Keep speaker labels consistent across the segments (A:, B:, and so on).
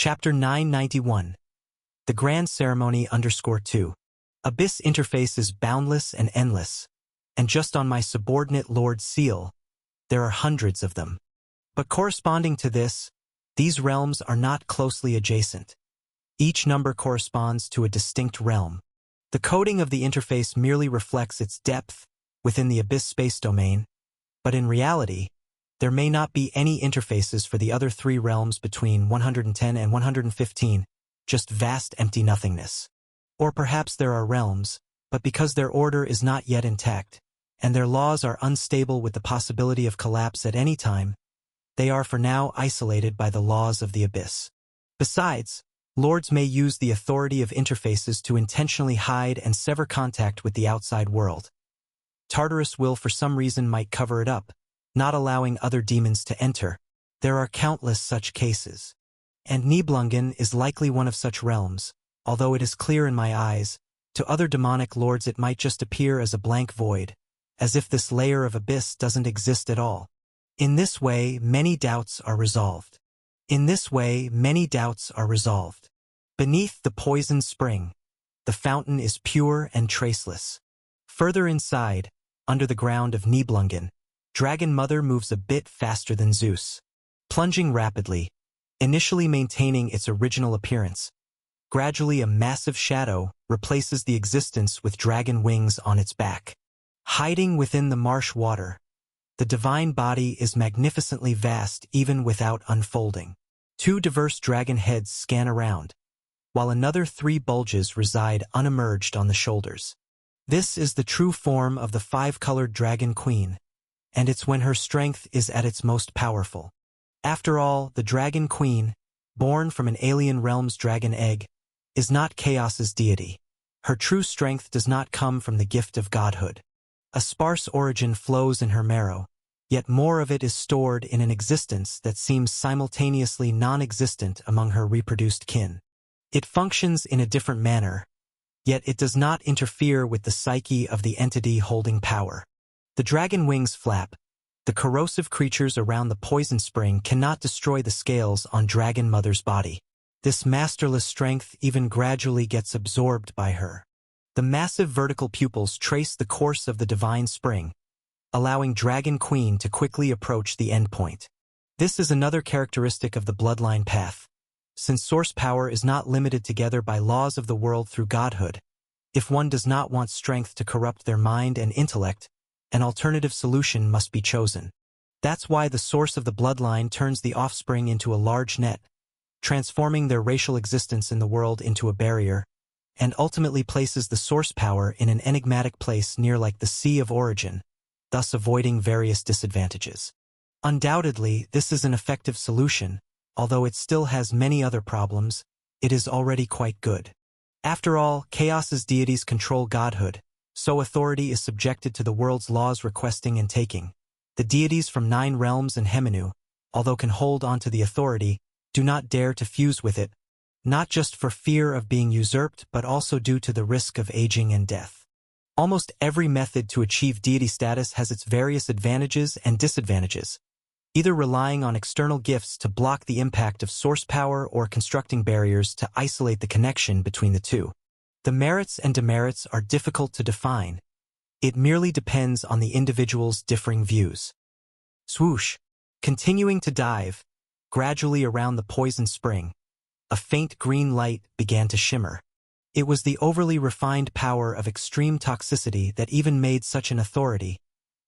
A: Chapter 991. The Grand Ceremony _2. Abyss interface is boundless and endless, and just on my subordinate Lord's seal, there are hundreds of them. But corresponding to this, these realms are not closely adjacent. Each number corresponds to a distinct realm. The coding of the interface merely reflects its depth within the Abyss space domain, but in reality, there may not be any interfaces for the other three realms between 110 and 115, just vast empty nothingness. Or perhaps there are realms, but because their order is not yet intact, and their laws are unstable with the possibility of collapse at any time, they are for now isolated by the laws of the Abyss. Besides, lords may use the authority of interfaces to intentionally hide and sever contact with the outside world. Tartarus will for some reason might cover it up, not allowing other demons to enter. There are countless such cases. And Nibelungen is likely one of such realms, although it is clear in my eyes, to other demonic lords it might just appear as a blank void, as if this layer of Abyss doesn't exist at all. In this way, many doubts are resolved. Beneath the poison spring, the fountain is pure and traceless. Further inside, under the ground of Nibelungen, Dragon Mother moves a bit faster than Zeus, plunging rapidly, initially maintaining its original appearance. Gradually a massive shadow replaces the existence with dragon wings on its back. Hiding within the marsh water, the divine body is magnificently vast even without unfolding. Two diverse dragon heads scan around, while another three bulges reside unemerged on the shoulders. This is the true form of the five-colored dragon queen, and it's when her strength is at its most powerful. After all, the dragon queen, born from an alien realm's dragon egg, is not Chaos's deity. Her true strength does not come from the gift of godhood. A sparse origin flows in her marrow, yet more of it is stored in an existence that seems simultaneously non-existent among her reproduced kin. It functions in a different manner, yet it does not interfere with the psyche of the entity holding power. The dragon wings flap. The corrosive creatures around the poison spring cannot destroy the scales on Dragon Mother's body. This masterless strength even gradually gets absorbed by her. The massive vertical pupils trace the course of the divine spring, allowing Dragon Queen to quickly approach the endpoint. This is another characteristic of the bloodline path. Since source power is not limited together by laws of the world through godhood, if one does not want strength to corrupt their mind and intellect, an alternative solution must be chosen. That's why the source of the bloodline turns the offspring into a large net, transforming their racial existence in the world into a barrier, and ultimately places the source power in an enigmatic place near like the Sea of Origin, thus avoiding various disadvantages. Undoubtedly, this is an effective solution, although it still has many other problems. It is already quite good. After all, Chaos's deities control godhood, so authority is subjected to the world's laws requesting and taking. The deities from 9 realms and Heminu, although can hold on to the authority, do not dare to fuse with it, not just for fear of being usurped but also due to the risk of aging and death. Almost every method to achieve deity status has its various advantages and disadvantages, either relying on external gifts to block the impact of source power or constructing barriers to isolate the connection between the two. The merits and demerits are difficult to define. It merely depends on the individual's differing views. Swoosh. Continuing to dive, gradually around the poison spring, a faint green light began to shimmer. It was the overly refined power of extreme toxicity that even made such an authority,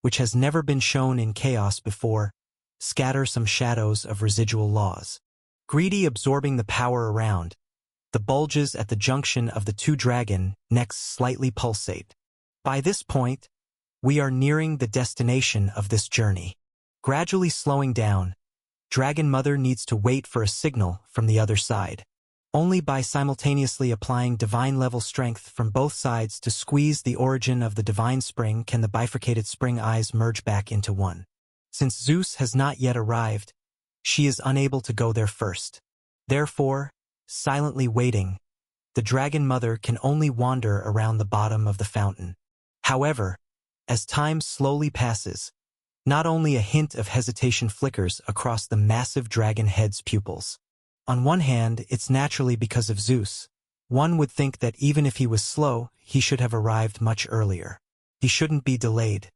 A: which has never been shown in Chaos before, scatter some shadows of residual laws. Greedy absorbing the power around, the bulges at the junction of the two dragon necks slightly pulsate. By this point, we are nearing the destination of this journey. Gradually slowing down, Dragon Mother needs to wait for a signal from the other side. Only by simultaneously applying divine-level strength from both sides to squeeze the origin of the divine spring can the bifurcated spring eyes merge back into one. Since Zeus has not yet arrived, she is unable to go there first. Therefore, silently waiting, the Dragon Mother can only wander around the bottom of the fountain. However, as time slowly passes, not only a hint of hesitation flickers across the massive dragon head's pupils. On one hand, it's naturally because of Zeus. One would think that even if he was slow, he should have arrived much earlier. He shouldn't be delayed.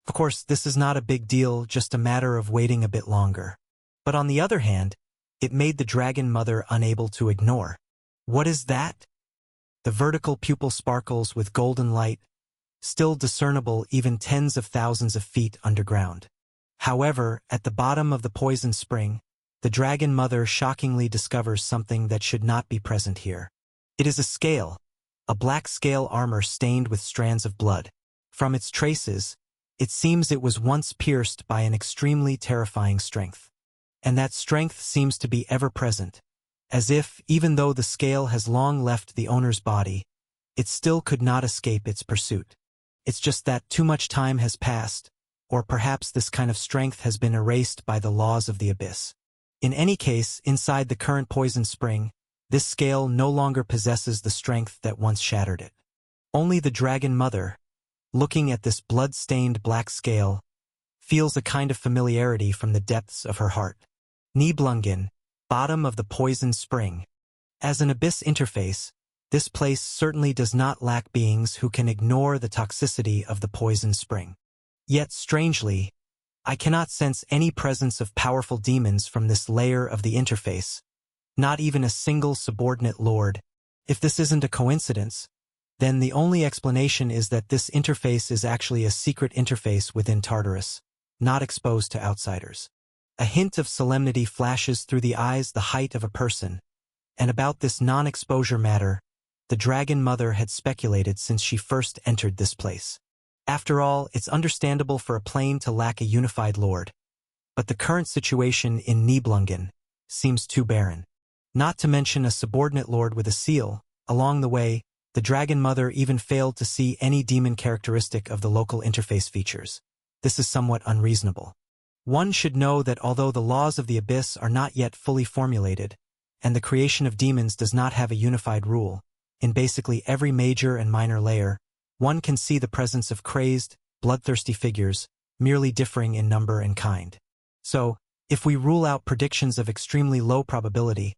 A: Of course, this is not a big deal, just a matter of waiting a bit longer. But on the other hand, it made the dragon mother unable to ignore. What is that? The vertical pupil sparkles with golden light, still discernible even tens of thousands of feet underground. However, at the bottom of the poison spring, the dragon mother shockingly discovers something that should not be present here. It is a scale, a black scale armor stained with strands of blood. From its traces, it seems it was once pierced by an extremely terrifying strength. And that strength seems to be ever present, as if, even though the scale has long left the owner's body, it still could not escape its pursuit. It's just that too much time has passed, or perhaps this kind of strength has been erased by the laws of the abyss. In any case, inside the current poison spring, this scale no longer possesses the strength that once shattered it. Only the dragon mother, looking at this blood-stained black scale, feels a kind of familiarity from the depths of her heart. Nibelungen, bottom of the poison spring. As an abyss interface, this place certainly does not lack beings who can ignore the toxicity of the poison spring. Yet, strangely, I cannot sense any presence of powerful demons from this layer of the interface, not even a single subordinate lord. If this isn't a coincidence, then the only explanation is that this interface is actually a secret interface within Tartarus, not exposed to outsiders. A hint of solemnity flashes through the eyes the height of a person, and about this non-exposure matter, the dragon mother had speculated since she first entered this place. After all, it's understandable for a plane to lack a unified lord, but the current situation in Nibelungen seems too barren. Not to mention a subordinate lord with a seal. Along the way, the dragon mother even failed to see any demon characteristic of the local interface features. This is somewhat unreasonable. One should know that although the laws of the abyss are not yet fully formulated, and the creation of demons does not have a unified rule, in basically every major and minor layer, one can see the presence of crazed, bloodthirsty figures, merely differing in number and kind. So, if we rule out predictions of extremely low probability,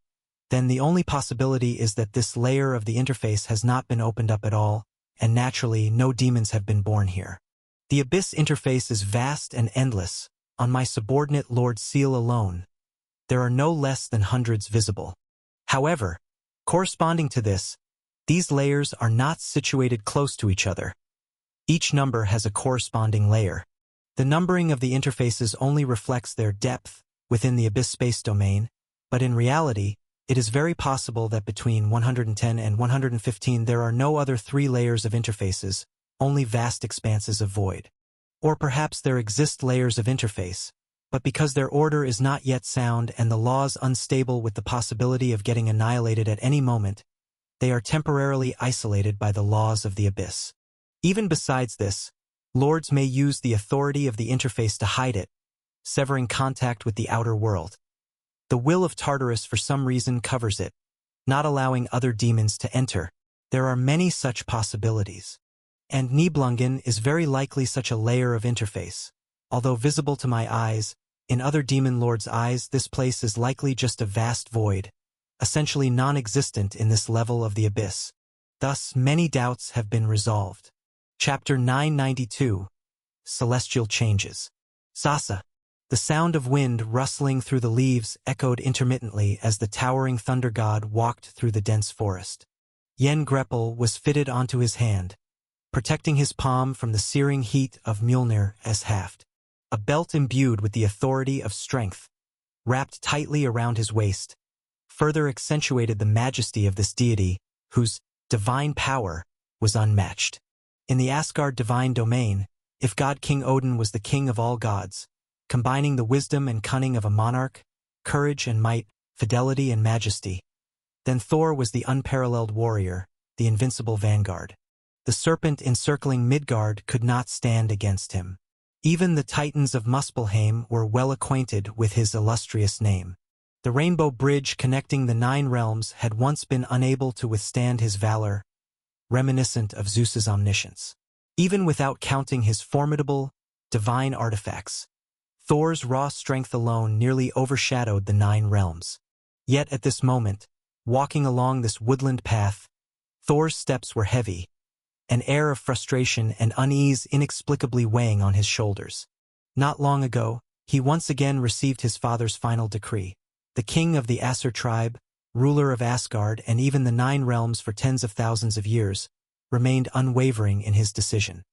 A: then the only possibility is that this layer of the interface has not been opened up at all, and naturally no demons have been born here. The abyss interface is vast and endless. On my subordinate Lord Seal alone, there are no less than hundreds visible. However, corresponding to this, these layers are not situated close to each other. Each number has a corresponding layer. The numbering of the interfaces only reflects their depth within the abyss space domain, but in reality, it is very possible that between 110 and 115 there are no other three layers of interfaces, only vast expanses of void. Or perhaps there exist layers of interface, but because their order is not yet sound and the laws unstable with the possibility of getting annihilated at any moment, they are temporarily isolated by the laws of the abyss. Even besides this, lords may use the authority of the interface to hide it, severing contact with the outer world. The will of Tartarus for some reason covers it, not allowing other demons to enter. There are many such possibilities. And Nibelungen is very likely such a layer of interface. Although visible to my eyes, in other demon lords' eyes this place is likely just a vast void, essentially non-existent in this level of the abyss. Thus, many doubts have been resolved. Chapter 992. Celestial Changes. Sasa. The sound of wind rustling through the leaves echoed intermittently as the towering thunder god walked through the dense forest. Yen Greppel was fitted onto his hand, protecting his palm from the searing heat of Mjolnir's haft. A belt imbued with the authority of strength, wrapped tightly around his waist, further accentuated the majesty of this deity, whose divine power was unmatched. In the Asgard divine domain, if God King Odin was the king of all gods, combining the wisdom and cunning of a monarch, courage and might, fidelity and majesty, then Thor was the unparalleled warrior, the invincible vanguard. The serpent encircling Midgard could not stand against him. Even the Titans of Muspelheim were well acquainted with his illustrious name. The rainbow bridge connecting the 9 realms had once been unable to withstand his valor, reminiscent of Zeus's omniscience. Even without counting his formidable, divine artifacts, Thor's raw strength alone nearly overshadowed the 9 realms. Yet at this moment, walking along this woodland path, Thor's steps were heavy, an air of frustration and unease inexplicably weighing on his shoulders. Not long ago, he once again received his father's final decree. The king of the Aesir tribe, ruler of Asgard and even the 9 realms for tens of thousands of years, remained unwavering in his decision.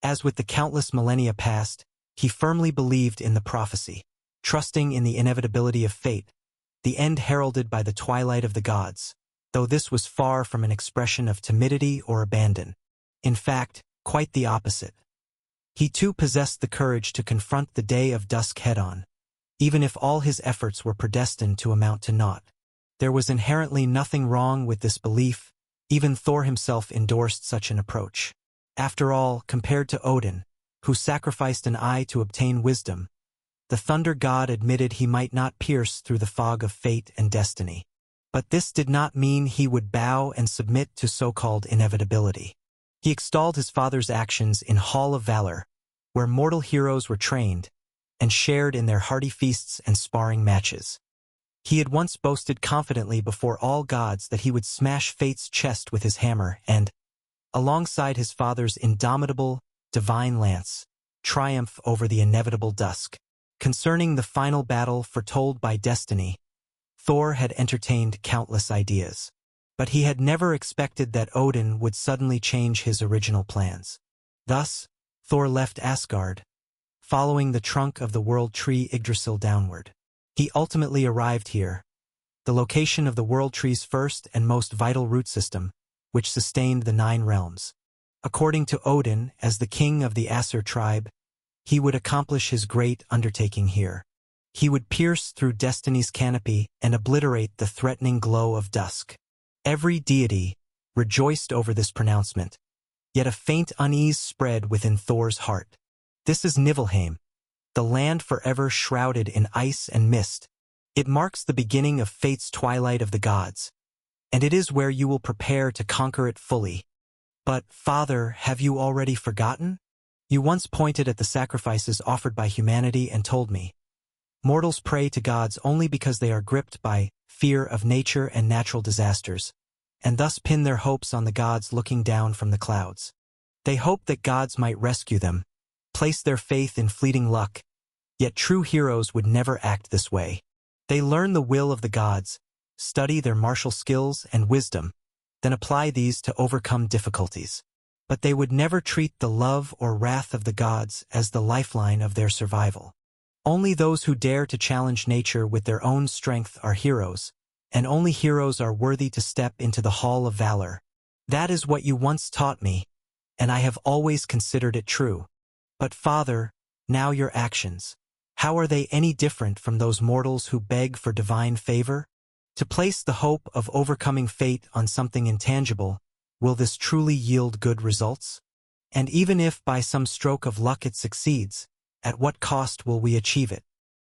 A: As with the countless millennia past, he firmly believed in the prophecy, trusting in the inevitability of fate, the end heralded by the twilight of the gods, though this was far from an expression of timidity or abandon. In fact, quite the opposite. He too possessed the courage to confront the day of dusk head-on, even if all his efforts were predestined to amount to naught. There was inherently nothing wrong with this belief. Even Thor himself endorsed such an approach. After all, compared to Odin, who sacrificed an eye to obtain wisdom, the thunder god admitted he might not pierce through the fog of fate and destiny. But this did not mean he would bow and submit to so-called inevitability. He extolled his father's actions in Hall of Valor, where mortal heroes were trained, and shared in their hearty feasts and sparring matches. He had once boasted confidently before all gods that he would smash fate's chest with his hammer and, alongside his father's indomitable, divine lance, triumph over the inevitable dusk. Concerning the final battle foretold by destiny, Thor had entertained countless ideas. But he had never expected that Odin would suddenly change his original plans. Thus, Thor left Asgard, following the trunk of the world tree Yggdrasil downward. He ultimately arrived here, the location of the world tree's first and most vital root system, which sustained the 9 realms. According to Odin, as the king of the Aesir tribe, he would accomplish his great undertaking here. He would pierce through destiny's canopy and obliterate the threatening glow of dusk. Every deity rejoiced over this pronouncement, yet a faint unease spread within Thor's heart. This is Niflheim, the land forever shrouded in ice and mist. It marks the beginning of fate's twilight of the gods, and it is where you will prepare to conquer it fully. But, Father, have you already forgotten? You once pointed at the sacrifices offered by humanity and told me, mortals pray to gods only because they are gripped by fear of nature and natural disasters, and thus pin their hopes on the gods looking down from the clouds. They hope that gods might rescue them, place their faith in fleeting luck, yet true heroes would never act this way. They learn the will of the gods, study their martial skills and wisdom, then apply these to overcome difficulties. But they would never treat the love or wrath of the gods as the lifeline of their survival. Only those who dare to challenge nature with their own strength are heroes, and only heroes are worthy to step into the Hall of Valor. That is what you once taught me, and I have always considered it true. But Father, now your actions, how are they any different from those mortals who beg for divine favor? To place the hope of overcoming fate on something intangible, will this truly yield good results? And even if by some stroke of luck it succeeds, at what cost will we achieve it?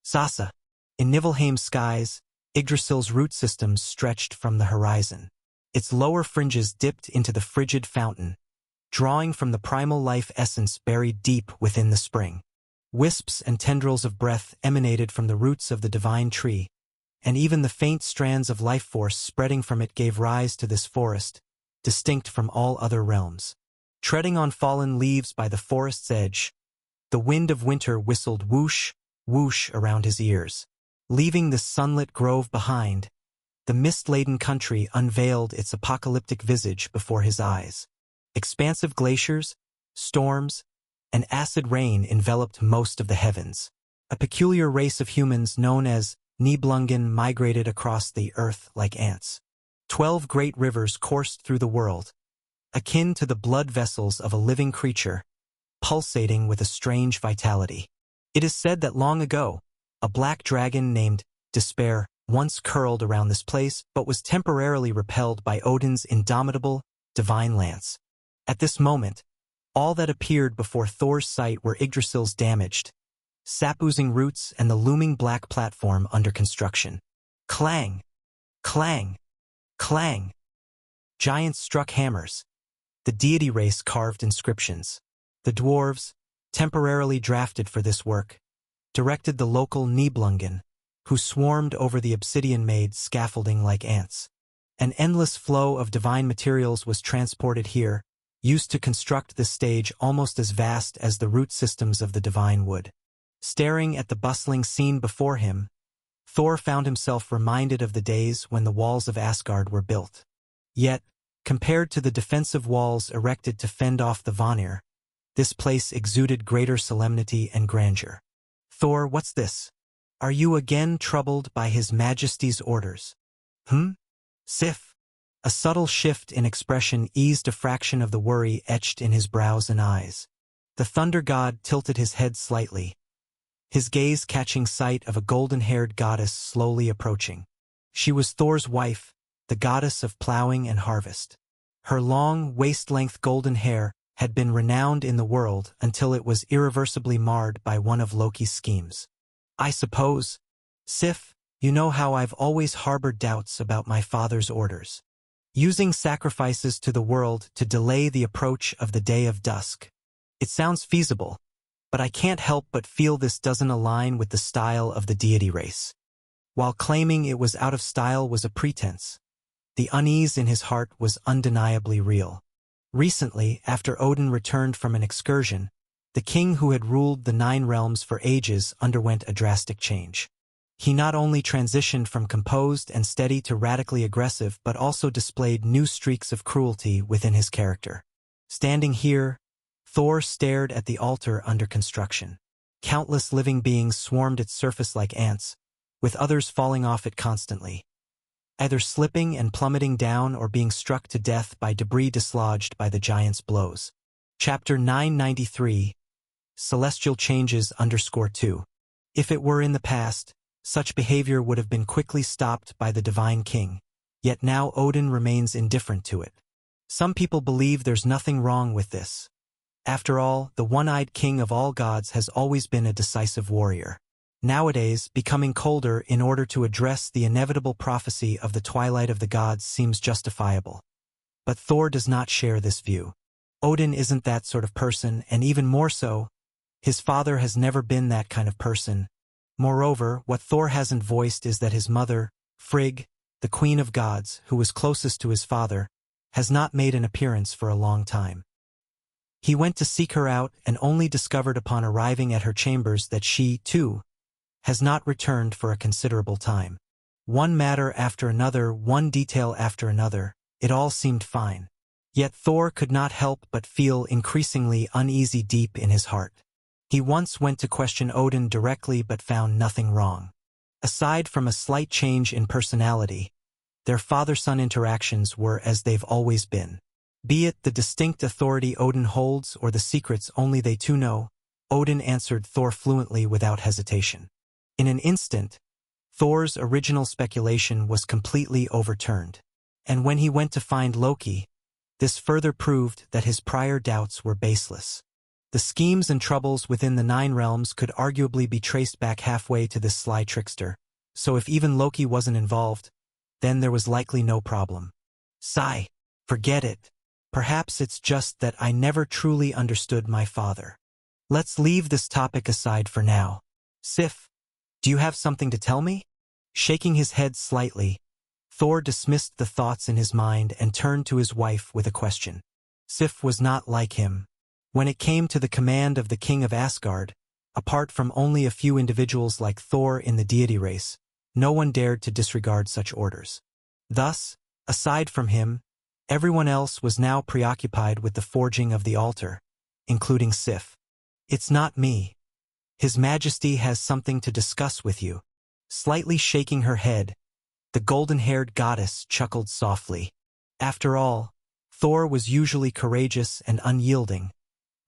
A: Sasa. In Niflheim's skies, Yggdrasil's root systems stretched from the horizon. Its lower fringes dipped into the frigid fountain, drawing from the primal life essence buried deep within the spring. Wisps and tendrils of breath emanated from the roots of the divine tree, and even the faint strands of life force spreading from it gave rise to this forest, distinct from all other realms. Treading on fallen leaves by the forest's edge, the wind of winter whistled whoosh, whoosh around his ears. Leaving the sunlit grove behind, the mist-laden country unveiled its apocalyptic visage before his eyes. Expansive glaciers, storms, and acid rain enveloped most of the heavens. A peculiar race of humans known as Nibelungen migrated across the earth like ants. 12 great rivers coursed through the world, akin to the blood vessels of a living creature, pulsating with a strange vitality. It is said that long ago, a black dragon named Despair once curled around this place but was temporarily repelled by Odin's indomitable, divine lance. At this moment, all that appeared before Thor's sight were Yggdrasil's damaged, sap-oozing roots and the looming black platform under construction. Clang! Clang! Clang! Giants struck hammers. The deity race carved inscriptions. The dwarves, temporarily drafted for this work, directed the local Nibelungen, who swarmed over the obsidian-made scaffolding like ants. An endless flow of divine materials was transported here, used to construct this stage almost as vast as the root systems of the divine wood. Staring at the bustling scene before him, Thor found himself reminded of the days when the walls of Asgard were built. Yet, compared to the defensive walls erected to fend off the Vanir, this place exuded greater solemnity and grandeur. "Thor, what's this? Are you again troubled by His Majesty's orders?" Sif. A subtle shift in expression eased a fraction of the worry etched in his brows and eyes. The thunder god tilted his head slightly, his gaze catching sight of a golden-haired goddess slowly approaching. She was Thor's wife, the goddess of plowing and harvest. Her long, waist-length golden hair had been renowned in the world until it was irreversibly marred by one of Loki's schemes. "I suppose, Sif, you know how I've always harbored doubts about my father's orders. Using sacrifices to the world to delay the approach of the day of dusk. It sounds feasible, but I can't help but feel this doesn't align with the style of the deity race." While claiming it was out of style was a pretense, the unease in his heart was undeniably real. Recently, after Odin returned from an excursion, the king who had ruled the Nine Realms for ages underwent a drastic change. He not only transitioned from composed and steady to radically aggressive but also displayed new streaks of cruelty within his character. Standing here, Thor stared at the altar under construction. Countless living beings swarmed its surface like ants, with others falling off it constantly, either slipping and plummeting down or being struck to death by debris dislodged by the giant's blows. Chapter 993, Celestial Changes _2. If it were in the past, such behavior would have been quickly stopped by the Divine King, yet now Odin remains indifferent to it. Some people believe there's nothing wrong with this. After all, the one-eyed king of all gods has always been a decisive warrior. Nowadays, becoming colder in order to address the inevitable prophecy of the twilight of the gods seems justifiable. But Thor does not share this view. Odin isn't that sort of person, and even more so, his father has never been that kind of person. Moreover, what Thor hasn't voiced is that his mother, Frigg, the queen of gods, who was closest to his father, has not made an appearance for a long time. He went to seek her out and only discovered upon arriving at her chambers that she, too, has not returned for a considerable time. One matter after another, one detail after another, it all seemed fine. Yet Thor could not help but feel increasingly uneasy deep in his heart. He once went to question Odin directly but found nothing wrong. Aside from a slight change in personality, their father-son interactions were as they've always been. Be it the distinct authority Odin holds or the secrets only they two know, Odin answered Thor fluently without hesitation. In an instant, Thor's original speculation was completely overturned. And when he went to find Loki, this further proved that his prior doubts were baseless. The schemes and troubles within the Nine Realms could arguably be traced back halfway to this sly trickster, so if even Loki wasn't involved, then there was likely no problem. Sigh, forget it. Perhaps it's just that I never truly understood my father. Let's leave this topic aside for now. Sif, do you have something to tell me? Shaking his head slightly, Thor dismissed the thoughts in his mind and turned to his wife with a question. Sif was not like him. When it came to the command of the king of Asgard, apart from only a few individuals like Thor in the deity race, no one dared to disregard such orders. Thus, aside from him, everyone else was now preoccupied with the forging of the altar, including Sif. "It's not me. His Majesty has something to discuss with you." Slightly shaking her head, the golden-haired goddess chuckled softly. After all, Thor was usually courageous and unyielding,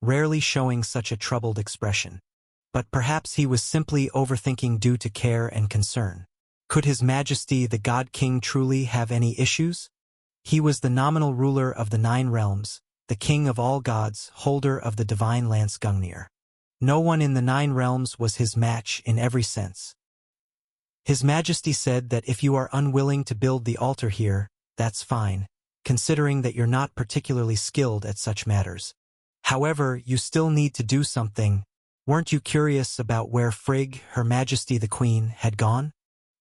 A: rarely showing such a troubled expression. But perhaps he was simply overthinking due to care and concern. Could His Majesty the God King truly have any issues? He was the nominal ruler of the Nine Realms, the king of all gods, holder of the divine lance Gungnir. No one in the Nine Realms was his match in every sense. His Majesty said that if you are unwilling to build the altar here, that's fine, considering that you're not particularly skilled at such matters. However, you still need to do something. Weren't you curious about where Frigg, Her Majesty the Queen, had gone?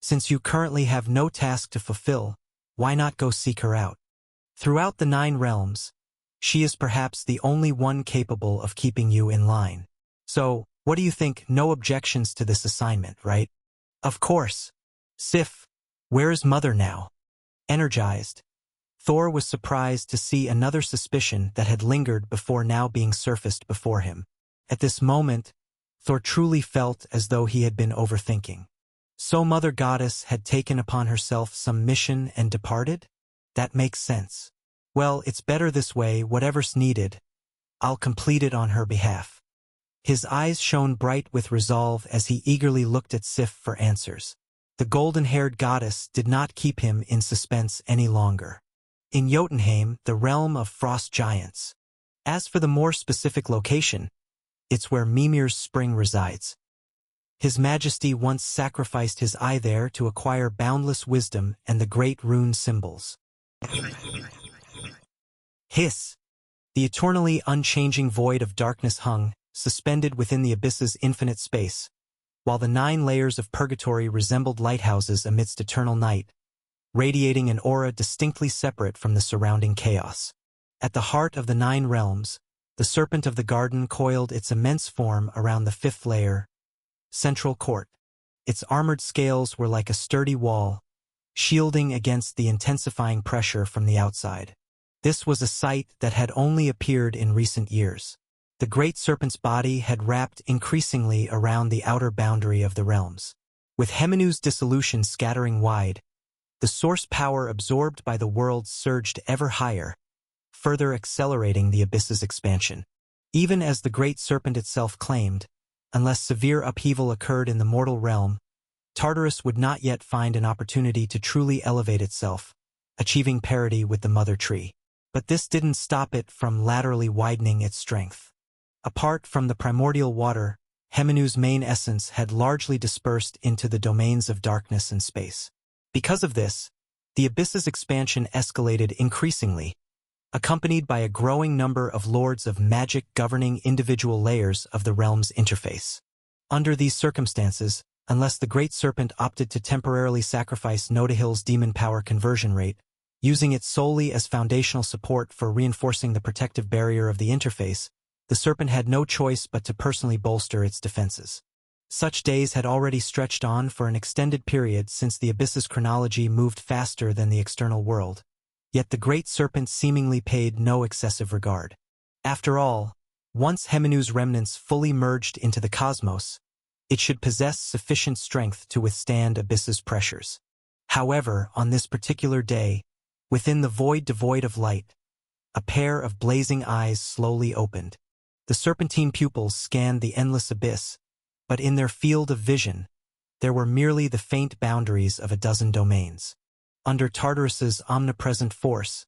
A: Since you currently have no task to fulfill, why not go seek her out? Throughout the 9 realms, she is perhaps the only one capable of keeping you in line. So, what do you think? No objections to this assignment, right? Of course. Sif, where's Mother now? Energized, Thor was surprised to see another suspicion that had lingered before now being surfaced before him. At this moment, Thor truly felt as though he had been overthinking. So Mother Goddess had taken upon herself some mission and departed? That makes sense. Well, it's better this way, whatever's needed. I'll complete it on her behalf. His eyes shone bright with resolve as he eagerly looked at Sif for answers. The golden-haired goddess did not keep him in suspense any longer. In Jotunheim, the realm of frost giants. As for the more specific location, it's where Mimir's spring resides. His Majesty once sacrificed his eye there to acquire boundless wisdom and the great rune symbols. Hiss! The eternally unchanging void of darkness hung, suspended within the abyss's infinite space, while the 9 layers of purgatory resembled lighthouses amidst eternal night, radiating an aura distinctly separate from the surrounding chaos. At the heart of the 9 realms, the serpent of the garden coiled its immense form around the 5th layer, Central Court. Its armored scales were like a sturdy wall, shielding against the intensifying pressure from the outside. This was a sight that had only appeared in recent years. The great serpent's body had wrapped increasingly around the outer boundary of the realms. With Hemenu's dissolution scattering wide, the source power absorbed by the world surged ever higher, further accelerating the abyss's expansion. Even as the great serpent itself claimed, unless severe upheaval occurred in the mortal realm, Tartarus would not yet find an opportunity to truly elevate itself, achieving parity with the mother tree. But this didn't stop it from laterally widening its strength. Apart from the primordial water, Hemenu's main essence had largely dispersed into the domains of darkness and space. Because of this, the abyss's expansion escalated increasingly, accompanied by a growing number of lords of magic governing individual layers of the realm's interface. Under these circumstances, unless the Great Serpent opted to temporarily sacrifice Nodahill's demon power conversion rate, using it solely as foundational support for reinforcing the protective barrier of the interface, the serpent had no choice but to personally bolster its defenses. Such days had already stretched on for an extended period since the abyss's chronology moved faster than the external world, yet the great serpent seemingly paid no excessive regard. After all, once Hemenu's remnants fully merged into the cosmos, it should possess sufficient strength to withstand abyss's pressures. However, on this particular day, within the void devoid of light, a pair of blazing eyes slowly opened. The serpentine pupils scanned the endless abyss, but in their field of vision, there were merely the faint boundaries of a dozen domains. Under Tartarus's omnipresent force,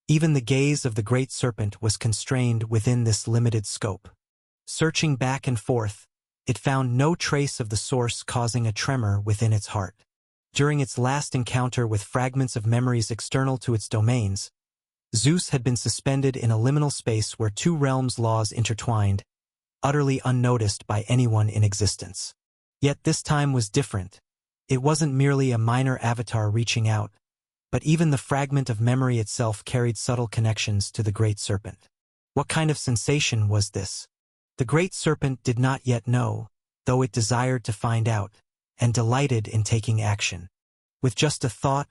A: even the gaze of the great serpent was constrained within this limited scope. Searching back and forth, it found no trace of the source causing a tremor within its heart. During its last encounter with fragments of memories external to its domains, Zeus had been suspended in a liminal space where 2 realms' laws intertwined, utterly unnoticed by anyone in existence. Yet this time was different. It wasn't merely a minor avatar reaching out, but even the fragment of memory itself carried subtle connections to the great serpent. What kind of sensation was this? The great serpent did not yet know, though it desired to find out, and delighted in taking action. With just a thought,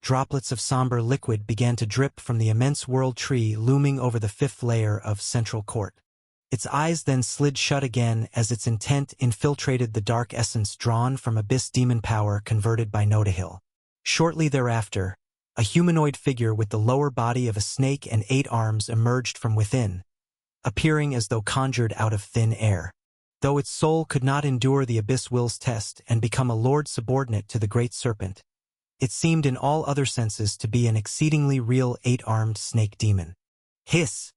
A: droplets of somber liquid began to drip from the immense world tree looming over the 5th layer of Central Court. Its eyes then slid shut again as its intent infiltrated the dark essence drawn from abyss demon power converted by Nodahill. Shortly thereafter, a humanoid figure with the lower body of a snake and 8 arms emerged from within, appearing as though conjured out of thin air. Though its soul could not endure the abyss will's test and become a lord subordinate to the great serpent, it seemed in all other senses to be an exceedingly real 8-armed snake demon. Hiss!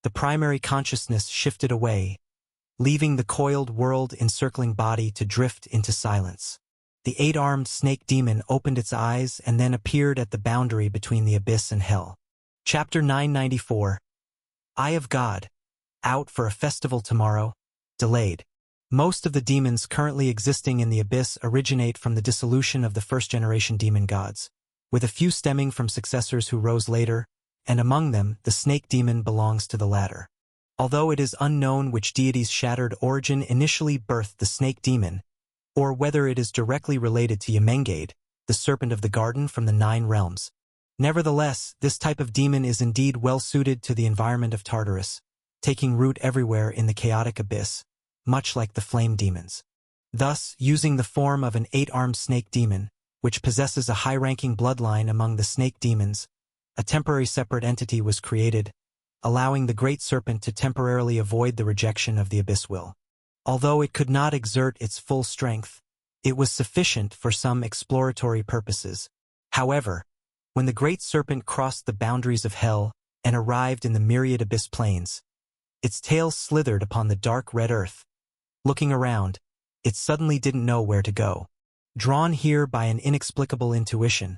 A: The primary consciousness shifted away, leaving the coiled world-encircling body to drift into silence. The 8-armed snake demon opened its eyes and then appeared at the boundary between the abyss and hell. Chapter 994. Eye of God. Out for a festival tomorrow. Delayed. Most of the demons currently existing in the abyss originate from the dissolution of the first-generation demon gods, with a few stemming from successors who rose later, and among them, the snake demon belongs to the latter. Although it is unknown which deity's shattered origin initially birthed the snake demon, or whether it is directly related to Yemengade, the serpent of the garden from the 9 realms. Nevertheless, this type of demon is indeed well suited to the environment of Tartarus, taking root everywhere in the chaotic abyss, much like the flame demons. Thus, using the form of an 8-armed snake demon, which possesses a high-ranking bloodline among the snake demons, a temporary separate entity was created, allowing the great serpent to temporarily avoid the rejection of the abyss will. Although it could not exert its full strength, it was sufficient for some exploratory purposes. However, when the great serpent crossed the boundaries of hell and arrived in the myriad abyss plains, its tail slithered upon the dark red earth. Looking around, it suddenly didn't know where to go. Drawn here by an inexplicable intuition.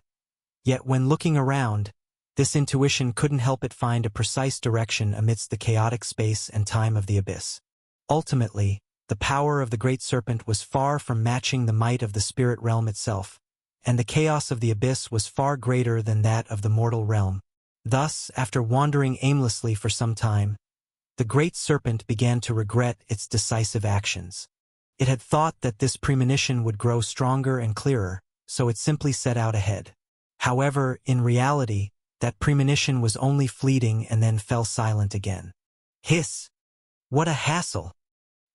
A: Yet when looking around, this intuition couldn't help it find a precise direction amidst the chaotic space and time of the abyss. Ultimately, the power of the great serpent was far from matching the might of the spirit realm itself, and the chaos of the abyss was far greater than that of the mortal realm. Thus, after wandering aimlessly for some time, the great serpent began to regret its decisive actions. It had thought that this premonition would grow stronger and clearer, so it simply set out ahead. However, in reality, that premonition was only fleeting and then fell silent again. Hiss! What a hassle!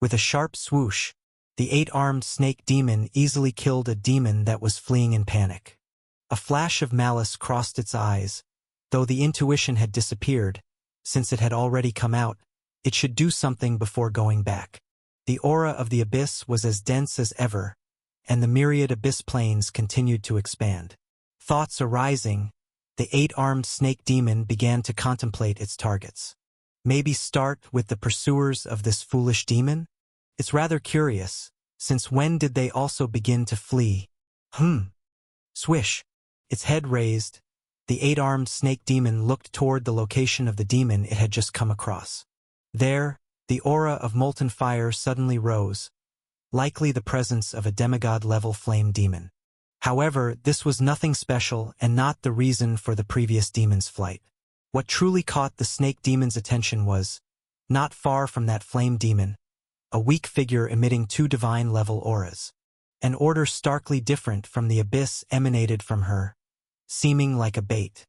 A: With a sharp swoosh, the 8-armed snake demon easily killed a demon that was fleeing in panic. A flash of malice crossed its eyes. Though the intuition had disappeared, since it had already come out, it should do something before going back. The aura of the abyss was as dense as ever, and the myriad abyss planes continued to expand. Thoughts arising, the 8-armed snake demon began to contemplate its targets. Maybe start with the pursuers of this foolish demon? It's rather curious, since when did they also begin to flee? Swish! Its head raised, the 8-armed snake demon looked toward the location of the demon it had just come across. There, the aura of molten fire suddenly rose, likely the presence of a demigod-level flame demon. However, this was nothing special and not the reason for the previous demon's flight. What truly caught the snake demon's attention was, not far from that flame demon, a weak figure emitting 2 divine-level auras. An order starkly different from the abyss emanated from her, seeming like a bait.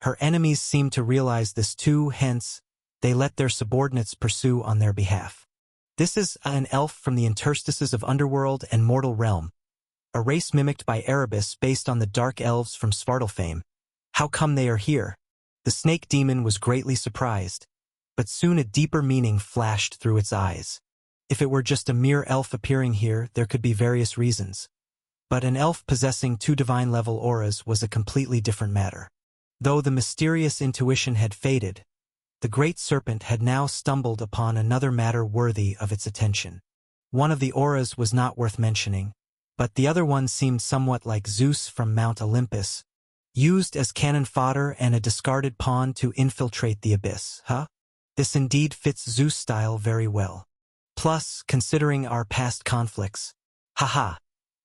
A: Her enemies seemed to realize this too, hence, they let their subordinates pursue on their behalf. This is an elf from the interstices of Underworld and Mortal Realm, a race mimicked by Erebus based on the dark elves from Svartalfheim. How come they are here? The snake demon was greatly surprised, but soon a deeper meaning flashed through its eyes. If it were just a mere elf appearing here, there could be various reasons. But an elf possessing 2 divine-level auras was a completely different matter. Though the mysterious intuition had faded, the great serpent had now stumbled upon another matter worthy of its attention. One of the auras was not worth mentioning, but the other one seemed somewhat like Zeus from Mount Olympus, used as cannon fodder and a discarded pawn to infiltrate the abyss, This indeed fits Zeus' style very well. Plus, considering our past conflicts.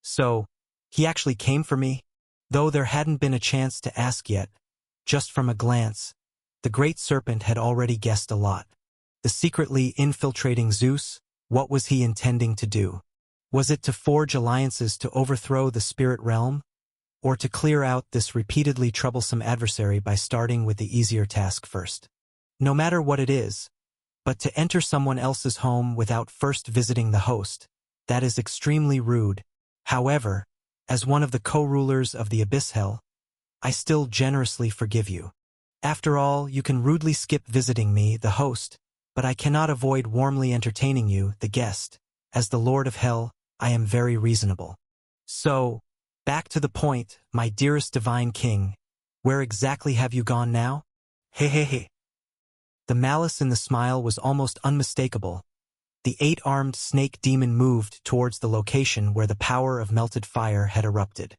A: So, he actually came for me? Though there hadn't been a chance to ask yet, just from a glance, the great serpent had already guessed a lot. The secretly infiltrating Zeus, what was he intending to do? Was it to forge alliances to overthrow the spirit realm? Or to clear out this repeatedly troublesome adversary by starting with the easier task first? No matter what it is, but to enter someone else's home without first visiting the host, that is extremely rude. However, as one of the co-rulers of the Abyss Hell, I still generously forgive you. After all, you can rudely skip visiting me, the host, but I cannot avoid warmly entertaining you, the guest. As the Lord of Hell, I am very reasonable. So, back to the point, my dearest divine king, where exactly have you gone now? Hehehe. The malice in the smile was almost unmistakable. The 8-armed snake demon moved towards the location where the power of melted fire had erupted.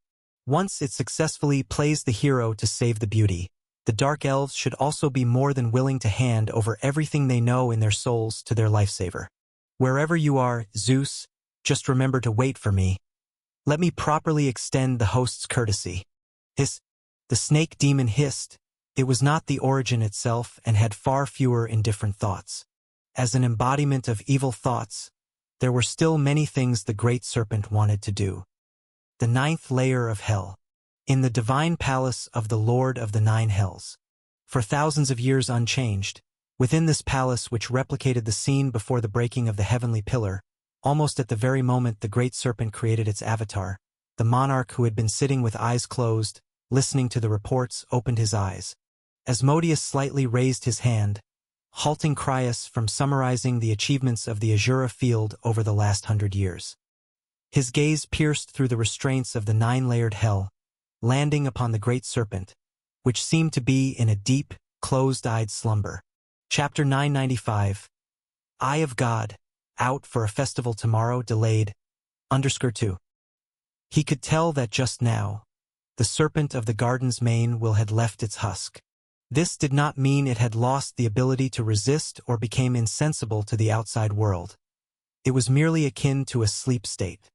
A: Once it successfully plays the hero to save the beauty, the Dark Elves should also be more than willing to hand over everything they know in their souls to their lifesaver. Wherever you are, Zeus, Just remember to wait for me. Let me properly extend the host's courtesy. Hiss. The snake demon hissed. It was not the origin itself and had far fewer indifferent thoughts. As an embodiment of evil thoughts, there were still many things the great serpent wanted to do. The ninth layer of hell. In the divine palace of the Lord of the Nine Hells. For thousands of years unchanged, within this palace which replicated the scene before the breaking of the heavenly pillar, almost at the very moment the great serpent created its avatar, the monarch who had been sitting with eyes closed, listening to the reports, opened his eyes. Asmodeus slightly raised his hand, halting Crius from summarizing the achievements of the Azura field over the last 100 years. His gaze pierced through the restraints of the nine-layered hell, landing upon the great serpent, which seemed to be in a deep, closed-eyed slumber. Chapter 995. Eye of God, out for a festival tomorrow, delayed. _2. He could tell that just now, the serpent of the garden's mane had left its husk. This did not mean it had lost the ability to resist or became insensible to the outside world. It was merely akin to a sleep state.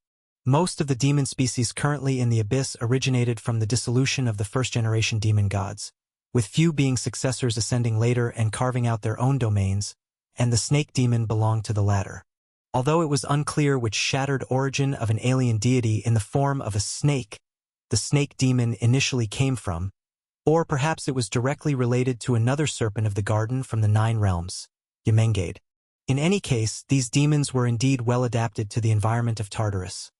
A: Most of the demon species currently in the abyss originated from the dissolution of the first-generation demon gods, with few being successors ascending later and carving out their own domains, and the snake demon belonged to the latter. Although it was unclear which shattered origin of an alien deity in the form of a snake the snake demon initially came from, or perhaps it was directly related to another serpent of the garden from the Nine Realms, Yemengade. In any case, these demons were indeed well adapted to the environment of Tartarus.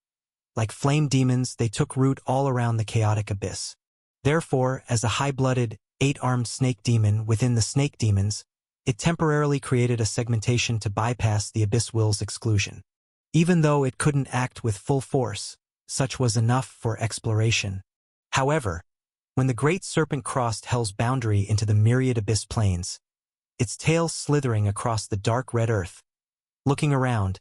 A: Like flame demons, they took root all around the chaotic abyss. Therefore, as a high-blooded, eight-armed snake demon within the snake demons, it temporarily created a segmentation to bypass the abyss will's exclusion. Even though it couldn't act with full force, such was enough for exploration. However, when the great serpent crossed hell's boundary into the myriad abyss planes, its tail slithering across the dark red earth, looking around,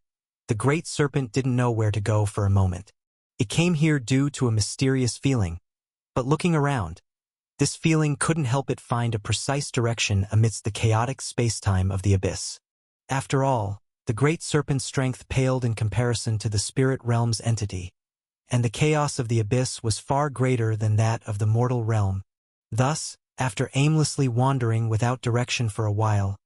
A: the great serpent didn't know where to go for a moment. It came here due to a mysterious feeling, but looking around, this feeling couldn't help it find a precise direction amidst the chaotic space-time of the abyss. After all, the great serpent's strength paled in comparison to the spirit realm's entity, and the chaos of the abyss was far greater than that of the mortal realm. Thus, after aimlessly wandering without direction for a while,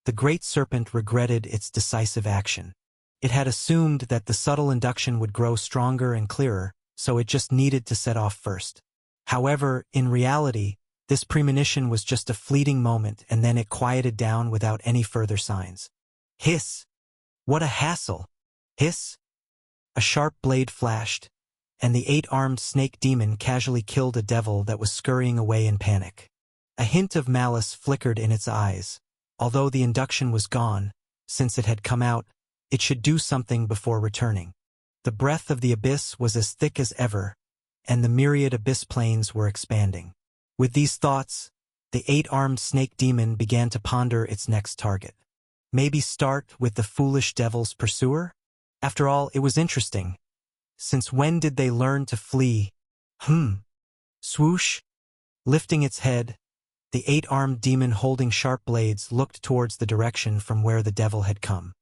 A: the great serpent regretted its decisive action. It had assumed that the subtle induction would grow stronger and clearer, so it just needed to set off first. However, in reality, this premonition was just a fleeting moment and then it quieted down without any further signs. Hiss! What a hassle! Hiss! A sharp blade flashed, and the eight-armed snake demon casually killed a devil that was scurrying away in panic. A hint of malice flickered in its eyes. Although the induction was gone, since it had come out, it should do something before returning. The breath of the abyss was as thick as ever, and the myriad abyss planes were expanding. With these thoughts, the eight-armed snake demon began to ponder its next target. Maybe start with the foolish devil's pursuer? After all, it was interesting. Since when did they learn to flee? Swoosh! Lifting its head, the eight-armed demon holding sharp blades looked towards the direction from where the devil had come.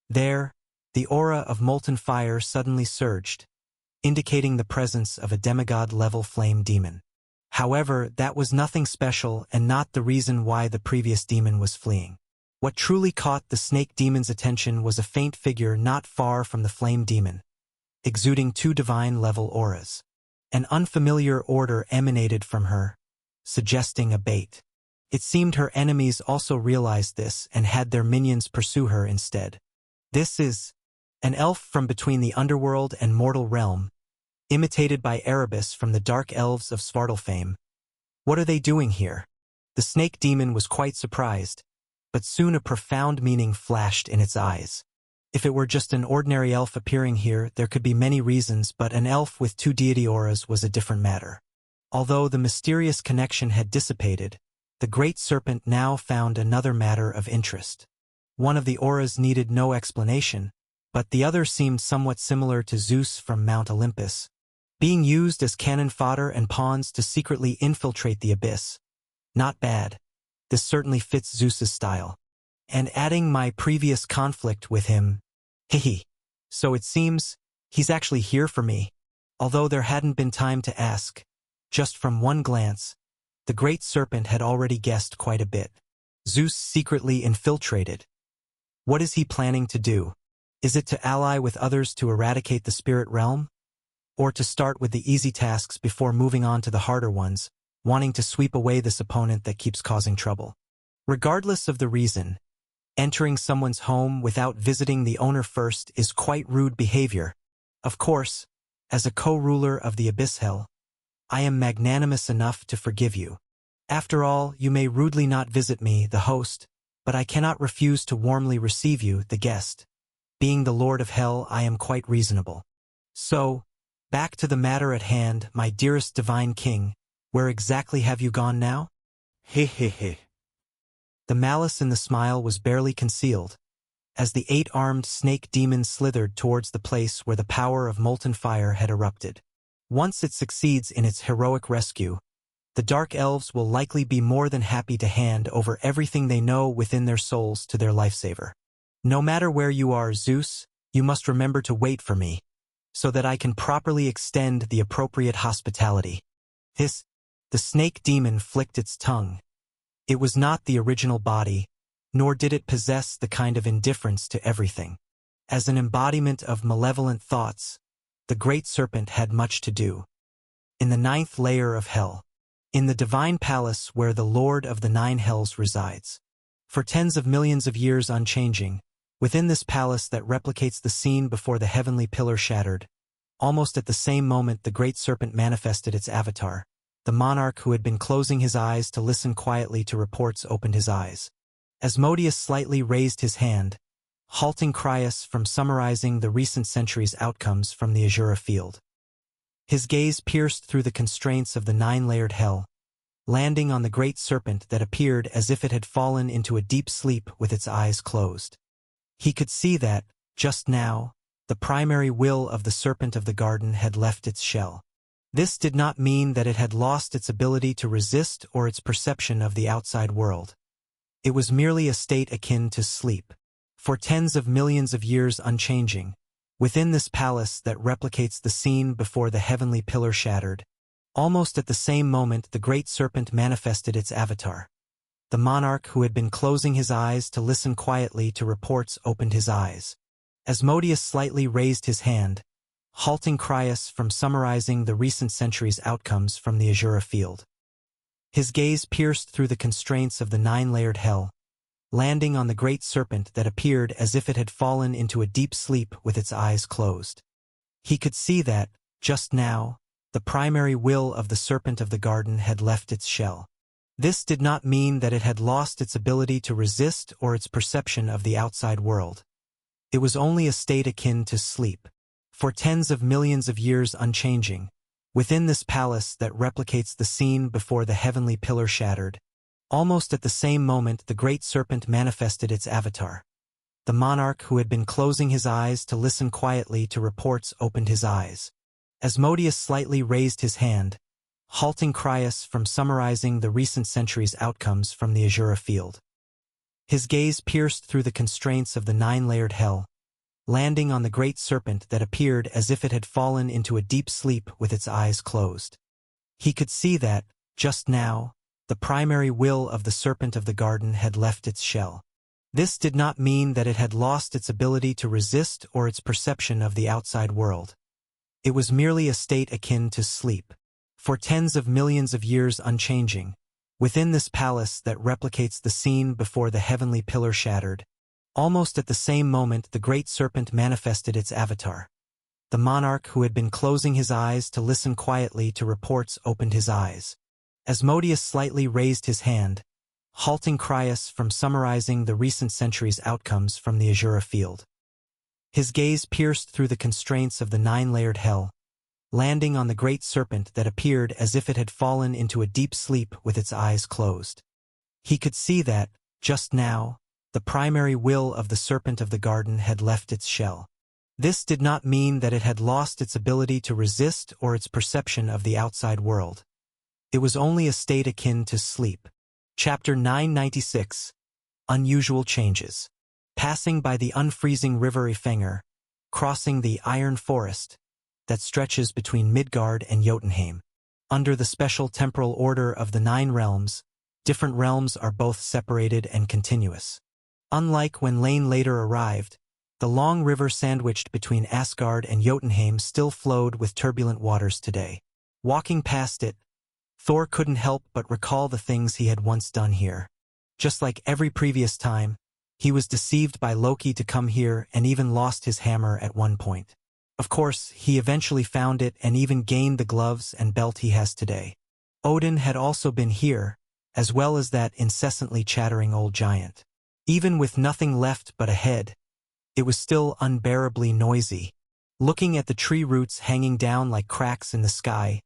A: There, the aura of molten fire suddenly surged, indicating the presence of a demigod-level flame demon. However, that was nothing special and not the reason why the previous demon was fleeing. What truly caught the snake demon's attention was a faint figure not far from the flame demon, exuding two divine-level auras. An unfamiliar odor emanated from her, suggesting a bait. It seemed her enemies also realized this and had their minions pursue her instead. This is an elf from between the underworld and mortal realm, imitated by Erebus from the dark elves of Svartalfheim. What are they doing here? The snake demon was quite surprised, but soon a profound meaning flashed in its eyes. If it were just an ordinary elf appearing here, there could be many reasons, but an elf with two deity auras was a different matter. Although the mysterious connection had dissipated, the great serpent now found another matter of interest. One of the auras needed no explanation, but the other seemed somewhat similar to Zeus from Mount Olympus, being used as cannon fodder and pawns to secretly infiltrate the abyss. Not bad. This certainly fits Zeus's style. And adding my previous conflict with him, so it seems, He's actually here for me. Although there hadn't been time to ask, just from one glance, the great serpent had already guessed quite a bit. Zeus secretly infiltrated. What is he planning to do? Is it to ally with others to eradicate the spirit realm? Or to start with the easy tasks before moving on to the harder ones, wanting to sweep away this opponent that keeps causing trouble? Regardless of the reason, entering someone's home without visiting the owner first is quite rude behavior. Of course, as a co-ruler of the Abyss Hell, I am magnanimous enough to forgive you. After all, you may rudely not visit me, the host, but I cannot refuse to warmly receive you, the guest. Being the Lord of Hell, I am quite reasonable. So, back to the matter at hand, my dearest divine king, where exactly have you gone now?
B: He.
A: The malice in the smile was barely concealed, as the 8-armed snake demon slithered towards the place where the power of molten fire had erupted. Once it succeeds in its heroic rescue, the Dark Elves will likely be more than happy to hand over everything they know within their souls to their lifesaver. No matter where you are, Zeus, you must remember to wait for me, so that I can properly extend the appropriate hospitality. The snake demon flicked its tongue. It was not the original body, nor did it possess the kind of indifference to everything. As an embodiment of malevolent thoughts, the great serpent had much to do. In the 9th layer of hell, in the divine palace where the Lord of the 9 hells resides. For tens of millions of years unchanging, within this palace that replicates the scene before the heavenly pillar shattered, almost at the same moment the great serpent manifested its avatar. The monarch who had been closing his eyes to listen quietly to reports opened his eyes. Asmodeus slightly raised his hand, halting Crius from summarizing the recent century's outcomes from the Azura field. His gaze pierced through the constraints of the 9-layered hell, landing on the great serpent that appeared as if it had fallen into a deep sleep with its eyes closed. He could see that, just now, the primary will of the serpent of the garden had left its shell. This did not mean that it had lost its ability to resist or its perception of the outside world. It was merely a state akin to sleep. For tens of millions of years unchanging, within this palace that replicates the scene before the heavenly pillar shattered, almost at the same moment the great serpent manifested its avatar. The monarch who had been closing his eyes to listen quietly to reports opened his eyes. Asmodeus slightly raised his hand, halting Crius from summarizing the recent century's outcomes from the Azura field. His gaze pierced through the constraints of the 9-layered hell, landing on the great serpent that appeared as if it had fallen into a deep sleep with its eyes closed. He could see that, just now, the primary will of the serpent of the garden had left its shell. This did not mean that it had lost its ability to resist or its perception of the outside world. It was only a state akin to sleep. For tens of millions of years unchanging, within this palace that replicates the scene before the heavenly pillar shattered, almost at the same moment the great serpent manifested its avatar. The monarch who had been closing his eyes to listen quietly to reports opened his eyes. Asmodeus slightly raised his hand, halting Crius from summarizing the recent century's outcomes from the Azura field. His gaze pierced through the constraints of the 9-layered hell, landing on the great serpent that appeared as if it had fallen into a deep sleep with its eyes closed. He could see that, just now, the primary will of the serpent of the garden had left its shell. This did not mean that it had lost its ability to resist or its perception of the outside world. It was merely a state akin to sleep. For tens of millions of years unchanging, within this palace that replicates the scene before the heavenly pillar shattered, almost at the same moment the great serpent manifested its avatar. The monarch who had been closing his eyes to listen quietly to reports opened his eyes. Asmodeus slightly raised his hand, halting Crius from summarizing the recent century's outcomes from the Azura field. His gaze pierced through the constraints of the 9-layered hell, landing on the great serpent that appeared as if it had fallen into a deep sleep with its eyes closed. He could see that, just now, the primary will of the serpent of the garden had left its shell. This did not mean that it had lost its ability to resist or its perception of the outside world. It was only a state akin to sleep. Chapter 996. Unusual Changes. Passing by the unfreezing river Ifengar, crossing the Iron Forest that stretches between Midgard and Jotunheim. Under the special temporal order of the 9 realms, different realms are both separated and continuous. Unlike when Lane later arrived, the long river sandwiched between Asgard and Jotunheim still flowed with turbulent waters today. Walking past it, Thor couldn't help but recall the things he had once done here. Just like every previous time, he was deceived by Loki to come here and even lost his hammer at one point. Of course, he eventually found it and even gained the gloves and belt he has today. Odin had also been here, as well as that incessantly chattering old giant. Even with nothing left but a head, it was still unbearably noisy. Looking at the tree roots hanging down like cracks in the sky,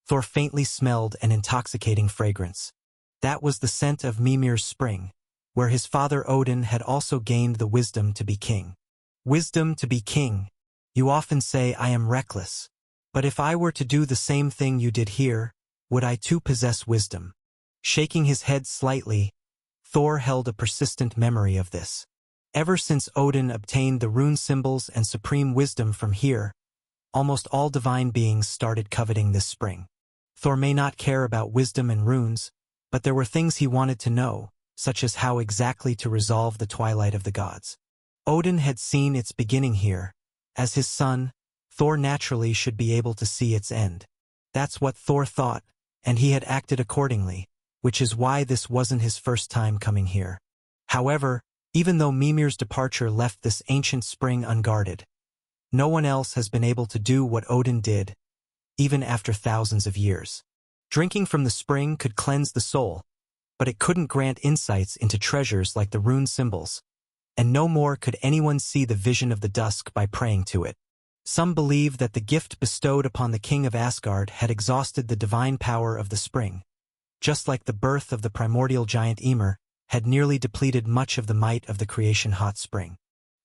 A: Thor faintly smelled an intoxicating fragrance. That was the scent of Mimir's spring, where his father Odin had also gained the wisdom to be king. Wisdom to be king. You often say I am reckless. But if I were to do the same thing you did here, would I too possess wisdom? Shaking his head slightly, Thor held a persistent memory of this. Ever since Odin obtained the rune symbols and supreme wisdom from here, almost all divine beings started coveting this spring. Thor may not care about wisdom and runes, but there were things he wanted to know, such as how exactly to resolve the twilight of the gods. Odin had seen its beginning here. As his son, Thor naturally should be able to see its end. That's what Thor thought, and he had acted accordingly, which is why this wasn't his first time coming here. However, even though Mimir's departure left this ancient spring unguarded, no one else has been able to do what Odin did, even after thousands of years. Drinking from the spring could cleanse the soul, but it couldn't grant insights into treasures like the rune symbols, and no more could anyone see the vision of the dusk by praying to it. Some believe that the gift bestowed upon the king of Asgard had exhausted the divine power of the spring, just like the birth of the primordial giant Ymir had nearly depleted much of the might of the creation hot spring.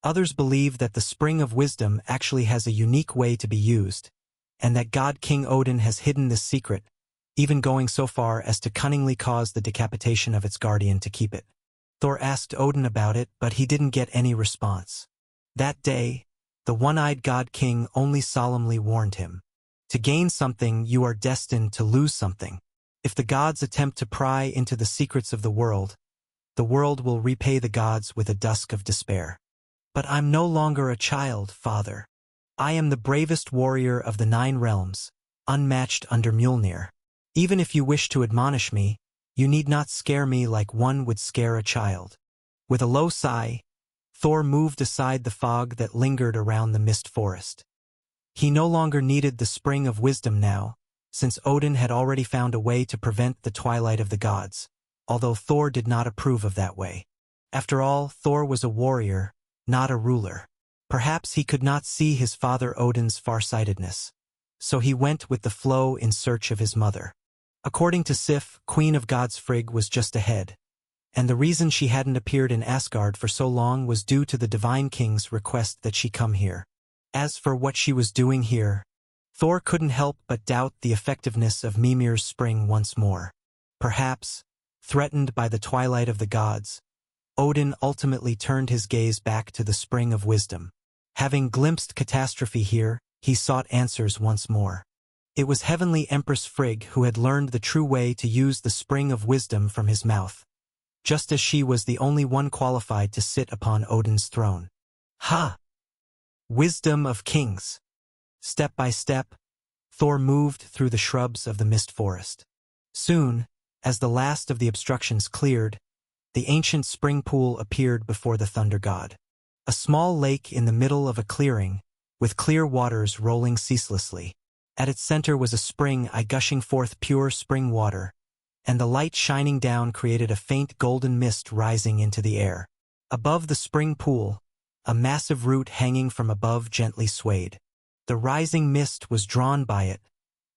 A: Others believe that the spring of wisdom actually has a unique way to be used, and that God King Odin has hidden this secret, even going so far as to cunningly cause the decapitation of its guardian to keep it. Thor asked Odin about it, but he didn't get any response. That day, the one-eyed God King only solemnly warned him. To gain something, you are destined to lose something. If the gods attempt to pry into the secrets of the world will repay the gods with a dusk of despair. But I'm no longer a child, father. I am the bravest warrior of the 9 realms, unmatched under Mjolnir. Even if you wish to admonish me, you need not scare me like one would scare a child. With a low sigh, Thor moved aside the fog that lingered around the mist forest. He no longer needed the spring of wisdom now, since Odin had already found a way to prevent the twilight of the gods, although Thor did not approve of that way. After all, Thor was a warrior, not a ruler. Perhaps he could not see his father Odin's farsightedness, so he went with the flow in search of his mother. According to Sif, Queen of Gods Frigg was just ahead, and the reason she hadn't appeared in Asgard for so long was due to the Divine King's request that she come here. As for what she was doing here, Thor couldn't help but doubt the effectiveness of Mimir's spring once more. Perhaps, threatened by the twilight of the gods, Odin ultimately turned his gaze back to the spring of wisdom. Having glimpsed catastrophe here, he sought answers once more. It was Heavenly Empress Frigg who had learned the true way to use the spring of wisdom from his mouth, just as she was the only one qualified to sit upon Odin's throne. Ha! Wisdom of kings. Step by step, Thor moved through the shrubs of the mist forest. Soon, as the last of the obstructions cleared, the ancient spring pool appeared before the thunder god. A small lake in the middle of a clearing, with clear waters rolling ceaselessly. At its center was a spring gushing forth pure spring water, and the light shining down created a faint golden mist rising into the air. Above the spring pool, a massive root hanging from above gently swayed. The rising mist was drawn by it,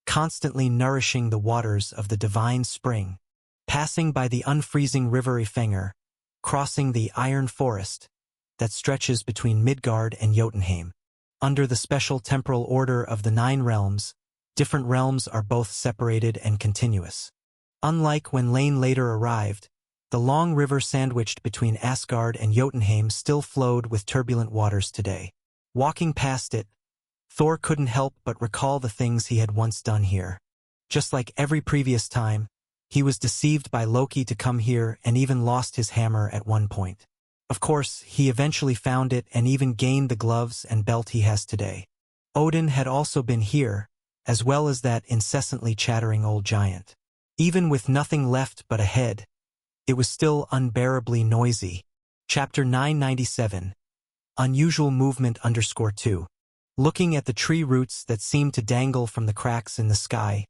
A: constantly nourishing the waters of the divine spring. Passing by the unfreezing river Ifengr, crossing the Iron Forest that stretches between Midgard and Jotunheim. Under the special temporal order of the 9 realms, different realms are both separated and continuous. Unlike when Lane later arrived, the long river sandwiched between Asgard and Jotunheim still flowed with turbulent waters today. Walking past it, Thor couldn't help but recall the things he had once done here. Just like every previous time, he was deceived by Loki to come here and even lost his hammer at one point. Of course, he eventually found it and even gained the gloves and belt he has today. Odin had also been here, as well as that incessantly chattering old giant. Even with nothing left but a head, it was still unbearably noisy. Chapter 997. Unusual movement _2. Looking at the tree roots that seemed to dangle from the cracks in the sky,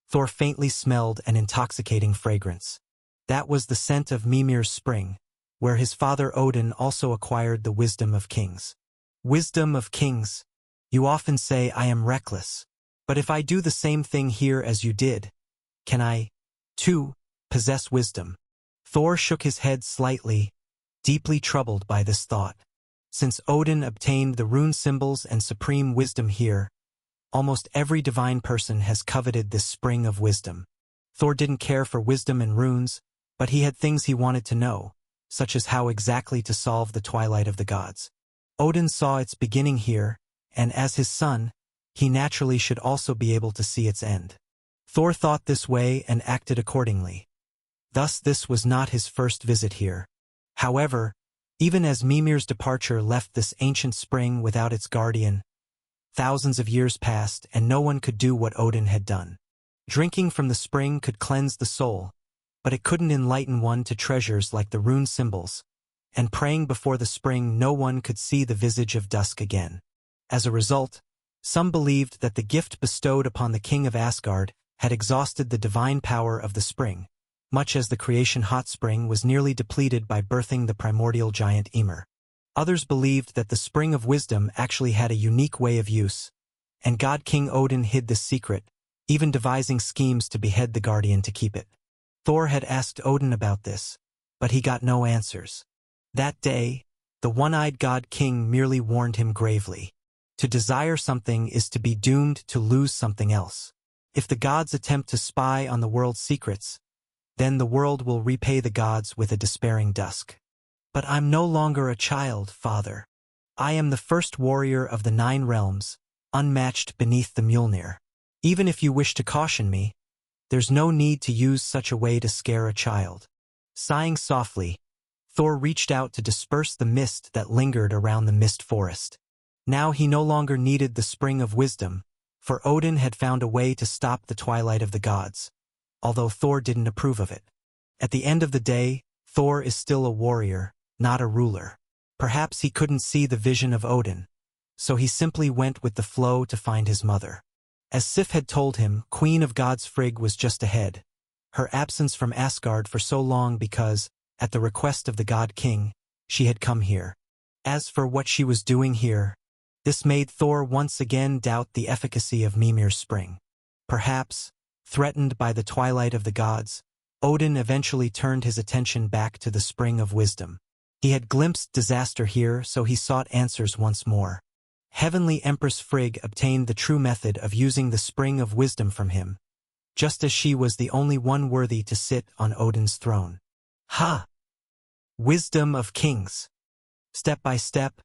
A: Thor faintly smelled an intoxicating fragrance. That was the scent of Mimir's spring, where his father Odin also acquired the wisdom of kings. Wisdom of kings. You often say I am reckless, but if I do the same thing here as you did, can I, too, possess wisdom? Thor shook his head slightly, deeply troubled by this thought. Since Odin obtained the rune symbols and supreme wisdom here, almost every divine person has coveted this spring of wisdom. Thor didn't care for wisdom and runes, but he had things he wanted to know, such as how exactly to solve the Twilight of the Gods. Odin saw its beginning here, and as his son, he naturally should also be able to see its end. Thor thought this way and acted accordingly. Thus this was not his first visit here. However, even as Mimir's departure left this ancient spring without its guardian, thousands of years passed and no one could do what Odin had done. Drinking from the spring could cleanse the soul, but it couldn't enlighten one to treasures like the rune symbols, and praying before the spring no one could see the visage of dusk again. As a result, some believed that the gift bestowed upon the king of Asgard had exhausted the divine power of the spring, much as the creation hot spring was nearly depleted by birthing the primordial giant Ymir. Others believed that the spring of wisdom actually had a unique way of use, and God King Odin hid this secret, even devising schemes to behead the guardian to keep it. Thor had asked Odin about this, but he got no answers. That day, the one-eyed God King merely warned him gravely. To desire something is to be doomed to lose something else. If the gods attempt to spy on the world's secrets, then the world will repay the gods with a despairing dusk. But I'm no longer a child, father. I am the first warrior of the 9 realms, unmatched beneath the Mjolnir. Even if you wish to caution me, there's no need to use such a way to scare a child. Sighing softly, Thor reached out to disperse the mist that lingered around the mist forest. Now he no longer needed the spring of wisdom, for Odin had found a way to stop the Twilight of the Gods, although Thor didn't approve of it. At the end of the day, Thor is still a warrior, not a ruler. Perhaps he couldn't see the vision of Odin, so he simply went with the flow to find his mother. As Sif had told him, Queen of Gods Frigg was just ahead, her absence from Asgard for so long because, at the request of the God King, she had come here. As for what she was doing here, this made Thor once again doubt the efficacy of Mimir's spring. Perhaps, threatened by the Twilight of the Gods, Odin eventually turned his attention back to the spring of wisdom. He had glimpsed disaster here, so he sought answers once more. Heavenly Empress Frigg obtained the true method of using the spring of wisdom from him, just as she was the only one worthy to sit on Odin's throne. Ha! Wisdom of kings. Step by step,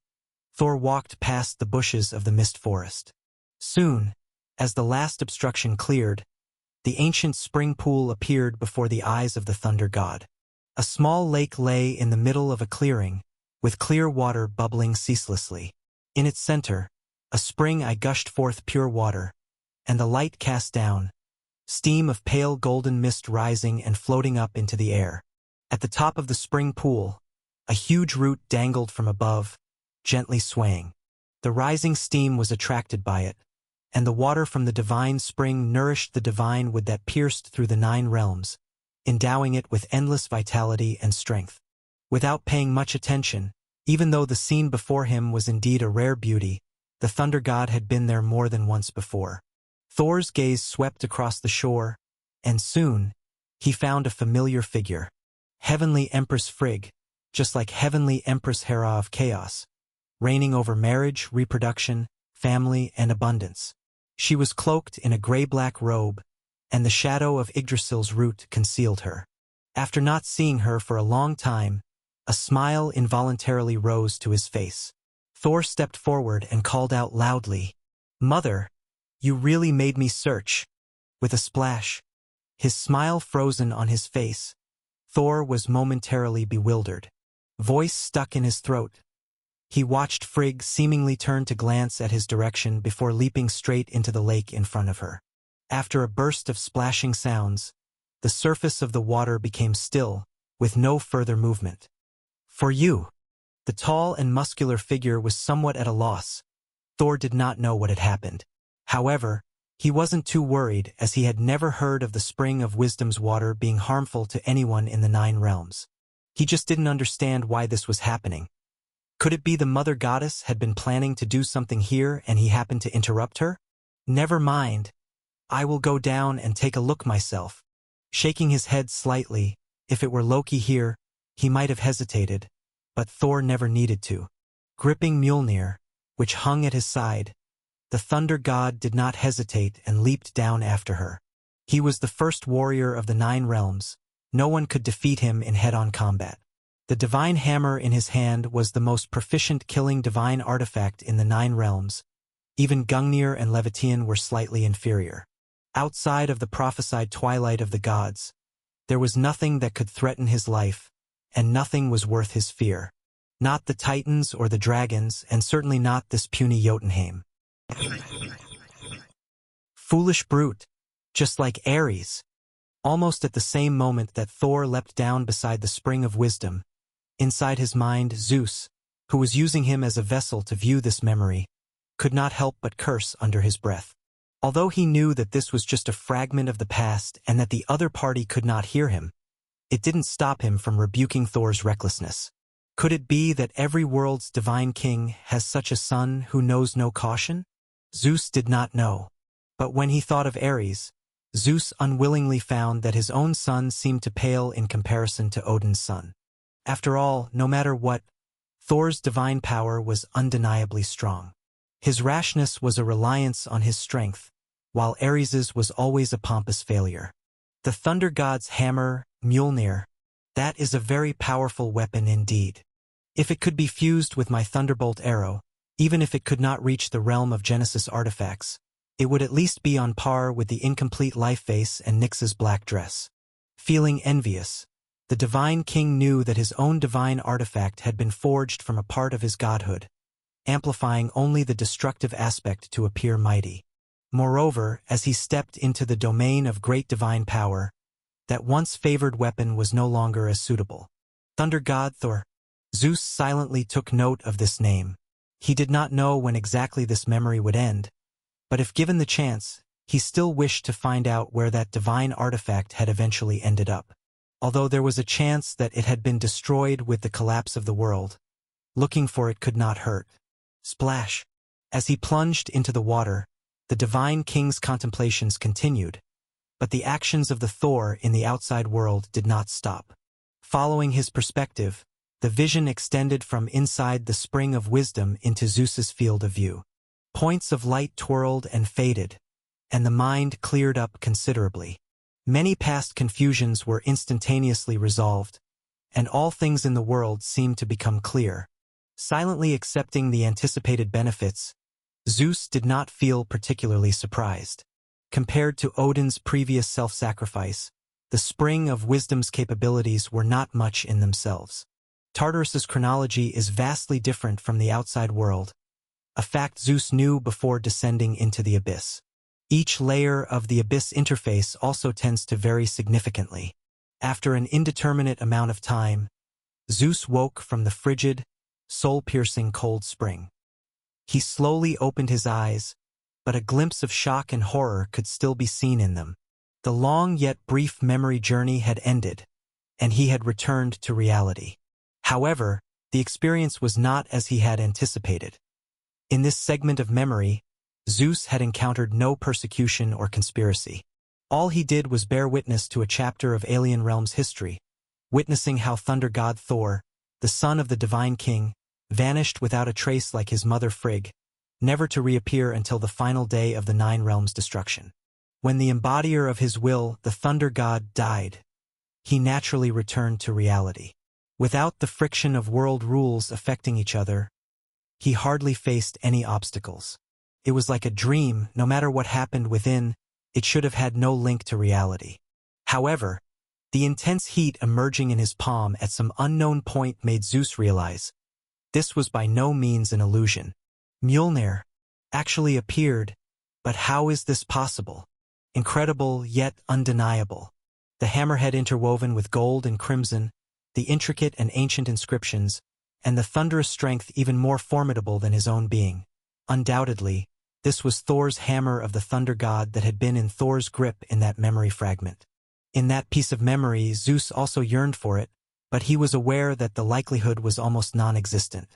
A: Thor walked past the bushes of the mist forest. Soon, as the last obstruction cleared, the ancient spring pool appeared before the eyes of the thunder god. A small lake lay in the middle of a clearing, with clear water bubbling ceaselessly. In its center, a spring eye gushed forth pure water, and the light cast down, steam of pale golden mist rising and floating up into the air. At the top of the spring pool, a huge root dangled from above, gently swaying. The rising steam was attracted by it, and the water from the divine spring nourished the divine wood that pierced through the 9 realms, endowing it with endless vitality and strength. Without paying much attention, even though the scene before him was indeed a rare beauty, the thunder god had been there more than once before. Thor's gaze swept across the shore, and soon, he found a familiar figure. Heavenly Empress Frigg, just like Heavenly Empress Hera of Chaos, reigning over marriage, reproduction, family, and abundance. She was cloaked in a gray-black robe, and the shadow of Yggdrasil's root concealed her. After not seeing her for a long time, a smile involuntarily rose to his face. Thor stepped forward and called out loudly, "Mother, you really made me search." With a splash, his smile frozen on his face, Thor was momentarily bewildered. Voice stuck in his throat. He watched Frigg seemingly turn to glance at his direction before leaping straight into the lake in front of her. After a burst of splashing sounds, the surface of the water became still, with no further movement. "For you." The tall and muscular figure was somewhat at a loss. Thor did not know what had happened. However, he wasn't too worried, as he had never heard of the Spring of Wisdom's water being harmful to anyone in the Nine Realms. He just didn't understand why this was happening. Could it be the Mother Goddess had been planning to do something here and he happened to interrupt her? "Never mind. I will go down and take a look myself." Shaking his head slightly, if it were Loki here, he might have hesitated, but Thor never needed to. Gripping Mjolnir, which hung at his side, the Thunder God did not hesitate and leaped down after her. He was the first warrior of the Nine Realms. No one could defeat him in head-on combat. The divine hammer in his hand was the most proficient killing divine artifact in the Nine Realms. Even Gungnir and Levitian were slightly inferior. Outside of the prophesied twilight of the gods, there was nothing that could threaten his life, and nothing was worth his fear. Not the Titans or the dragons, and certainly not this puny Jotunheim. Foolish brute, just like Ares. Almost at the same moment that Thor leapt down beside the Spring of Wisdom, inside his mind, Zeus, who was using him as a vessel to view this memory, could not help but curse under his breath. Although he knew that this was just a fragment of the past and that the other party could not hear him, it didn't stop him from rebuking Thor's recklessness. Could it be that every world's divine king has such a son who knows no caution? Zeus did not know. But when he thought of Ares, Zeus unwillingly found that his own son seemed to pale in comparison to Odin's son. After all, no matter what, Thor's divine power was undeniably strong. His rashness was a reliance on his strength, while Ares's was always a pompous failure. The Thunder God's hammer, Mjolnir, that is a very powerful weapon indeed. If it could be fused with my Thunderbolt arrow, even if it could not reach the realm of Genesis artifacts, it would at least be on par with the incomplete life vase and Nyx's black dress. Feeling envious, the divine king knew that his own divine artifact had been forged from a part of his godhood, amplifying only the destructive aspect to appear mighty. Moreover, as he stepped into the domain of great divine power, that once favored weapon was no longer as suitable. Thunder God Thor. Zeus silently took note of this name. He did not know when exactly this memory would end, but if given the chance, he still wished to find out where that divine artifact had eventually ended up. Although there was a chance that it had been destroyed with the collapse of the world, looking for it could not hurt. Splash! As he plunged into the water, the divine king's contemplations continued, but the actions of the Thor in the outside world did not stop. Following his perspective, the vision extended from inside the Spring of Wisdom into Zeus's field of view. Points of light twirled and faded, and the mind cleared up considerably. Many past confusions were instantaneously resolved, and all things in the world seemed to become clear. Silently accepting the anticipated benefits, Zeus did not feel particularly surprised. Compared to Odin's previous self-sacrifice, the Spring of Wisdom's capabilities were not much in themselves. Tartarus's chronology is vastly different from the outside world, a fact Zeus knew before descending into the abyss. Each layer of the abyss interface also tends to vary significantly. After an indeterminate amount of time, Zeus woke from the frigid, soul-piercing cold spring. He slowly opened his eyes, but a glimpse of shock and horror could still be seen in them. The long yet brief memory journey had ended, and he had returned to reality. However, the experience was not as he had anticipated. In this segment of memory, Zeus had encountered no persecution or conspiracy. All he did was bear witness to a chapter of Alien Realms history, witnessing how Thunder God Thor, the son of the Divine King, vanished without a trace like his mother Frigg, never to reappear until the final day of the Nine Realms' destruction. When the embodier of his will, the Thunder God, died, he naturally returned to reality. Without the friction of world rules affecting each other, he hardly faced any obstacles. It was like a dream. No matter what happened within, it should have had no link to reality. However, the intense heat emerging in his palm at some unknown point made Zeus realize this was by no means an illusion. Mjolnir actually appeared, but how is this possible? Incredible yet undeniable. The hammerhead interwoven with gold and crimson, the intricate and ancient inscriptions, and the thunderous strength even more formidable than his own being. Undoubtedly, this was Thor's hammer of the thunder god that had been in Thor's grip in that memory fragment. In that piece of memory, Zeus also yearned for it, but he was aware that the likelihood was almost non-existent.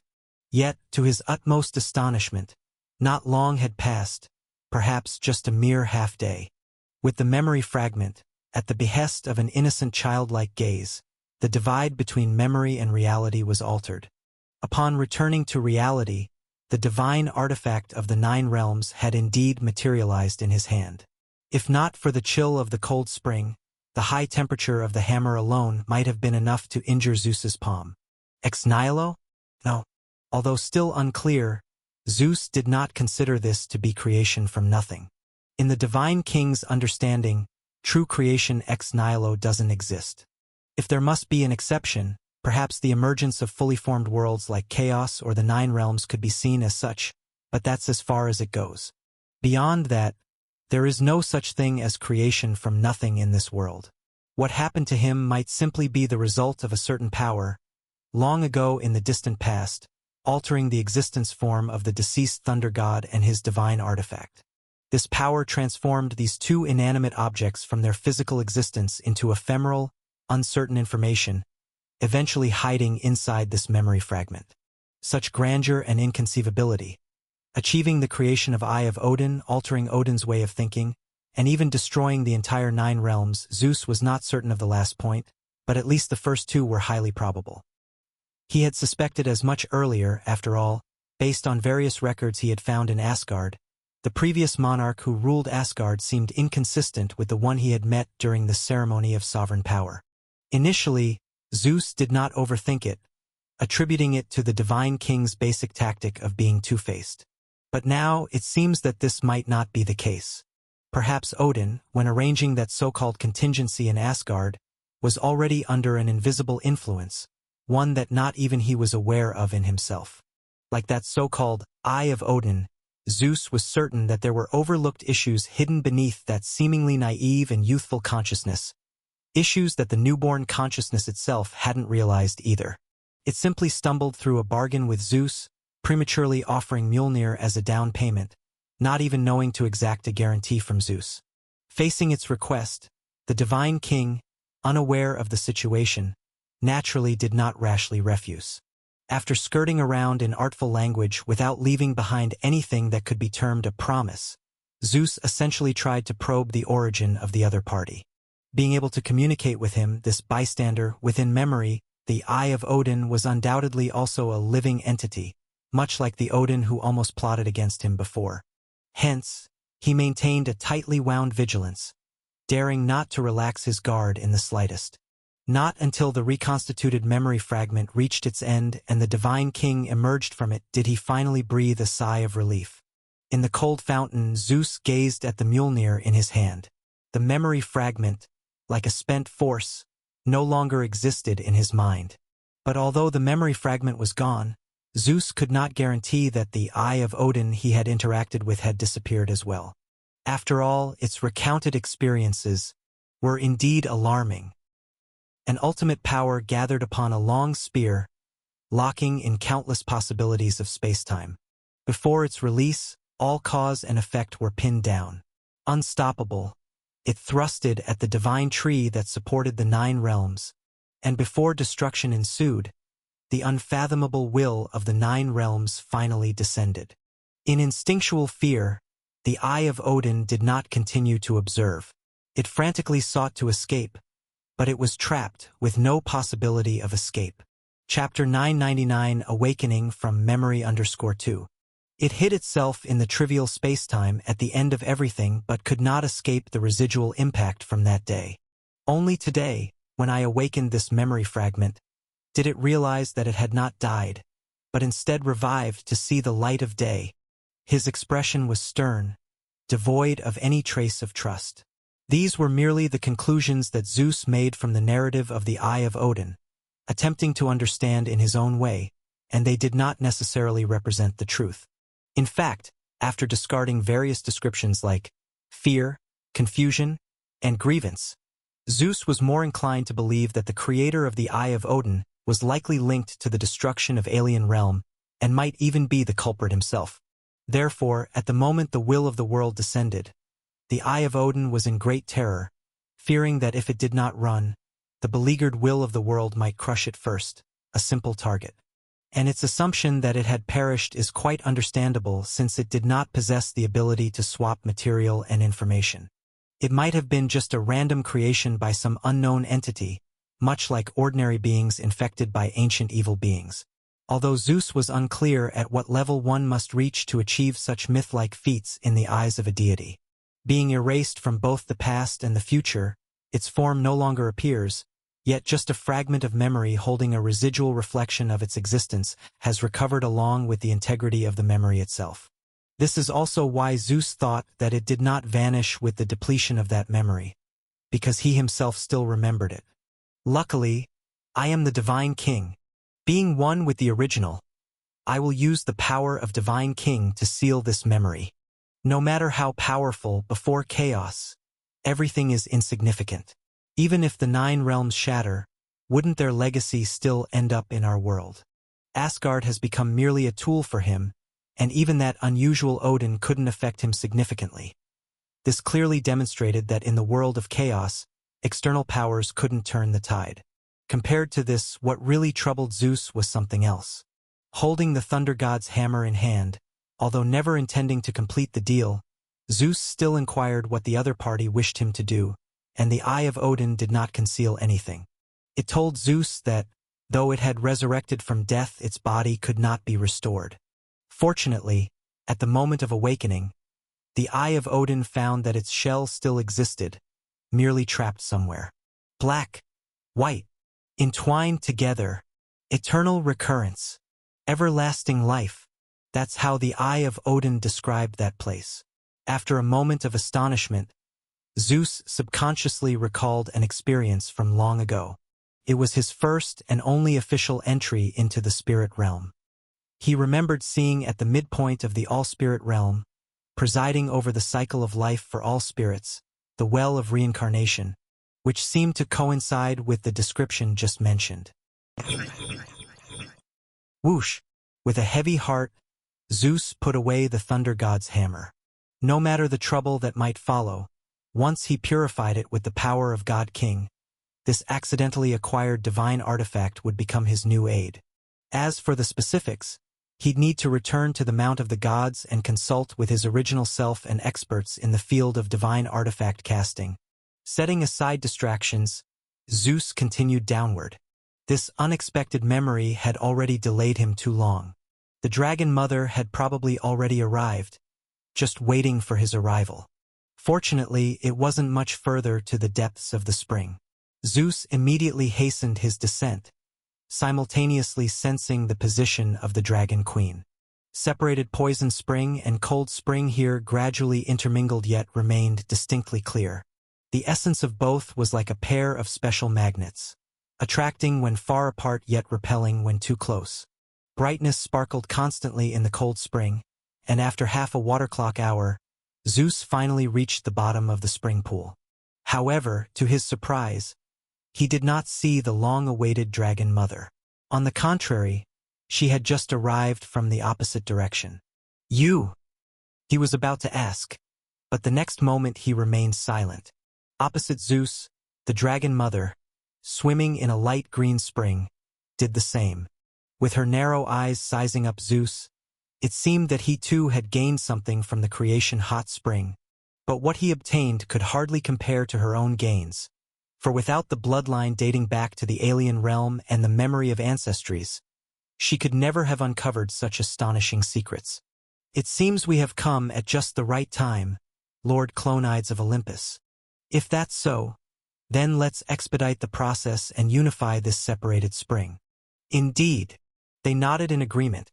A: Yet, to his utmost astonishment, not long had passed, perhaps just a mere half-day. With the memory fragment, at the behest of an innocent childlike gaze, the divide between memory and reality was altered. Upon returning to reality, the divine artifact of the 9 realms had indeed materialized in his hand. If not for the chill of the cold spring, the high temperature of the hammer alone might have been enough to injure Zeus's palm. Ex nihilo? No. Although still unclear, Zeus did not consider this to be creation from nothing. In the divine king's understanding, true creation ex nihilo doesn't exist. If there must be an exception, perhaps the emergence of fully formed worlds like chaos or the 9 realms could be seen as such, but that's as far as it goes. Beyond that, there is no such thing as creation from nothing in this world. What happened to him might simply be the result of a certain power, long ago in the distant past, altering the existence form of the deceased thunder god and his divine artifact. This power transformed these 2 inanimate objects from their physical existence into ephemeral, uncertain information, eventually hiding inside this memory fragment. Such grandeur and inconceivability, achieving the creation of Eye of Odin, altering Odin's way of thinking, and even destroying the entire 9 realms. Zeus was not certain of the last point, but at least the first 2 were highly probable. He had suspected as much earlier, after all, based on various records he had found in Asgard. The previous monarch who ruled Asgard seemed inconsistent with the one he had met during the ceremony of sovereign power. Initially, Zeus did not overthink it, attributing it to the divine king's basic tactic of being two-faced. But now it seems that this might not be the case. Perhaps Odin, when arranging that so-called contingency in Asgard, was already under an invisible influence, one that not even he was aware of in himself. Like that so-called Eye of Odin, Zeus was certain that there were overlooked issues hidden beneath that seemingly naive and youthful consciousness, issues that the newborn consciousness itself hadn't realized either. It simply stumbled through a bargain with Zeus, prematurely offering Mjolnir as a down payment, not even knowing to exact a guarantee from Zeus. Facing its request, the divine king, unaware of the situation, naturally did not rashly refuse. After skirting around in artful language without leaving behind anything that could be termed a promise, Zeus essentially tried to probe the origin of the other party. Being able to communicate with him, this bystander, within memory, the Eye of Odin was undoubtedly also a living entity, much like the Odin who almost plotted against him before. Hence, he maintained a tightly wound vigilance, daring not to relax his guard in the slightest. Not until the reconstituted memory fragment reached its end and the divine king emerged from it did he finally breathe a sigh of relief. In the cold fountain, Zeus gazed at the Mjolnir in his hand. The memory fragment, like a spent force, no longer existed in his mind. But although the memory fragment was gone, Zeus could not guarantee that the Eye of Odin he had interacted with had disappeared as well. After all, its recounted experiences were indeed alarming. An ultimate power gathered upon a long spear, locking in countless possibilities of space-time. Before its release, all cause and effect were pinned down. Unstoppable, it thrusted at the divine tree that supported the 9 realms, and before destruction ensued, the unfathomable will of the 9 realms finally descended. In instinctual fear, the Eye of Odin did not continue to observe. It frantically sought to escape, but it was trapped with no possibility of escape. Chapter 999, Awakening from Memory_2. It hid itself in the trivial space-time at the end of everything but could not escape the residual impact from that day. Only today, when I awakened this memory fragment, did it realize that it had not died, but instead revived to see the light of day. His expression was stern, devoid of any trace of trust. These were merely the conclusions that Zeus made from the narrative of the Eye of Odin, attempting to understand in his own way, and they did not necessarily represent the truth. In fact, after discarding various descriptions like fear, confusion, and grievance, Zeus was more inclined to believe that the creator of the Eye of Odin was likely linked to the destruction of alien realm and might even be the culprit himself. Therefore, at the moment the will of the world descended, the Eye of Odin was in great terror, fearing that if it did not run, the beleaguered will of the world might crush it first, a simple target. And its assumption that it had perished is quite understandable since it did not possess the ability to swap material and information. It might have been just a random creation by some unknown entity, much like ordinary beings infected by ancient evil beings. Although Zeus was unclear at what level one must reach to achieve such myth-like feats in the eyes of a deity. Being erased from both the past and the future, its form no longer appears, yet just a fragment of memory holding a residual reflection of its existence has recovered along with the integrity of the memory itself. This is also why Zeus thought that it did not vanish with the depletion of that memory, because he himself still remembered it. Luckily, I am the Divine King. Being one with the original, I will use the power of Divine King to seal this memory. No matter how powerful, before chaos, everything is insignificant. Even if the 9 realms shatter, wouldn't their legacy still end up in our world? Asgard has become merely a tool for him, and even that unusual Odin couldn't affect him significantly. This clearly demonstrated that in the world of chaos, external powers couldn't turn the tide. Compared to this, what really troubled Zeus was something else. Holding the thunder god's hammer in hand, although never intending to complete the deal, Zeus still inquired what the other party wished him to do, and the Eye of Odin did not conceal anything. It told Zeus that, though it had resurrected from death, its body could not be restored. Fortunately, at the moment of awakening, the Eye of Odin found that its shell still existed, merely trapped somewhere. Black, white, entwined together, eternal recurrence, everlasting life. That's how the Eye of Odin described that place. After a moment of astonishment, Zeus subconsciously recalled an experience from long ago. It was his first and only official entry into the spirit realm. He remembered seeing at the midpoint of the all-spirit realm, presiding over the cycle of life for all spirits, the well of reincarnation, which seemed to coincide with the description just mentioned. Whoosh! With a heavy heart, Zeus put away the thunder god's hammer. No matter the trouble that might follow, once he purified it with the power of God King, this accidentally acquired divine artifact would become his new aid. As for the specifics, he'd need to return to the Mount of the Gods and consult with his original self and experts in the field of divine artifact casting. Setting aside distractions, Zeus continued downward. This unexpected memory had already delayed him too long. The Dragon Mother had probably already arrived, just waiting for his arrival. Fortunately, it wasn't much further to the depths of the spring. Zeus immediately hastened his descent, simultaneously sensing the position of the Dragon Queen. Separated Poison Spring and Cold Spring here gradually intermingled yet remained distinctly clear. The essence of both was like a pair of special magnets, attracting when far apart yet repelling when too close. Brightness sparkled constantly in the Cold Spring, and after half a water clock hour, Zeus finally reached the bottom of the spring pool. However, to his surprise, he did not see the long-awaited Dragon Mother. On the contrary, she had just arrived from the opposite direction. "You?" he was about to ask, but the next moment he remained silent. Opposite Zeus, the Dragon Mother, swimming in a light green spring, did the same. With her narrow eyes sizing up Zeus, it seemed that he too had gained something from the creation hot spring, but what he obtained could hardly compare to her own gains, for without the bloodline dating back to the alien realm and the memory of ancestries, she could never have uncovered such astonishing secrets. "It seems we have come at just the right time, Lord Clonides of Olympus. If that's so, then let's expedite the process and unify this separated spring." Indeed, They nodded in agreement,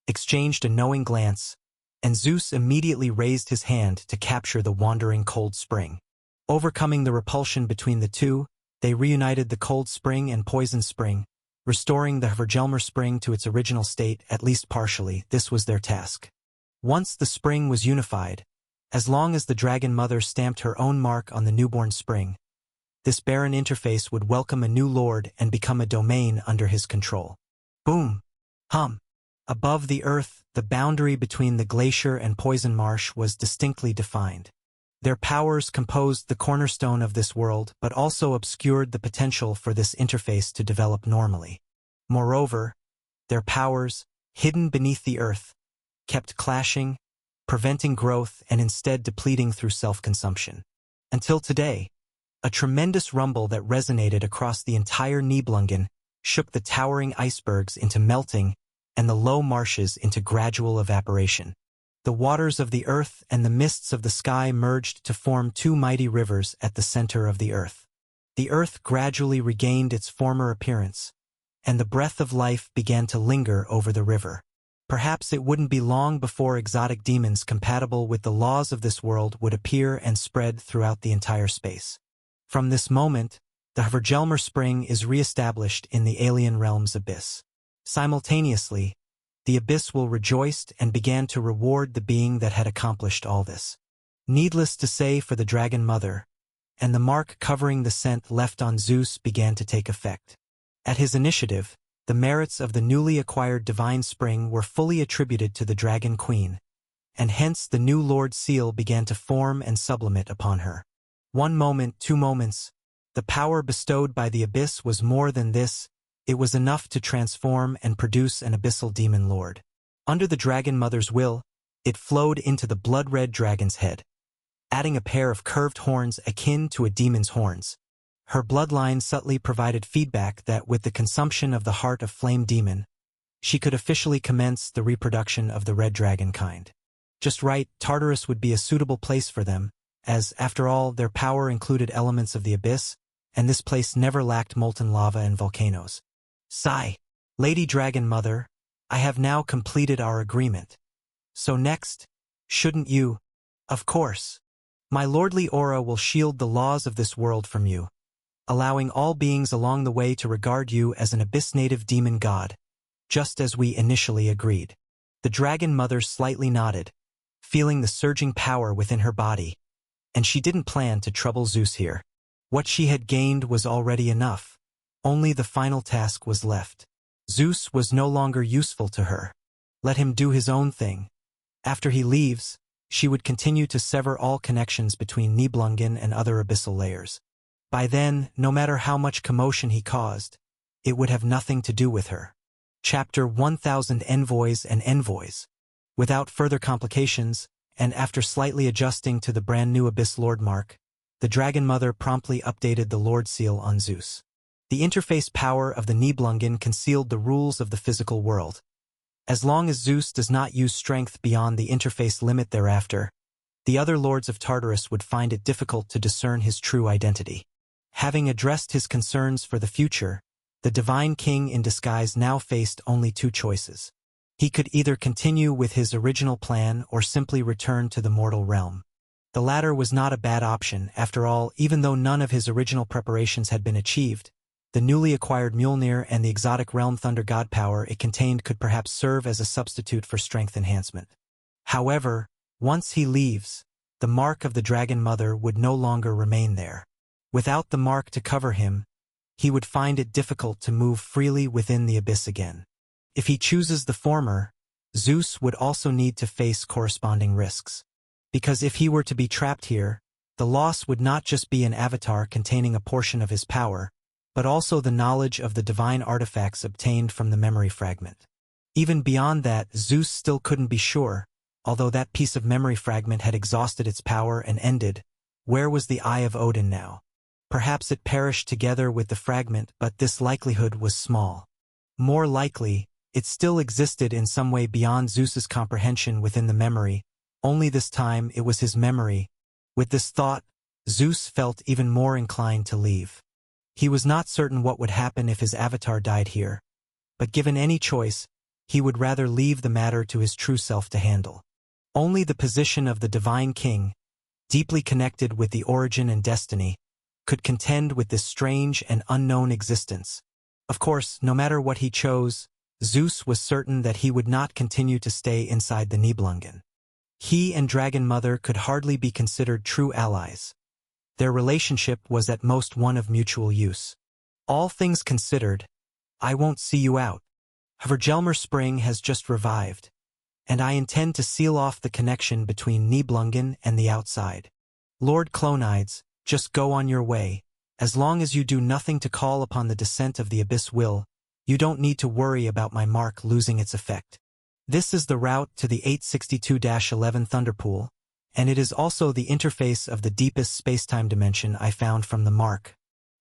A: exchanged a knowing glance, and Zeus immediately raised his hand to capture the wandering cold spring. Overcoming the repulsion between the two, they reunited the cold spring and poison spring, restoring the Hvergelmer spring to its original state, at least partially. This was their task. Once the spring was unified, as long as the Dragon Mother stamped her own mark on the newborn spring, this barren interface would welcome a new lord and become a domain under his control. Boom! Hum! Above the earth, the boundary between the glacier and poison marsh was distinctly defined. Their powers composed the cornerstone of this world, but also obscured the potential for this interface to develop normally. Moreover, their powers, hidden beneath the earth, kept clashing, preventing growth and instead depleting through self-consumption. Until today, a tremendous rumble that resonated across the entire Nibelungen shook the towering icebergs into melting and the low marshes into gradual evaporation. The waters of the earth and the mists of the sky merged to form two mighty rivers at the center of the earth. The earth gradually regained its former appearance, and the breath of life began to linger over the river. Perhaps it wouldn't be long before exotic demons compatible with the laws of this world would appear and spread throughout the entire space. From this moment, the Hvergelmer spring is re-established in the alien realm's abyss. Simultaneously, the abyss will rejoice and began to reward the being that had accomplished all this. Needless to say for the Dragon Mother, and the mark covering the scent left on Zeus began to take effect. At his initiative, the merits of the newly acquired divine spring were fully attributed to the Dragon Queen, and hence the new Lord Seal began to form and sublimate upon her. 1 moment, 2 moments, the power bestowed by the abyss was more than this. It was enough to transform and produce an abyssal demon lord. Under the Dragon Mother's will, it flowed into the blood-red dragon's head, adding a pair of curved horns akin to a demon's horns. Her bloodline subtly provided feedback that with the consumption of the heart of Flame Demon, she could officially commence the reproduction of the red dragon kind. Just right, Tartarus would be a suitable place for them, as, after all, their power included elements of the abyss, and this place never lacked molten lava and volcanoes. Sigh. Lady Dragon Mother, I have now completed our agreement. So next, shouldn't you? Of course. My lordly aura will shield the laws of this world from you, allowing all beings along the way to regard you as an abyss-native demon god, just as we initially agreed. The Dragon Mother slightly nodded, feeling the surging power within her body, and she didn't plan to trouble Zeus here. What she had gained was already enough. Only the final task was left. Zeus was no longer useful to her. Let him do his own thing. After he leaves, she would continue to sever all connections between Nibelungen and other abyssal layers. By then, no matter how much commotion he caused, it would have nothing to do with her. Chapter 1000 Envoys and Envoys. Without further complications, and after slightly adjusting to the brand new Abyss Lord mark, the Dragon Mother promptly updated the Lord Seal on Zeus. The interface power of the Nibelungen concealed the rules of the physical world. As long as Zeus does not use strength beyond the interface limit thereafter, the other lords of Tartarus would find it difficult to discern his true identity. Having addressed his concerns for the future, the Divine King in disguise now faced only 2 choices. He could either continue with his original plan or simply return to the mortal realm. The latter was not a bad option. After all, even though none of his original preparations had been achieved, the newly acquired Mjolnir and the exotic realm thunder god power it contained could perhaps serve as a substitute for strength enhancement. However, once he leaves, the mark of the Dragon Mother would no longer remain there. Without the mark to cover him, he would find it difficult to move freely within the abyss again. If he chooses the former, Zeus would also need to face corresponding risks. Because if he were to be trapped here, the loss would not just be an avatar containing a portion of his power, but also the knowledge of the divine artifacts obtained from the memory fragment. Even beyond that, Zeus still couldn't be sure, although that piece of memory fragment had exhausted its power and ended. Where was the Eye of Odin now? Perhaps it perished together with the fragment, but this likelihood was small. More likely, it still existed in some way beyond Zeus's comprehension within the memory, only this time it was his memory. With this thought, Zeus felt even more inclined to leave. He was not certain what would happen if his avatar died here, but given any choice, he would rather leave the matter to his true self to handle. Only the position of the divine king, deeply connected with the origin and destiny, could contend with this strange and unknown existence. Of course, no matter what he chose, Zeus was certain that he would not continue to stay inside the Nibelungen. He and Dragon Mother could hardly be considered true allies. Their relationship was at most one of mutual use. All things considered, I won't see you out. Hvergelmer Spring has just revived, and I intend to seal off the connection between Nibelungen and the outside. Lord Clonides, just go on your way. As long as you do nothing to call upon the descent of the abyss will, you don't need to worry about my mark losing its effect. This is the route to the 862-11 Thunderpool, and it is also the interface of the deepest spacetime dimension I found from the mark.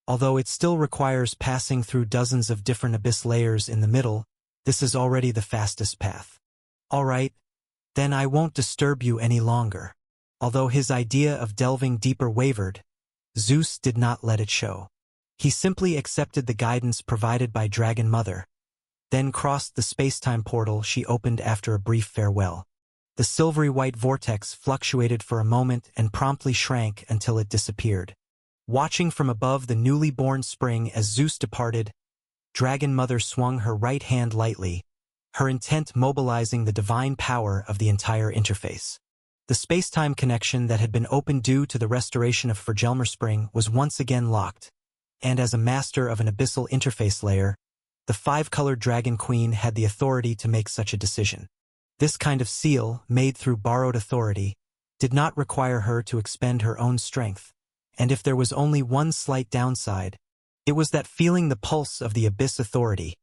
A: Although it still requires passing through dozens of different abyss layers in the middle, this is already the fastest path. All right, then I won't disturb you any longer. Although his idea of delving deeper wavered, Zeus did not let it show. He simply accepted the guidance provided by Dragon Mother, then crossed the spacetime portal she opened after a brief farewell. The silvery white vortex fluctuated for a moment and promptly shrank until it disappeared. Watching from above the newly born spring as Zeus departed, Dragon Mother swung her right hand lightly, her intent mobilizing the divine power of the entire interface. The spacetime connection that had been opened due to the restoration of Hvergelmer Spring was once again locked, and as a master of an abyssal interface layer, the five-colored Dragon Queen had the authority to make such a decision. This kind of seal, made through borrowed authority, did not require her to expend her own strength, and if there was only one slight downside, it was that feeling the pulse of the abyss authority,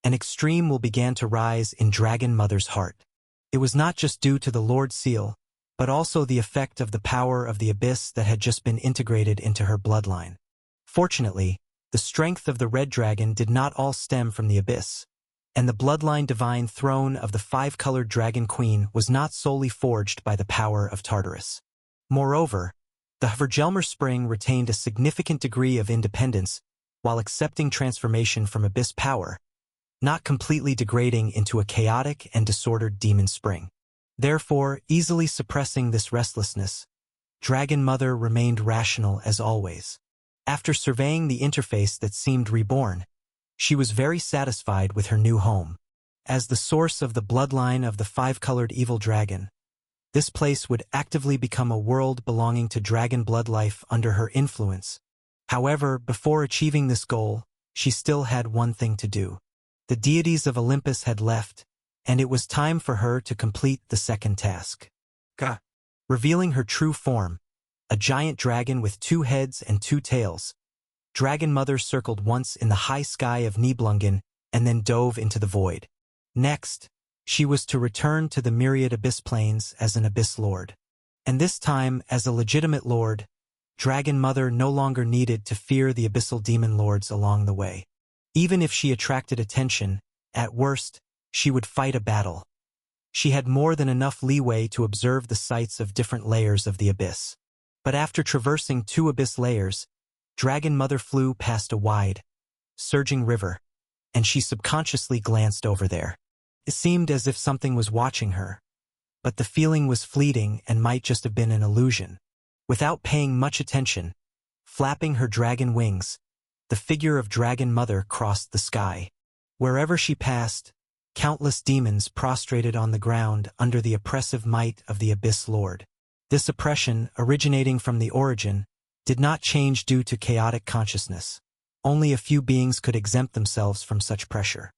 A: an extreme will began to rise in Dragon Mother's heart. It was not just due to the Lord Seal, but also the effect of the power of the abyss that had just been integrated into her bloodline. Fortunately, the strength of the red dragon did not all stem from the abyss, and the bloodline divine throne of the five-colored Dragon Queen was not solely forged by the power of Tartarus. Moreover, the Hvergelmer Spring retained a significant degree of independence while accepting transformation from abyss power, not completely degrading into a chaotic and disordered demon spring. Therefore, easily suppressing this restlessness, Dragon Mother remained rational as always. After surveying the interface that seemed reborn, she was very satisfied with her new home. As the source of the bloodline of the five-colored evil dragon, this place would actively become a world belonging to dragon blood life under her influence. However, before achieving this goal, she still had one thing to do. The deities of Olympus had left, and it was time for her to complete the second task. Revealing her true form, a giant dragon with 2 heads and 2 tails, Dragon Mother circled once in the high sky of Nibelungen and then dove into the void. Next, she was to return to the myriad abyss planes as an abyss lord. And this time, as a legitimate lord, Dragon Mother no longer needed to fear the abyssal demon lords along the way. Even if she attracted attention, at worst, she would fight a battle. She had more than enough leeway to observe the sights of different layers of the abyss. But after traversing 2 abyss layers, Dragon Mother flew past a wide, surging river, and she subconsciously glanced over there. It seemed as if something was watching her, but the feeling was fleeting and might just have been an illusion. Without paying much attention, flapping her dragon wings, the figure of Dragon Mother crossed the sky. Wherever she passed, countless demons prostrated on the ground under the oppressive might of the Abyss Lord. This oppression, originating from the origin, did not change due to chaotic consciousness. Only a few beings could exempt themselves from such pressure.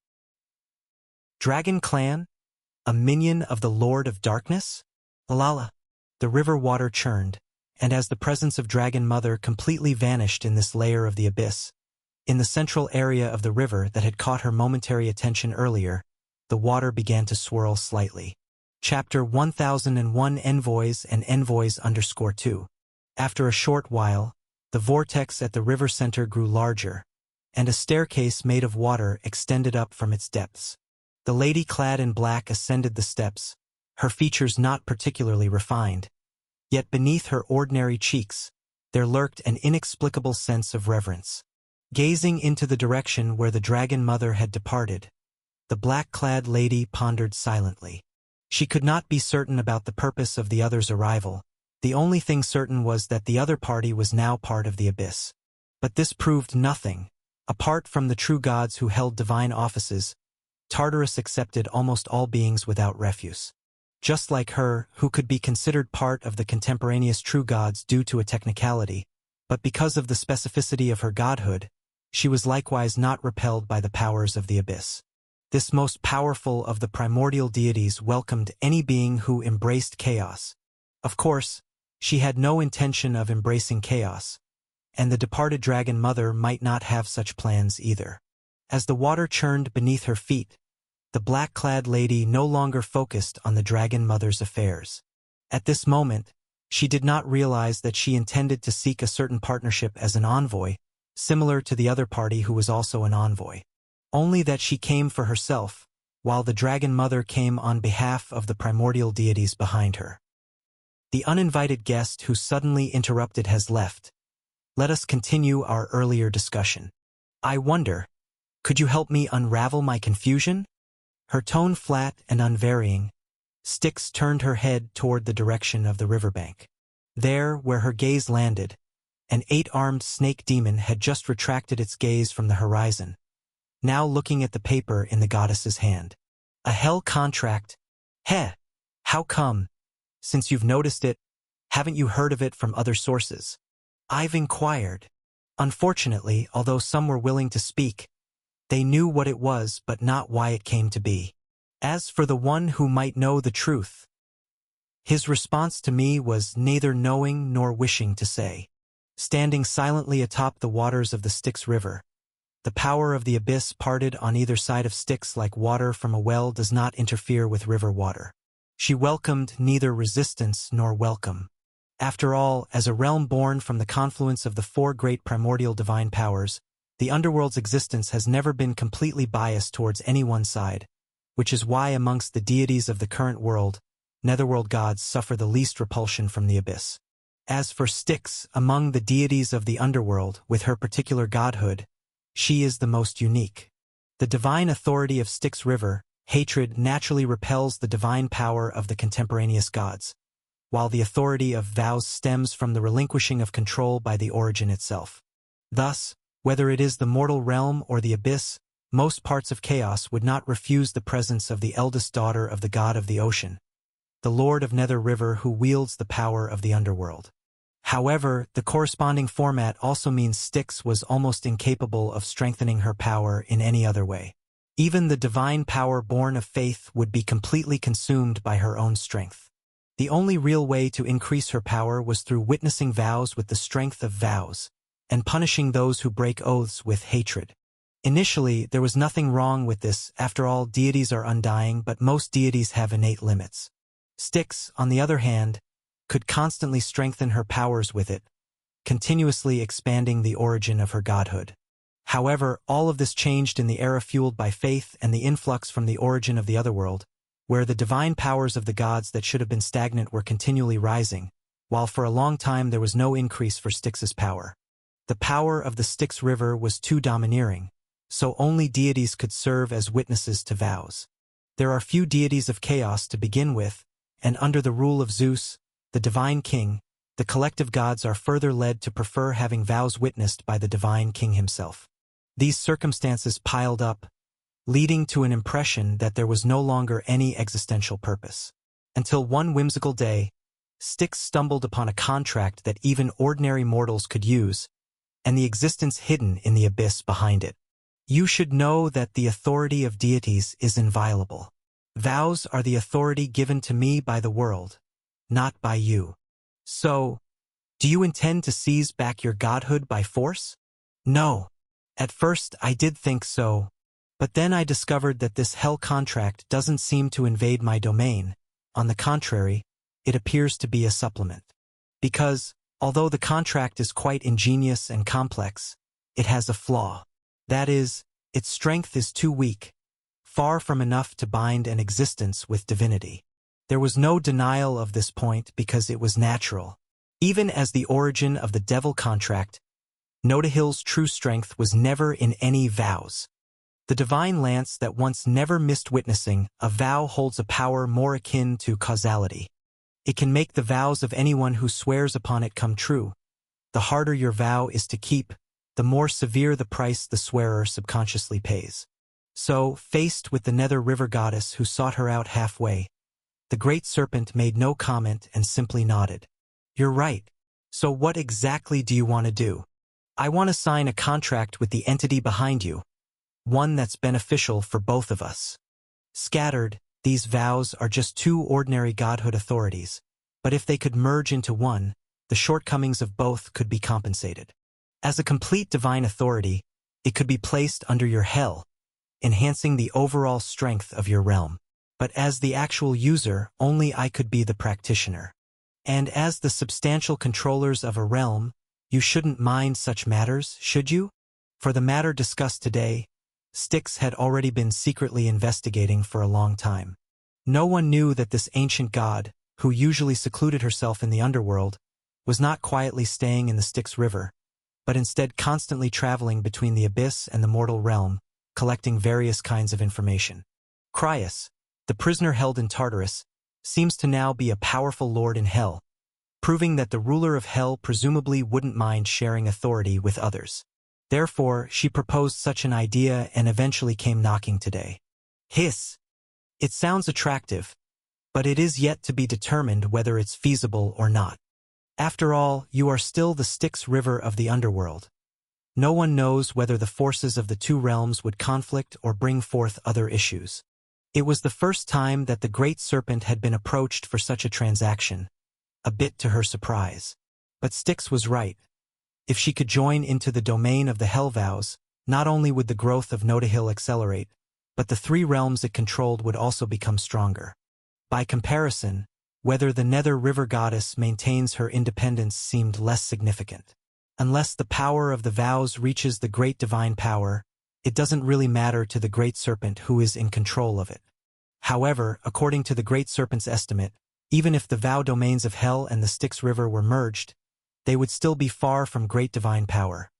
A: Dragon Clan? A minion of the Lord of Darkness? Alala. The river water churned, and as the presence of Dragon Mother completely vanished in this layer of the abyss, in the central area of the river that had caught her momentary attention earlier, the water began to swirl slightly. Chapter 1001 Envoys and Envoys_2. After a short while, the vortex at the river center grew larger, and a staircase made of water extended up from its depths. The lady clad in black ascended the steps, her features not particularly refined. Yet beneath her ordinary cheeks, there lurked an inexplicable sense of reverence. Gazing into the direction where the Dragon Mother had departed, The black-clad lady pondered silently. She could not be certain about the purpose of the other's arrival. The only thing certain was that the other party was now part of the abyss. But this proved nothing. Apart from the true gods who held divine offices, Tartarus accepted almost all beings without refuse. Just like her, who could be considered part of the contemporaneous true gods due to a technicality, but because of the specificity of her godhood, she was likewise not repelled by the powers of the abyss. This most powerful of the primordial deities welcomed any being who embraced chaos. Of course, she had no intention of embracing chaos, and the departed dragon mother might not have such plans either. As the water churned beneath her feet, the black-clad lady no longer focused on the dragon mother's affairs. At this moment, she did not realize that she intended to seek a certain partnership as an envoy, similar to the other party who was also an envoy. Only that she came for herself, while the dragon mother came on behalf of the primordial deities behind her. The uninvited guest who suddenly interrupted has left. Let us continue our earlier discussion. I wonder, could you help me unravel my confusion? Her tone flat and unvarying, Styx turned her head toward the direction of the riverbank. There, where her gaze landed, an 8-armed snake demon had just retracted its gaze from the horizon, now looking at the paper in the goddess's hand. A hell contract? Heh! How come? Since you've noticed it, haven't you heard of it from other sources? I've inquired. Unfortunately, although some were willing to speak, they knew what it was but not why it came to be. As for the one who might know the truth, his response to me was neither knowing nor wishing to say. Standing silently atop the waters of the Styx River, the power of the abyss parted on either side of Styx like water from a well does not interfere with river water. She welcomed neither resistance nor welcome. After all, as a realm born from the confluence of the 4 great primordial divine powers, the underworld's existence has never been completely biased towards any one side, which is why amongst the deities of the current world, netherworld gods suffer the least repulsion from the abyss. As for Styx, among the deities of the underworld, with her particular godhood, she is the most unique. The divine authority of Styx River, hatred, naturally repels the divine power of the contemporaneous gods, while the authority of vows stems from the relinquishing of control by the origin itself. Thus, whether it is the mortal realm or the abyss, most parts of chaos would not refuse the presence of the eldest daughter of the god of the ocean, the Lord of Nether River who wields the power of the underworld. However, the corresponding format also means Styx was almost incapable of strengthening her power in any other way. Even the divine power born of faith would be completely consumed by her own strength. The only real way to increase her power was through witnessing vows with the strength of vows, and punishing those who break oaths with hatred. Initially, there was nothing wrong with this. After all, deities are undying, but most deities have innate limits. Styx, on the other hand, could constantly strengthen her powers with it, continuously expanding the origin of her godhood. However, all of this changed in the era fueled by faith and the influx from the origin of the otherworld, where the divine powers of the gods that should have been stagnant were continually rising, while for a long time there was no increase for Styx's power. The power of the Styx River was too domineering, so only deities could serve as witnesses to vows. There are few deities of chaos to begin with, and under the rule of Zeus, the divine king, the collective gods are further led to prefer having vows witnessed by the divine king himself. These circumstances piled up, leading to an impression that there was no longer any existential purpose. Until one whimsical day, Styx stumbled upon a contract that even ordinary mortals could use, and the existence hidden in the abyss behind it. You should know that the authority of deities is inviolable. Vows are the authority given to me by the world, not by you. So, do you intend to seize back your godhood by force? No. At first I did think so, but then I discovered that this hell contract doesn't seem to invade my domain. On the contrary, it appears to be a supplement. Because, although the contract is quite ingenious and complex, it has a flaw. That is, its strength is too weak, far from enough to bind an existence with divinity. There was no denial of this point because it was natural. Even as the origin of the devil contract, Notahil's true strength was never in any vows. The divine lance that once never missed witnessing, a vow holds a power more akin to causality. It can make the vows of anyone who swears upon it come true. The harder your vow is to keep, the more severe the price the swearer subconsciously pays. So, faced with the Nether River goddess who sought her out halfway, the great serpent made no comment and simply nodded. "You're right. So what exactly do you want to do?" "I want to sign a contract with the entity behind you, one that's beneficial for both of us." Scattered, these vows are just two ordinary godhood authorities, but if they could merge into one, the shortcomings of both could be compensated. As a complete divine authority, it could be placed under your hell, enhancing the overall strength of your realm. But as the actual user, only I could be the practitioner. And as the substantial controllers of a realm, you shouldn't mind such matters, should you? For the matter discussed today, Styx had already been secretly investigating for a long time. No one knew that this ancient god, who usually secluded herself in the underworld, was not quietly staying in the Styx River, but instead constantly traveling between the abyss and the mortal realm, collecting various kinds of information. Crius, the prisoner held in Tartarus, seems to now be a powerful lord in hell, proving that the ruler of hell presumably wouldn't mind sharing authority with others. Therefore, she proposed such an idea and eventually came knocking today. Hiss! It sounds attractive, but it is yet to be determined whether it's feasible or not. After all, you are still the Styx River of the underworld. No one knows whether the forces of the two realms would conflict or bring forth other issues. It was the first time that the Great Serpent had been approached for such a transaction, a bit to her surprise. But Styx was right. If she could join into the domain of the Hell Vows, not only would the growth of Notahil accelerate, but the three realms it controlled would also become stronger. By comparison, whether the Nether River goddess maintains her independence seemed less significant. Unless the power of the vows reaches the great divine power, it doesn't really matter to the Great Serpent who is in control of it. However, according to the Great Serpent's estimate, even if the vow domains of Hell and the Styx River were merged, they would still be far from great divine power.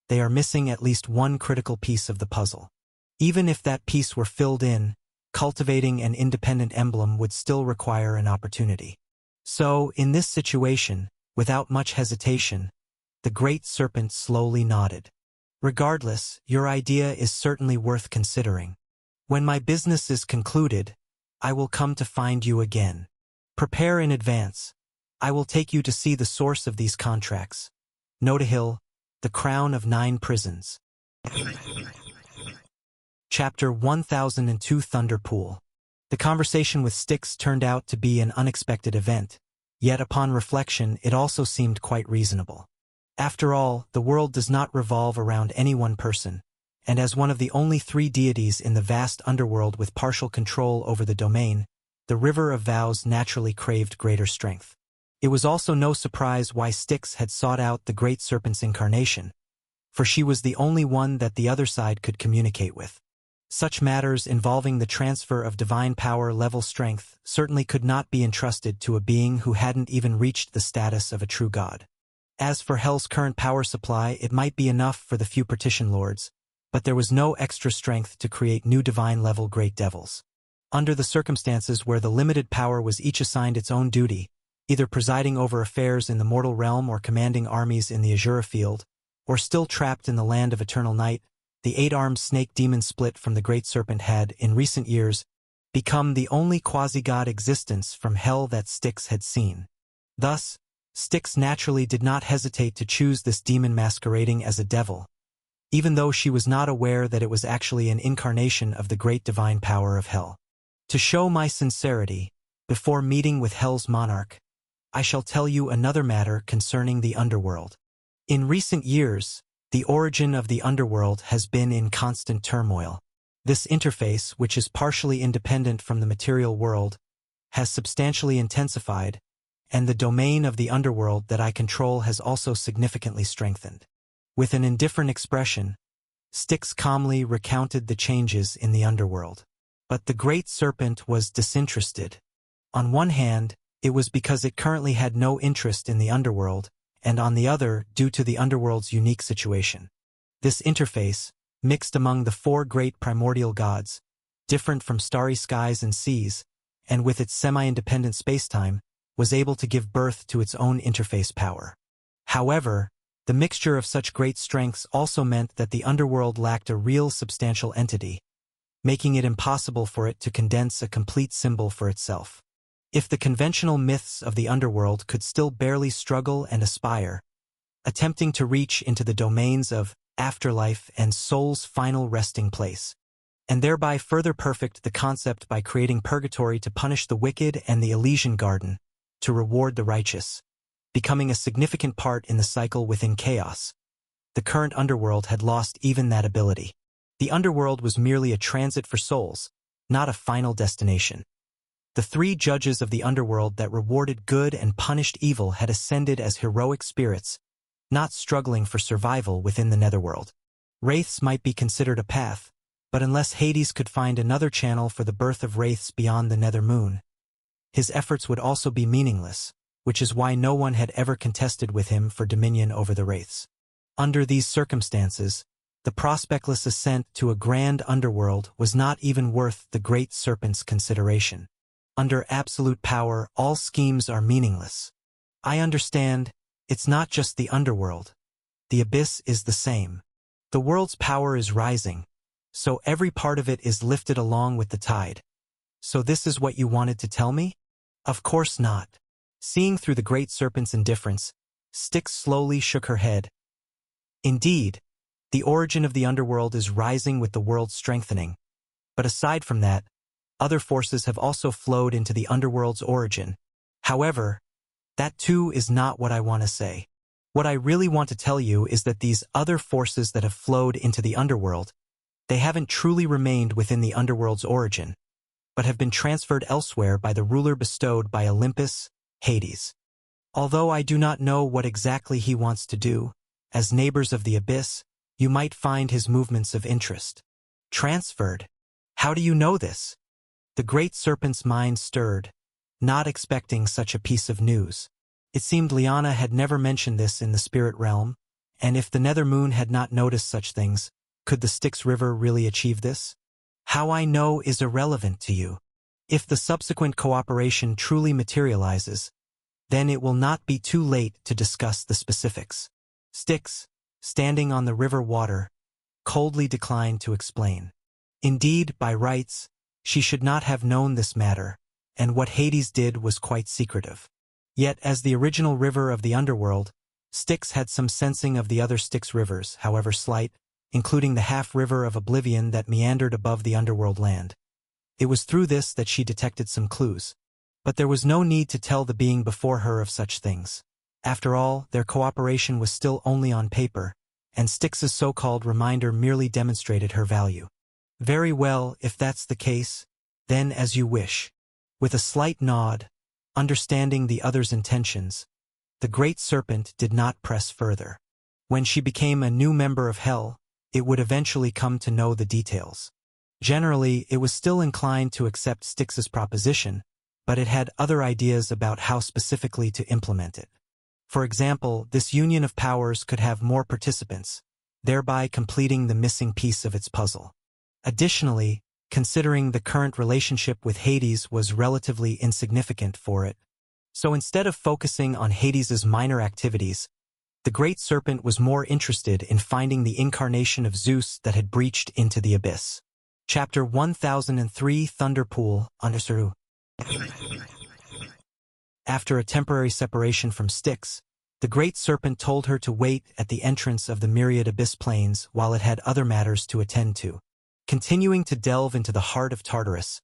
A: They are missing at least one critical piece of the puzzle. Even if that piece were filled in, cultivating an independent emblem would still require an opportunity. So, in this situation, without much hesitation, the Great Serpent slowly nodded. "Regardless, your idea is certainly worth considering. When my business is concluded, I will come to find you again. Prepare in advance. I will take you to see the source of these contracts. Notahil, the Crown of 9 Prisons." Chapter 1002 Thunderpool. The conversation with Styx turned out to be an unexpected event, yet upon reflection it also seemed quite reasonable. After all, the world does not revolve around any one person, and as one of the only 3 deities in the vast underworld with partial control over the domain, the River of Vows naturally craved greater strength. It was also no surprise why Styx had sought out the Great Serpent's incarnation, for she was the only one that the other side could communicate with. Such matters involving the transfer of divine power level strength certainly could not be entrusted to a being who hadn't even reached the status of a true god. As for Hell's current power supply, it might be enough for the few partition lords, but there was no extra strength to create new divine-level great devils. Under the circumstances where the limited power was each assigned its own duty, either presiding over affairs in the mortal realm or commanding armies in the Azura field, or still trapped in the land of eternal night, the 8-armed snake demon split from the Great Serpent had, in recent years, become the only quasi-god existence from Hell that Styx had seen. Thus, Styx naturally did not hesitate to choose this demon masquerading as a devil, even though she was not aware that it was actually an incarnation of the great divine power of Hell. To show my sincerity, before meeting with Hell's monarch, I shall tell you another matter concerning the underworld. In recent years, the origin of the underworld has been in constant turmoil. This interface, which is partially independent from the material world, has substantially intensified, and the domain of the underworld that I control has also significantly strengthened. With an indifferent expression, Styx calmly recounted the changes in the underworld. But the Great Serpent was disinterested. On one hand, it was because it currently had no interest in the underworld, and on the other, due to the underworld's unique situation. This interface, mixed among the four great primordial gods, different from starry skies and seas, and with its semi-independent spacetime, was able to give birth to its own interface power. However, the mixture of such great strengths also meant that the underworld lacked a real substantial entity, making it impossible for it to condense a complete symbol for itself. If the conventional myths of the underworld could still barely struggle and aspire, attempting to reach into the domains of afterlife and soul's final resting place, and thereby further perfect the concept by creating purgatory to punish the wicked and the Elysian Garden to reward the righteous, becoming a significant part in the cycle within chaos. The current underworld had lost even that ability. The underworld was merely a transit for souls, not a final destination. The three judges of the underworld that rewarded good and punished evil had ascended as heroic spirits, not struggling for survival within the netherworld. Wraiths might be considered a path, but unless Hades could find another channel for the birth of wraiths beyond the nether moon, his efforts would also be meaningless, which is why no one had ever contested with him for dominion over the wraiths. Under these circumstances, the prospectless ascent to a grand underworld was not even worth the great serpent's consideration. Under absolute power, all schemes are meaningless. I understand, it's not just the underworld. The abyss is the same. The world's power is rising, so every part of it is lifted along with the tide. So this is what you wanted to tell me? Of course not. Seeing through the great serpent's indifference, Styx slowly shook her head. Indeed, the origin of the underworld is rising with the world's strengthening. But aside from that, other forces have also flowed into the underworld's origin. However, that too is not what I want to say. What I really want to tell you is that these other forces that have flowed into the underworld, they haven't truly remained within the underworld's origin, but have been transferred elsewhere by the ruler bestowed by Olympus, Hades. Although I do not know what exactly he wants to do, as neighbors of the abyss, you might find his movements of interest. Transferred? How do you know this? The great serpent's mind stirred, not expecting such a piece of news. It seemed Liana had never mentioned this in the spirit realm, and if the nether moon had not noticed such things, could the Styx River really achieve this? How I know is irrelevant to you. If the subsequent cooperation truly materializes, then it will not be too late to discuss the specifics. Styx, standing on the river water, coldly declined to explain. Indeed, by rights, she should not have known this matter, and what Hades did was quite secretive. Yet, as the original river of the underworld, Styx had some sensing of the other Styx rivers, however slight, including the half-river of oblivion that meandered above the underworld land. It was through this that she detected some clues. But there was no need to tell the being before her of such things. After all, their cooperation was still only on paper, and Styx's so-called reminder merely demonstrated her value. Very well, if that's the case, then as you wish. With a slight nod, understanding the other's intentions, the great serpent did not press further. When she became a new member of Hell, it would eventually come to know the details. Generally, it was still inclined to accept Styx's proposition, but it had other ideas about how specifically to implement it. For example, this union of powers could have more participants, thereby completing the missing piece of its puzzle. Additionally, considering the current relationship with Hades was relatively insignificant for it. So instead of focusing on Hades's minor activities, the great serpent was more interested in finding the incarnation of Zeus that had breached into the abyss. Chapter 1003 Thunder Pool, Undersaru. After a temporary separation from Styx, the great serpent told her to wait at the entrance of the myriad abyss plains while it had other matters to attend to. Continuing to delve into the heart of Tartarus,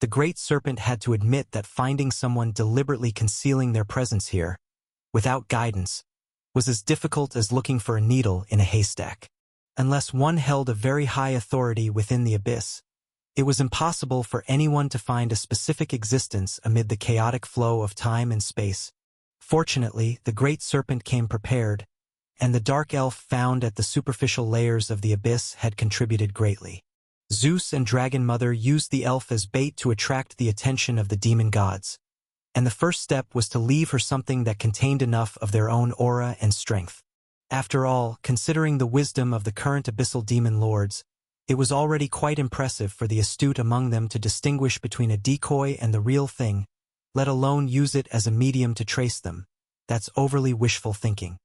A: the great serpent had to admit that finding someone deliberately concealing their presence here, without guidance, was as difficult as looking for a needle in a haystack. Unless one held a very high authority within the abyss, it was impossible for anyone to find a specific existence amid the chaotic flow of time and space. Fortunately, the great serpent came prepared, and the dark elf found at the superficial layers of the abyss had contributed greatly. Zeus and Dragon Mother used the elf as bait to attract the attention of the demon gods, and the first step was to leave her something that contained enough of their own aura and strength. After all, considering the wisdom of the current abyssal demon lords, it was already quite impressive for the astute among them to distinguish between a decoy and the real thing, let alone use it as a medium to trace them. That's overly wishful thinking.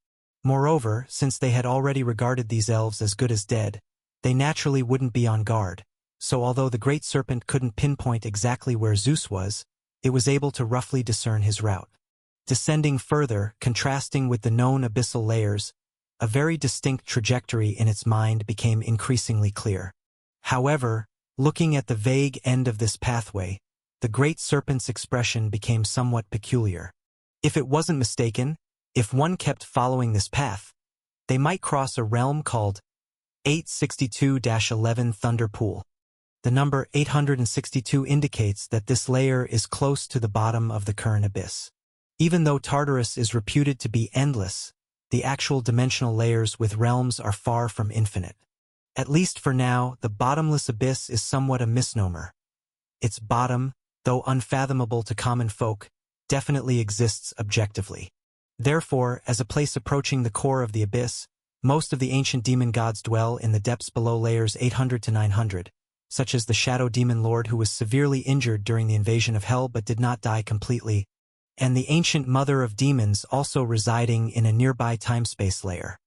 A: Moreover, since they had already regarded these elves as good as dead, they naturally wouldn't be on guard, so although the great serpent couldn't pinpoint exactly where Zeus was, it was able to roughly discern his route. Descending further, contrasting with the known abyssal layers, a very distinct trajectory in its mind became increasingly clear. However, looking at the vague end of this pathway, the great serpent's expression became somewhat peculiar. If it wasn't mistaken, if one kept following this path, they might cross a realm called 862-11 Thunder Pool. The number 862 indicates that this layer is close to the bottom of the current abyss. Even though Tartarus is reputed to be endless, the actual dimensional layers with realms are far from infinite. At least for now, the bottomless abyss is somewhat a misnomer. Its bottom, though unfathomable to common folk, definitely exists objectively. Therefore, as a place approaching the core of the abyss, most of the ancient demon gods dwell in the depths below layers 800 to 900, such as the Shadow Demon Lord who was severely injured during the invasion of Hell but did not die completely, and the ancient Mother of Demons also residing in a nearby time-space layer.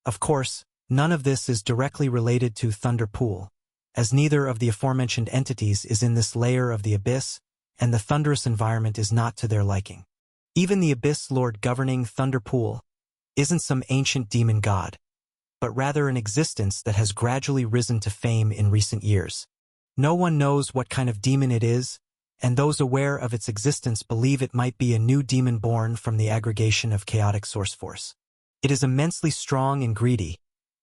A: Of course, none of this is directly related to Thunder Pool, as neither of the aforementioned entities is in this layer of the abyss, and the thunderous environment is not to their liking. Even the Abyss Lord governing Thunder Pool isn't some ancient demon god, but rather an existence that has gradually risen to fame in recent years. No one knows what kind of demon it is, and those aware of its existence believe it might be a new demon born from the aggregation of chaotic source force. It is immensely strong and greedy,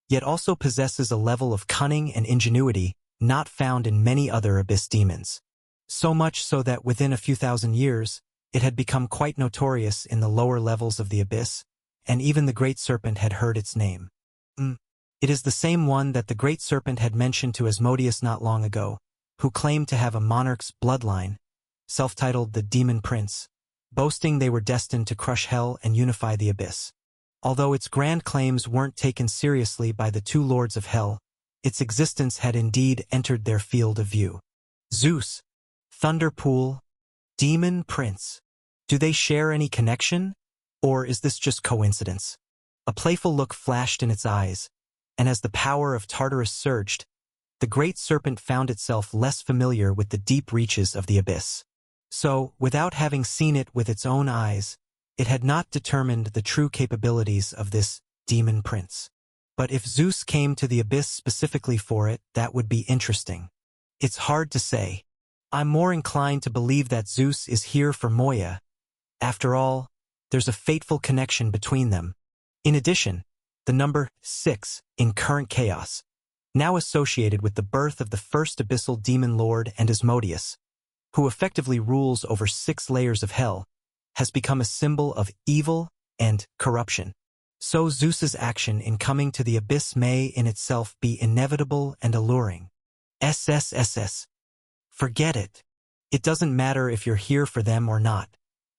A: yet also possesses a level of cunning and ingenuity not found in many other abyss demons. So much so that within a few thousand years, it had become quite notorious in the lower levels of the abyss, and even the Great Serpent had heard its name. It is the same one that the Great Serpent had mentioned to Asmodeus not long ago, who claimed to have a monarch's bloodline, self-titled the Demon Prince, boasting they were destined to crush Hell and unify the abyss. Although its grand claims weren't taken seriously by the two lords of Hell, its existence had indeed entered their field of view. Zeus, Thunder Pool, Demon Prince. Do they share any connection? Or is this just coincidence? A playful look flashed in its eyes, and as the power of Tartarus surged, the Great Serpent found itself less familiar with the deep reaches of the abyss. So, without having seen it with its own eyes, it had not determined the true capabilities of this Demon Prince. But if Zeus came to the abyss specifically for it, that would be interesting. It's hard to say. I'm more inclined to believe that Zeus is here for Moya. After all, there's a fateful connection between them. In addition, the number 6 in current chaos, now associated with the birth of the first abyssal demon lord and Asmodeus, who effectively rules over 6 layers of hell, has become a symbol of evil and corruption. So Zeus's action in coming to the abyss may in itself be inevitable and alluring. SSSS. Forget it. It doesn't matter if you're here for them or not.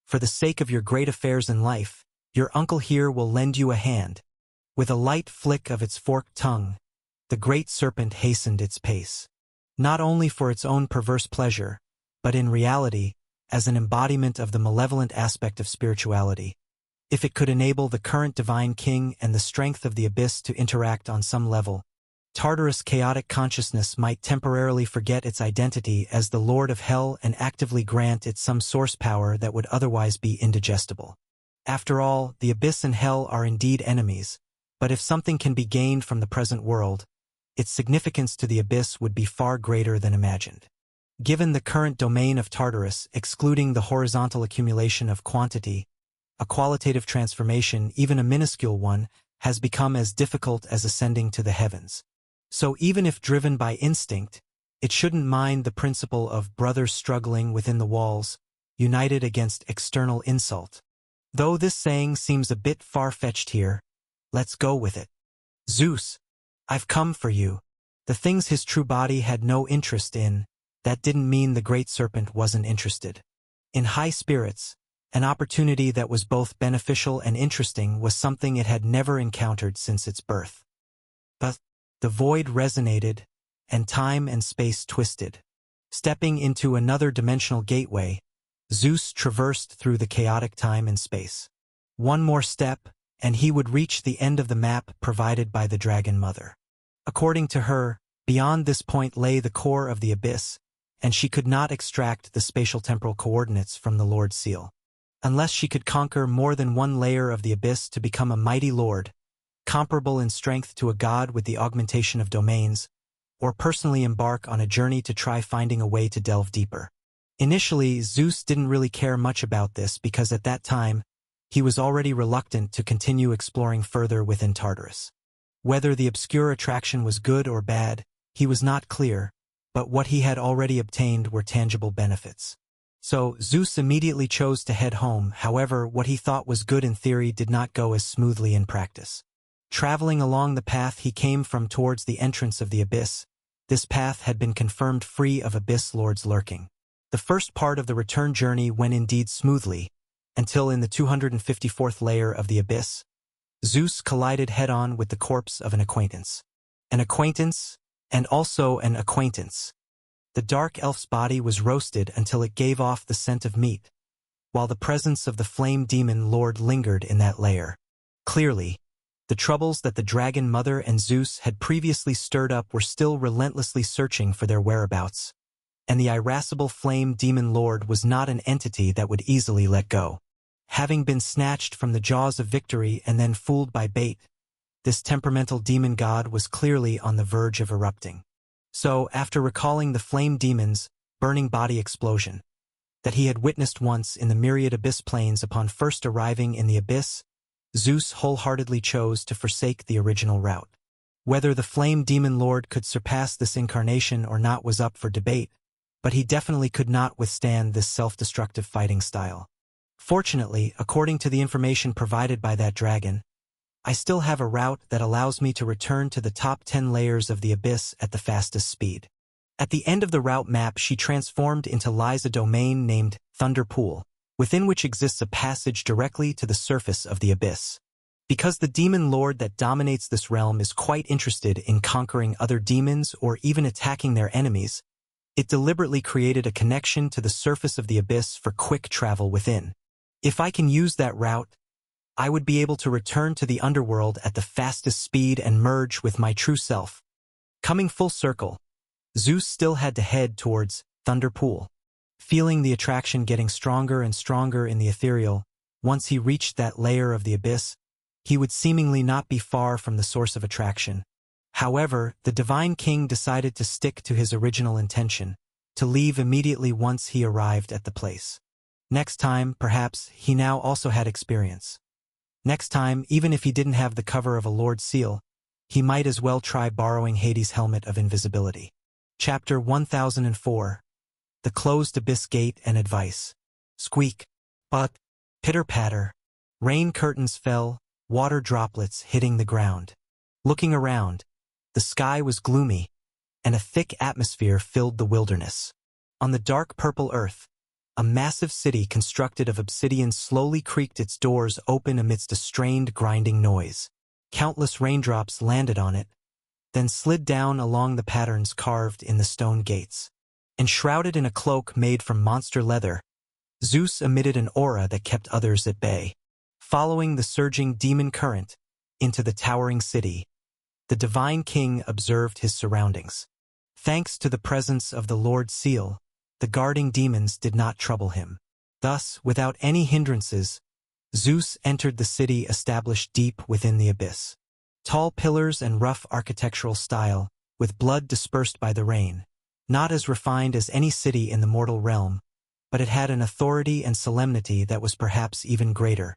A: For the sake of your great affairs in life, your uncle here will lend you a hand. With a light flick of its forked tongue, the Great Serpent hastened its pace. Not only for its own perverse pleasure, but in reality, as an embodiment of the malevolent aspect of spirituality. If it could enable the current divine king and the strength of the abyss to interact on some level, Tartarus' chaotic consciousness might temporarily forget its identity as the Lord of Hell and actively grant it some source power that would otherwise be indigestible. After all, the abyss and hell are indeed enemies, but if something can be gained from the present world, its significance to the abyss would be far greater than imagined. Given the current domain of Tartarus, excluding the horizontal accumulation of quantity, a qualitative transformation, even a minuscule one, has become as difficult as ascending to the heavens. So even if driven by instinct, it shouldn't mind the principle of brothers struggling within the walls, united against external insult. Though this saying seems a bit far-fetched here, let's go with it. Zeus, I've come for you. The things his true body had no interest in, that didn't mean the Great Serpent wasn't interested. In high spirits, An opportunity that was both beneficial and interesting was something it had never encountered since its birth. But the void resonated, and time and space twisted. Stepping into another dimensional gateway, Zeus traversed through the chaotic time and space. One more step, and he would reach the end of the map provided by the Dragon Mother. According to her, beyond this point lay the core of the abyss, and she could not extract the spatial-temporal coordinates from the Lord Seal. Unless she could conquer more than one layer of the abyss to become a mighty lord, comparable in strength to a god with the augmentation of domains, or personally embark on a journey to try finding a way to delve deeper. Initially, Zeus didn't really care much about this because at that time, he was already reluctant to continue exploring further within Tartarus. Whether the obscure attraction was good or bad, he was not clear, but what he had already obtained were tangible benefits. So, Zeus immediately chose to head home. However, what he thought was good in theory did not go as smoothly in practice. Traveling along the path he came from towards the entrance of the abyss, this path had been confirmed free of abyss lords lurking. The first part of the return journey went indeed smoothly, until in the 254th layer of the abyss, Zeus collided head-on with the corpse of an acquaintance. An acquaintance, and also an acquaintance. The dark elf's body was roasted until it gave off the scent of meat, while the presence of the flame demon lord lingered in that layer. Clearly, the troubles that the Dragon Mother and Zeus had previously stirred up were still relentlessly searching for their whereabouts, and the irascible flame demon lord was not an entity that would easily let go. Having been snatched from the jaws of victory and then fooled by bait, this temperamental demon god was clearly on the verge of erupting. So, after recalling the flame demon's burning body explosion that he had witnessed once in the myriad abyss planes upon first arriving in the abyss, Zeus wholeheartedly chose to forsake the original route. Whether the flame demon lord could surpass this incarnation or not was up for debate, but he definitely could not withstand this self-destructive fighting style. Fortunately, according to the information provided by that dragon, I still have a route that allows me to return to the top 10 layers of the abyss at the fastest speed. At the end of the route map, she transformed into Liza domain named Thunder Pool, within which exists a passage directly to the surface of the abyss. Because the demon lord that dominates this realm is quite interested in conquering other demons or even attacking their enemies, it deliberately created a connection to the surface of the abyss for quick travel within. If I can use that route, I would be able to return to the underworld at the fastest speed and merge with my true self. Coming full circle, Zeus still had to head towards Thunder Pool. Feeling the attraction getting stronger and stronger in the ethereal, once he reached that layer of the abyss, he would seemingly not be far from the source of attraction. However, the Divine King decided to stick to his original intention, to leave immediately once he arrived at the place. Next time, perhaps, he now also had experience. Next time, even if he didn't have the cover of a Lord Seal, he might as well try borrowing Hades' helmet of invisibility. Chapter 1004. The Closed Abyss Gate and Advice. Squeak. But. Pitter-patter. Rain curtains fell, water droplets hitting the ground. Looking around, the sky was gloomy, and a thick atmosphere filled the wilderness. On the dark purple earth, a massive city constructed of obsidian slowly creaked its doors open amidst a strained grinding noise. Countless raindrops landed on it, then slid down along the patterns carved in the stone gates. Enshrouded in a cloak made from monster leather, Zeus emitted an aura that kept others at bay. Following the surging demon current into the towering city, the Divine King observed his surroundings. Thanks to the presence of the Lord Seal, the guarding demons did not trouble him. Thus, without any hindrances, Zeus entered the city established deep within the abyss. Tall pillars and rough architectural style, with blood dispersed by the rain. Not as refined as any city in the mortal realm, but it had an authority and solemnity that was perhaps even greater.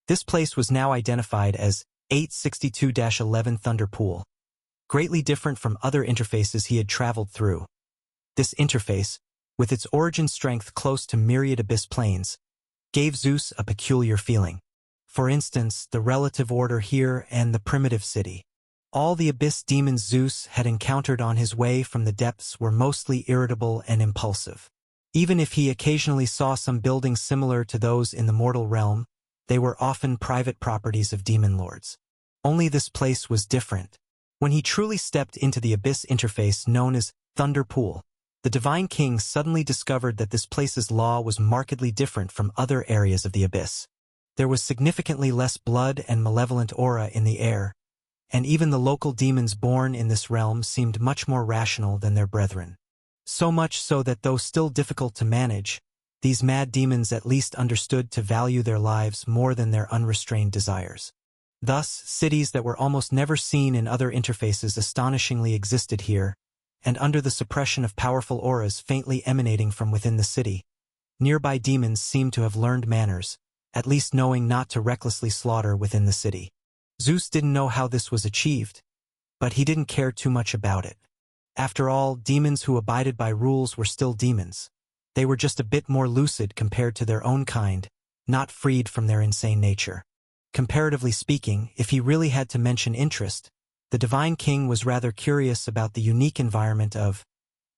A: This place was now identified as 862-11 Thunder Pool, greatly different from other interfaces he had traveled through. This interface, with its origin strength close to myriad abyss planes, gave Zeus a peculiar feeling. For instance, the relative order here and the primitive city. All the abyss demons Zeus had encountered on his way from the depths were mostly irritable and impulsive. Even if he occasionally saw some buildings similar to those in the mortal realm, they were often private properties of demon lords. Only this place was different. When he truly stepped into the abyss interface known as Thunder Pool, the Divine King suddenly discovered that this place's law was markedly different from other areas of the abyss. There was significantly less blood and malevolent aura in the air, and even the local demons born in this realm seemed much more rational than their brethren. So much so that though still difficult to manage, these mad demons at least understood to value their lives more than their unrestrained desires. Thus, cities that were almost never seen in other interfaces astonishingly existed here, and under the suppression of powerful auras faintly emanating from within the city, nearby demons seemed to have learned manners, at least knowing not to recklessly slaughter within the city. Zeus didn't know how this was achieved, but he didn't care too much about it. After all, demons who abided by rules were still demons. They were just a bit more lucid compared to their own kind, not freed from their insane nature. Comparatively speaking, if he really had to mention interest, the Divine King was rather curious about the unique environment of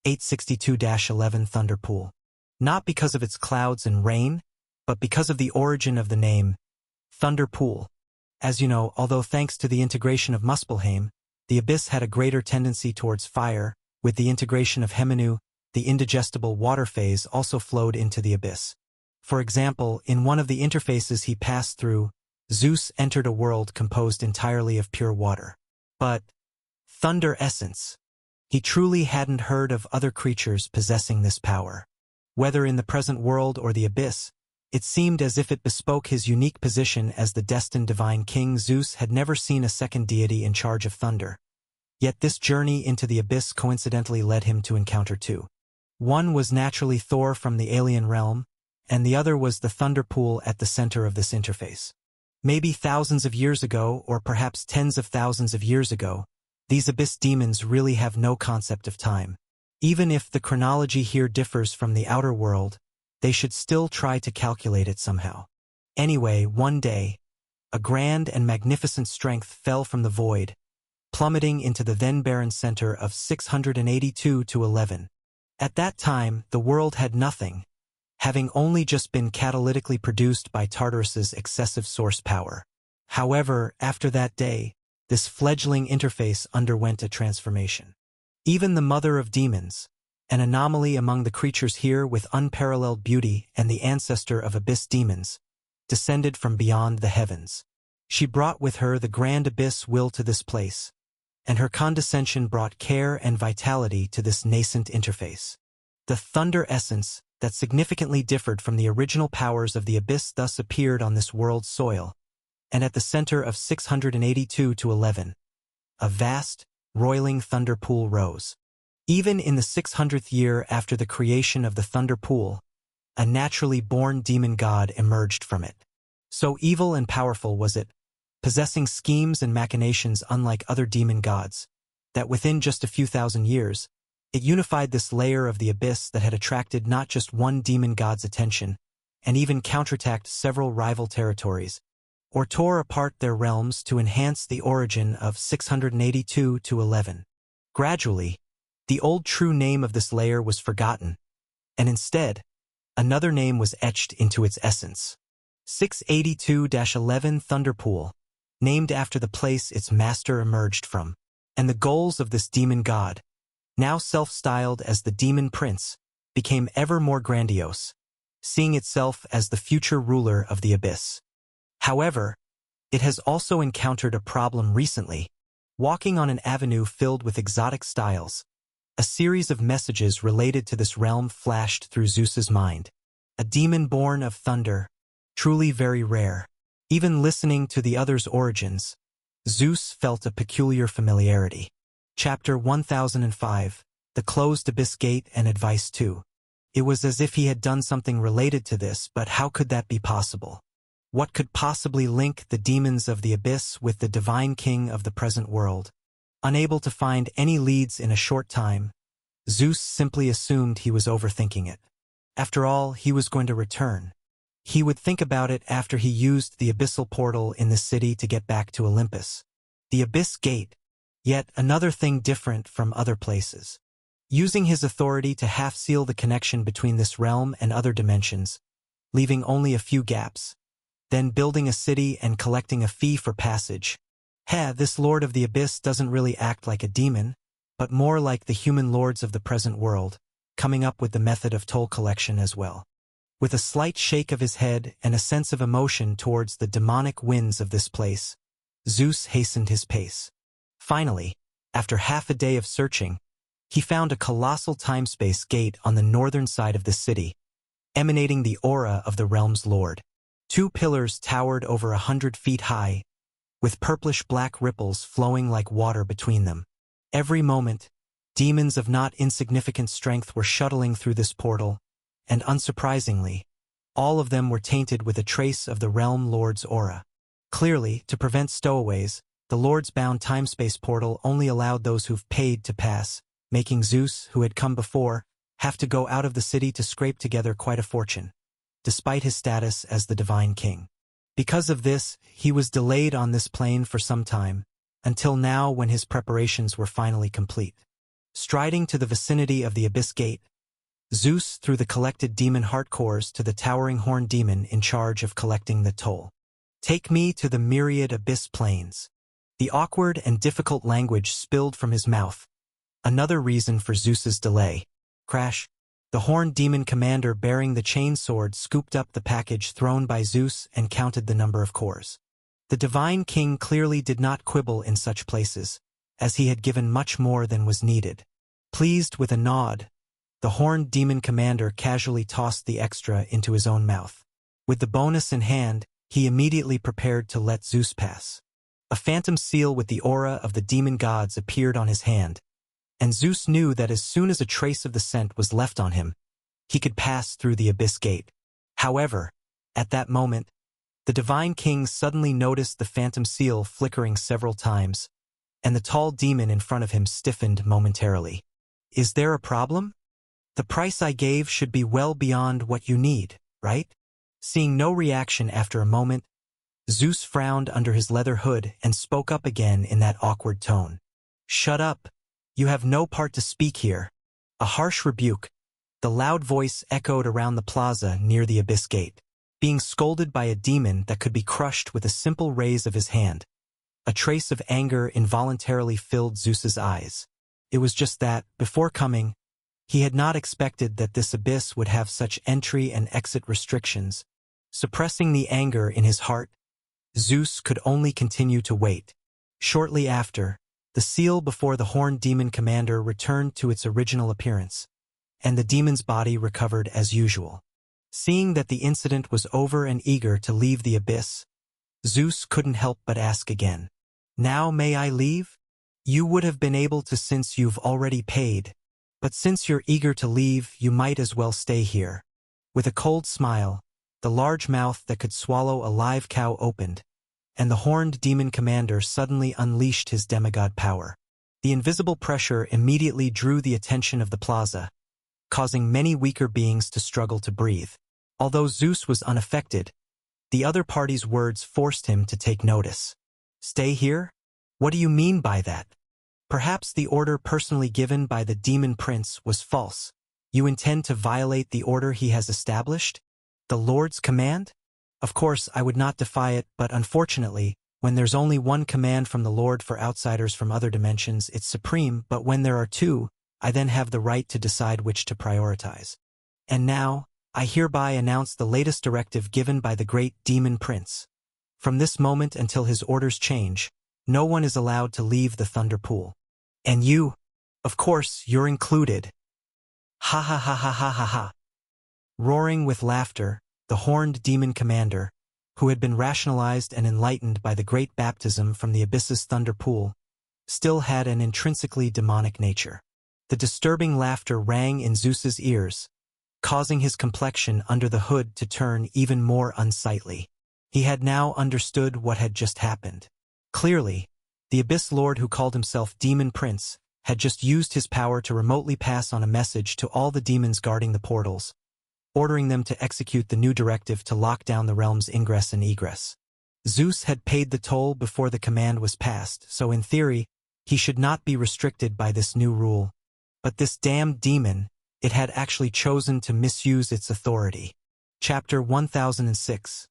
A: 862-11 Thunder Pool. Not because of its clouds and rain, but because of the origin of the name, Thunder Pool. As you know, although thanks to the integration of Muspelheim, the abyss had a greater tendency towards fire, with the integration of Heminu, the indigestible water phase also flowed into the abyss. For example, in one of the interfaces he passed through, Zeus entered a world composed entirely of pure water. But thunder essence. He truly hadn't heard of other creatures possessing this power. Whether in the present world or the abyss, it seemed as if it bespoke his unique position as the destined Divine King. Zeus had never seen a second deity in charge of thunder. Yet this journey into the abyss coincidentally led him to encounter two. One was naturally Thor from the alien realm, and the other was the Thunder Pool at the center of this interface. Maybe thousands of years ago, or perhaps tens of thousands of years ago, these abyss demons really have no concept of time. Even if the chronology here differs from the outer world, they should still try to calculate it somehow. Anyway, one day, a grand and magnificent strength fell from the void, plummeting into the then barren center of 682-11. At that time, the world had nothing, having only just been catalytically produced by Tartarus's excessive source power. However, after that day, this fledgling interface underwent a transformation. Even the mother of demons, an anomaly among the creatures here with unparalleled beauty and the ancestor of abyss demons, descended from beyond the heavens. She brought with her the grand abyss will to this place, and her condescension brought care and vitality to this nascent interface. The thunder essence that significantly differed from the original powers of the abyss thus appeared on this world's soil, and at the center of 682-11, a vast, roiling thunder pool rose. Even in the 600th year after the creation of the Thunder Pool, a naturally born demon god emerged from it. So evil and powerful was it, possessing schemes and machinations unlike other demon gods, that within just a few thousand years, it unified this layer of the abyss that had attracted not just one demon god's attention, and even counterattacked several rival territories, or tore apart their realms to enhance the origin of 682-11. Gradually, the old true name of this layer was forgotten, and instead, another name was etched into its essence. 682-11 Thunder Pool, named after the place its master emerged from, and the goals of this demon god, now self-styled as the Demon Prince, became ever more grandiose, seeing itself as the future ruler of the abyss. However, it has also encountered a problem recently. Walking on an avenue filled with exotic styles, a series of messages related to this realm flashed through Zeus's mind. A demon born of thunder, truly very rare. Even listening to the other's origins, Zeus felt a peculiar familiarity. Chapter 1005, The Closed Abyss Gate and Advice 2. It was as if he had done something related to this, but how could that be possible? What could possibly link the demons of the abyss with the Divine King of the present world? Unable to find any leads in a short time, Zeus simply assumed he was overthinking it. After all, he was going to return. He would think about it after he used the abyssal portal in the city to get back to Olympus. The Abyss Gate, yet another thing different from other places. using his authority to half-seal the connection between this realm and other dimensions, leaving only a few gaps, then building a city and collecting a fee for passage. This Lord of the Abyss doesn't really act like a demon, but more like the human lords of the present world, coming up with the method of toll collection as well. With a slight shake of his head and a sense of emotion towards the demonic winds of this place, Zeus hastened his pace. Finally, after half a day of searching, he found a colossal time-space gate on the northern side of the city, emanating the aura of the realm's lord. 2 pillars towered over 100 feet high, with purplish-black ripples flowing like water between them. Every moment, demons of not insignificant strength were shuttling through this portal, and unsurprisingly, all of them were tainted with a trace of the realm lord's aura. Clearly, to prevent stowaways, the lord's bound time-space portal only allowed those who've paid to pass, making Zeus, who had come before, have to go out of the city to scrape together quite a fortune, despite his status as the divine king. Because of this, he was delayed on this plane for some time, until now when his preparations were finally complete. Striding to the vicinity of the Abyss Gate, Zeus threw the collected demon heart cores to the towering horned demon in charge of collecting the toll. "Take me to the myriad Abyss planes." The awkward and difficult language spilled from his mouth. Another reason for Zeus's delay. Crash. The horned demon commander bearing the chainsword scooped up the package thrown by Zeus and counted the number of cores. The divine king clearly did not quibble in such places, as he had given much more than was needed. Pleased with a nod, the horned demon commander casually tossed the extra into his own mouth. With the bonus in hand, he immediately prepared to let Zeus pass. A phantom seal with the aura of the demon gods appeared on his hand, and Zeus knew that as soon as a trace of the scent was left on him, he could pass through the Abyss Gate. However, at that moment, the divine king suddenly noticed the phantom seal flickering several times, and the tall demon in front of him stiffened momentarily. "Is there a problem? The price I gave should be well beyond what you need, right?" Seeing no reaction after a moment, Zeus frowned under his leather hood and spoke up again in that awkward tone. "Shut up. You have no part to speak here." A harsh rebuke. The loud voice echoed around the plaza near the Abyss Gate, being scolded by a demon that could be crushed with a simple raise of his hand. A trace of anger involuntarily filled Zeus's eyes. It was just that, before coming, he had not expected that this abyss would have such entry and exit restrictions. Suppressing the anger in his heart, Zeus could only continue to wait. Shortly after, the seal before the horned demon commander returned to its original appearance, and the demon's body recovered as usual. Seeing that the incident was over and eager to leave the abyss, Zeus couldn't help but ask again. "Now may I leave? You would have been able to since you've already paid, but since you're eager to leave, you might as well stay here." With a cold smile, the large mouth that could swallow a live cow opened, and the horned demon commander suddenly unleashed his demigod power. The invisible pressure immediately drew the attention of the plaza, causing many weaker beings to struggle to breathe. Although Zeus was unaffected, the other party's words forced him to take notice. "Stay here? What do you mean by that? Perhaps the order personally given by the demon prince was false. You intend to violate the order he has established? The Lord's command? Of course, I would not defy it, but unfortunately, when there's only one command from the Lord for outsiders from other dimensions, it's supreme, but when there are two, I then have the right to decide which to prioritize. And now, I hereby announce the latest directive given by the great demon prince. From this moment until his orders change, no one is allowed to leave the Thunder Pool. And you, of course, you're included." Ha ha ha ha ha ha ha. Roaring with laughter, the horned demon commander, who had been rationalized and enlightened by the great baptism from the abyss's thunder pool, still had an intrinsically demonic nature. The disturbing laughter rang in Zeus's ears, causing his complexion under the hood to turn even more unsightly. He had now understood what had just happened. Clearly, the Abyss Lord who called himself Demon Prince had just used his power to remotely pass on a message to all the demons guarding the portals, ordering them to execute the new directive to lock down the realm's ingress and egress. Zeus had paid the toll before the command was passed, so in theory, he should not be restricted by this new rule. But this damned demon, it had actually chosen to misuse its authority. Chapter 1006.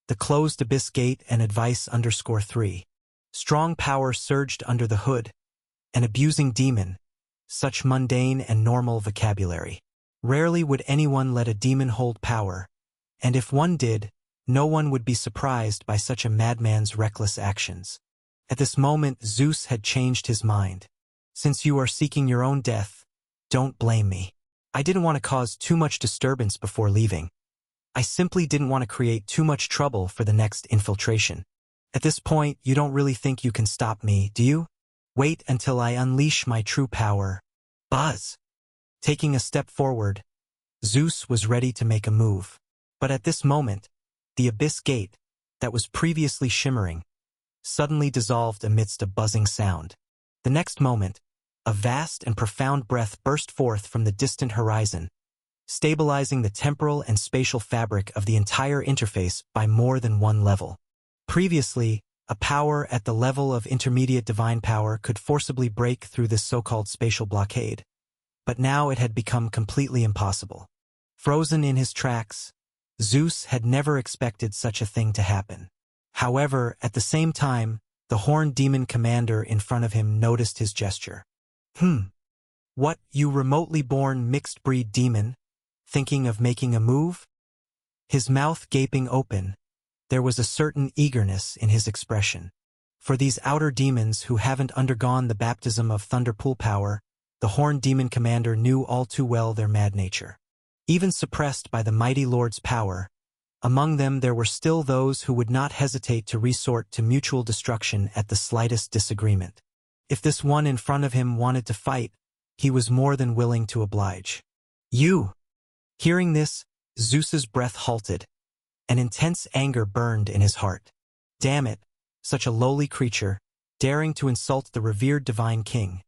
A: The Closed Abyss Gate and Advice _3. Strong power surged under the hood. An abusing demon. Such mundane and normal vocabulary. Rarely would anyone let a demon hold power, and if one did, no one would be surprised by such a madman's reckless actions. At this moment, Zeus had changed his mind. Since you are seeking your own death, don't blame me. I didn't want to cause too much disturbance before leaving. I simply didn't want to create too much trouble for the next infiltration. At this point, you don't really think you can stop me, do you? Wait until I unleash my true power. Buzz! Taking a step forward, Zeus was ready to make a move. But at this moment, the abyss gate, that was previously shimmering, suddenly dissolved amidst a buzzing sound. The next moment, a vast and profound breath burst forth from the distant horizon, stabilizing the temporal and spatial fabric of the entire interface by more than one level. Previously, a power at the level of intermediate divine power could forcibly break through this so-called spatial blockade. But now it had become completely impossible. Frozen in his tracks, Zeus had never expected such a thing to happen. However, at the same time, the horned demon commander in front of him noticed his gesture. What, you remotely born mixed-breed demon? Thinking of making a move? His mouth gaping open, there was a certain eagerness in his expression. For these outer demons who haven't undergone the baptism of Thunderpool power, the horned demon commander knew all too well their mad nature. Even suppressed by the mighty Lord's power, among them there were still those who would not hesitate to resort to mutual destruction at the slightest disagreement. If this one in front of him wanted to fight, he was more than willing to oblige. You! Hearing this, Zeus's breath halted. An intense anger burned in his heart. Damn it, such a lowly creature, daring to insult the revered divine king.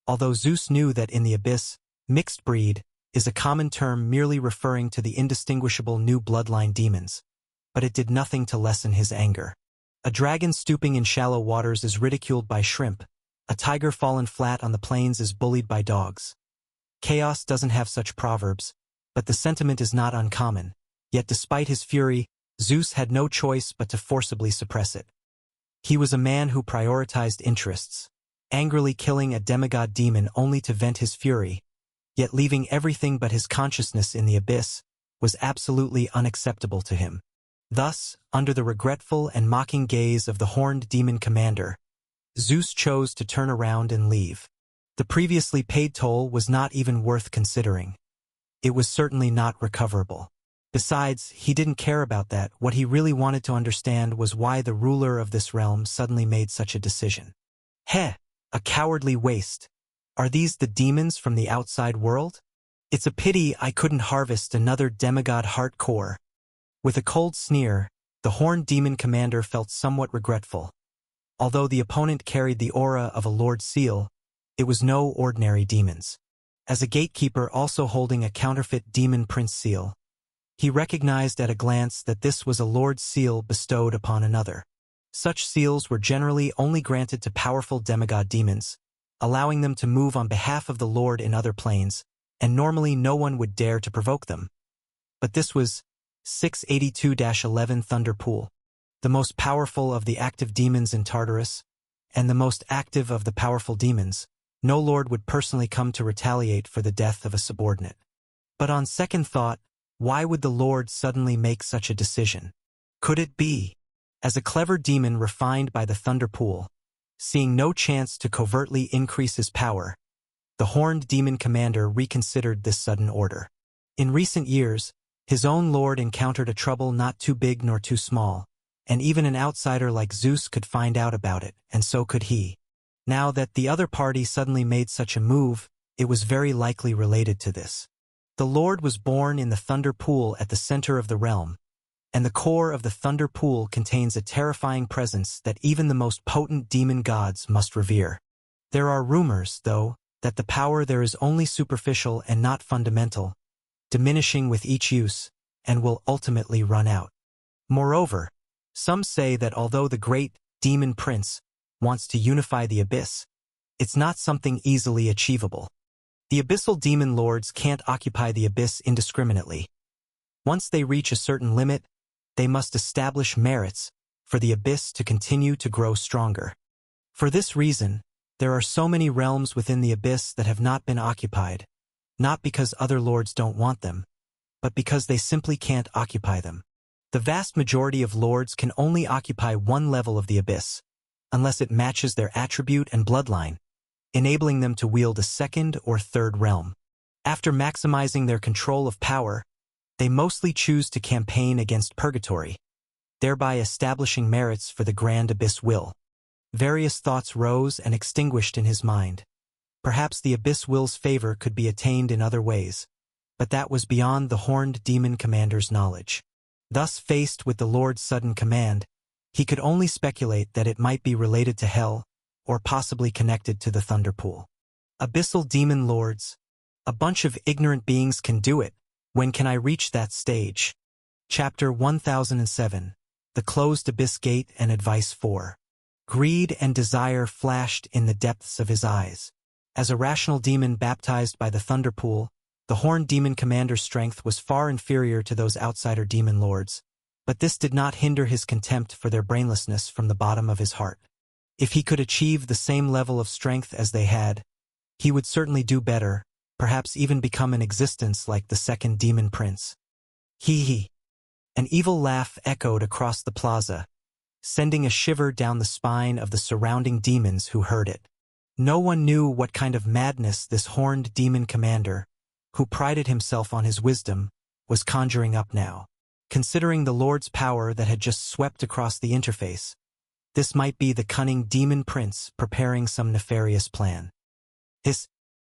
A: Although Zeus knew that in the abyss, mixed breed is a common term merely referring to the indistinguishable new bloodline demons, but it did nothing to lessen his anger. A dragon stooping in shallow waters is ridiculed by shrimp. A tiger fallen flat on the plains is bullied by dogs. Chaos doesn't have such proverbs, but the sentiment is not uncommon. Yet despite his fury, Zeus had no choice but to forcibly suppress it. He was a man who prioritized interests, angrily killing a demigod demon only to vent his fury, yet leaving everything but his consciousness in the abyss, was absolutely unacceptable to him. Thus, under the regretful and mocking gaze of the horned demon commander, Zeus chose to turn around and leave. The previously paid toll was not even worth considering. It was certainly not recoverable. Besides, he didn't care about that. What he really wanted to understand was why the ruler of this realm suddenly made such a decision. Heh, a cowardly waste. Are these the demons from the outside world? It's a pity I couldn't harvest another demigod heart core. With a cold sneer, the horned demon commander felt somewhat regretful. Although the opponent carried the aura of a Lord Seal, it was no ordinary demons. As a gatekeeper also holding a counterfeit demon prince seal, he recognized at a glance that this was a Lord's seal bestowed upon another. Such seals were generally only granted to powerful demigod demons, allowing them to move on behalf of the Lord in other planes, and normally no one would dare to provoke them. But this was 682-11 Thunderpool, the most powerful of the active demons in Tartarus, and the most active of the powerful demons. No lord would personally come to retaliate for the death of a subordinate. But on second thought, why would the Lord suddenly make such a decision? Could it be? As a clever demon refined by the Thunderpool, seeing no chance to covertly increase his power, the horned demon commander reconsidered this sudden order. In recent years, his own lord encountered a trouble not too big nor too small, and even an outsider like Zeus could find out about it, and so could he. Now that the other party suddenly made such a move, it was very likely related to this. The Lord was born in the Thunder Pool at the center of the realm, and the core of the Thunder Pool contains a terrifying presence that even the most potent demon gods must revere. There are rumors, though, that the power there is only superficial and not fundamental, diminishing with each use, and will ultimately run out. Moreover, some say that although the great demon prince wants to unify the abyss, it's not something easily achievable. The abyssal demon lords can't occupy the abyss indiscriminately. Once they reach a certain limit, they must establish merits for the abyss to continue to grow stronger. For this reason, there are so many realms within the abyss that have not been occupied, not because other lords don't want them, but because they simply can't occupy them. The vast majority of lords can only occupy one level of the abyss, unless it matches their attribute and bloodline, enabling them to wield a second or third realm. After maximizing their control of power, they mostly choose to campaign against Purgatory, thereby establishing merits for the Grand Abyss Will. Various thoughts rose and extinguished in his mind. Perhaps the Abyss Will's favor could be attained in other ways, but that was beyond the Horned Demon Commander's knowledge. Thus, faced with the Lord's sudden command, he could only speculate that it might be related to Hell, or possibly connected to the Thunderpool. Abyssal Demon Lords. A bunch of ignorant beings can do it. When can I reach that stage? Chapter 1007. The Closed Abyss Gate and Advice 4. Greed and desire flashed in the depths of his eyes. As a rational demon baptized by the Thunderpool, the Horned Demon Commander's strength was far inferior to those outsider demon lords, but this did not hinder his contempt for their brainlessness from the bottom of his heart. If he could achieve the same level of strength as they had, he would certainly do better, perhaps even become an existence like the second demon prince. Hee. An evil laugh echoed across the plaza, sending a shiver down the spine of the surrounding demons who heard it. No one knew what kind of madness this Horned Demon Commander, who prided himself on his wisdom, was conjuring up now. Considering the Lord's power that had just swept across the interface, this might be the cunning demon prince preparing some nefarious plan.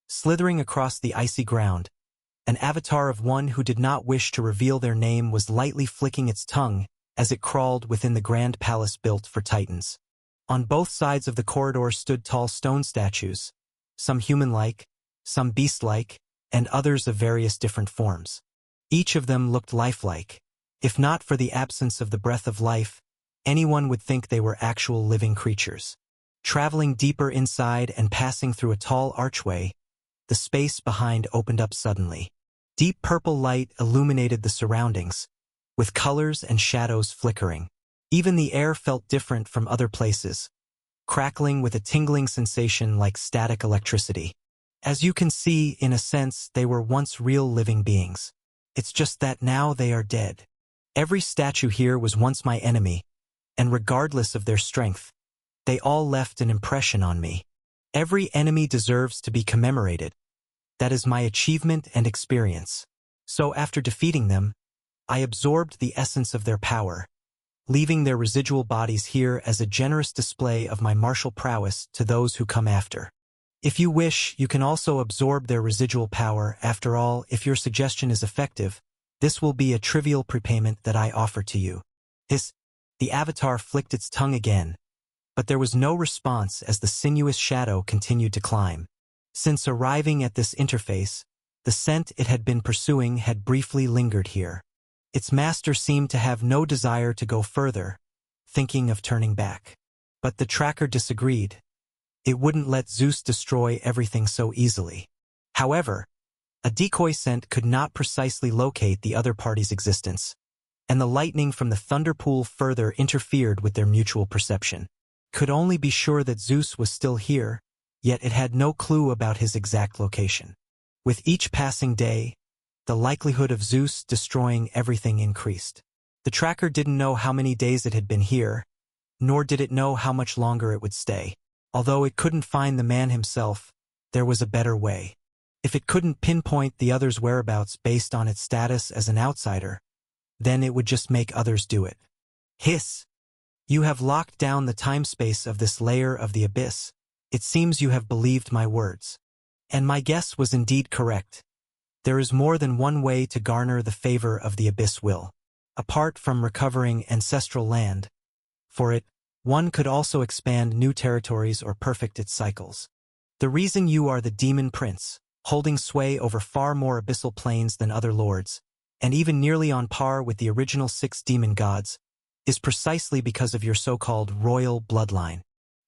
A: Slithering across the icy ground, an avatar of one who did not wish to reveal their name was lightly flicking its tongue as it crawled within the grand palace built for titans. On both sides of the corridor stood tall stone statues, some human-like, some beast-like, and others of various different forms. Each of them looked lifelike. If not for the absence of the breath of life, anyone would think they were actual living creatures. Traveling deeper inside and passing through a tall archway, the space behind opened up suddenly. Deep purple light illuminated the surroundings, with colors and shadows flickering. Even the air felt different from other places, crackling with a tingling sensation like static electricity. As you can see, in a sense, they were once real living beings. It's just that now they are dead. Every statue here was once my enemy, and regardless of their strength, they all left an impression on me. Every enemy deserves to be commemorated. That is my achievement and experience. So after defeating them, I absorbed the essence of their power, leaving their residual bodies here as a generous display of my martial prowess to those who come after. If you wish, you can also absorb their residual power. After all, if your suggestion is effective, this will be a trivial prepayment that I offer to you. The avatar flicked its tongue again, but there was no response as the sinuous shadow continued to climb. Since arriving at this interface, the scent it had been pursuing had briefly lingered here. Its master seemed to have no desire to go further, thinking of turning back. But the tracker disagreed. It wouldn't let Zeus destroy everything so easily. However, a decoy scent could not precisely locate the other party's existence, and the lightning from the Thunderpool further interfered with their mutual perception. Could only be sure that Zeus was still here, yet it had no clue about his exact location. With each passing day, the likelihood of Zeus destroying everything increased. The tracker didn't know how many days it had been here, nor did it know how much longer it would stay. Although it couldn't find the man himself, there was a better way. If it couldn't pinpoint the other's whereabouts based on its status as an outsider, then it would just make others do it. Hiss! You have locked down the time-space of this layer of the abyss. It seems you have believed my words. And my guess was indeed correct. There is more than one way to garner the favor of the Abyss Will. Apart from recovering ancestral land, for it, one could also expand new territories or perfect its cycles. The reason you are the Demon Prince, holding sway over far more abyssal planes than other lords, and even nearly on par with the original 6 demon gods, is precisely because of your so-called royal bloodline.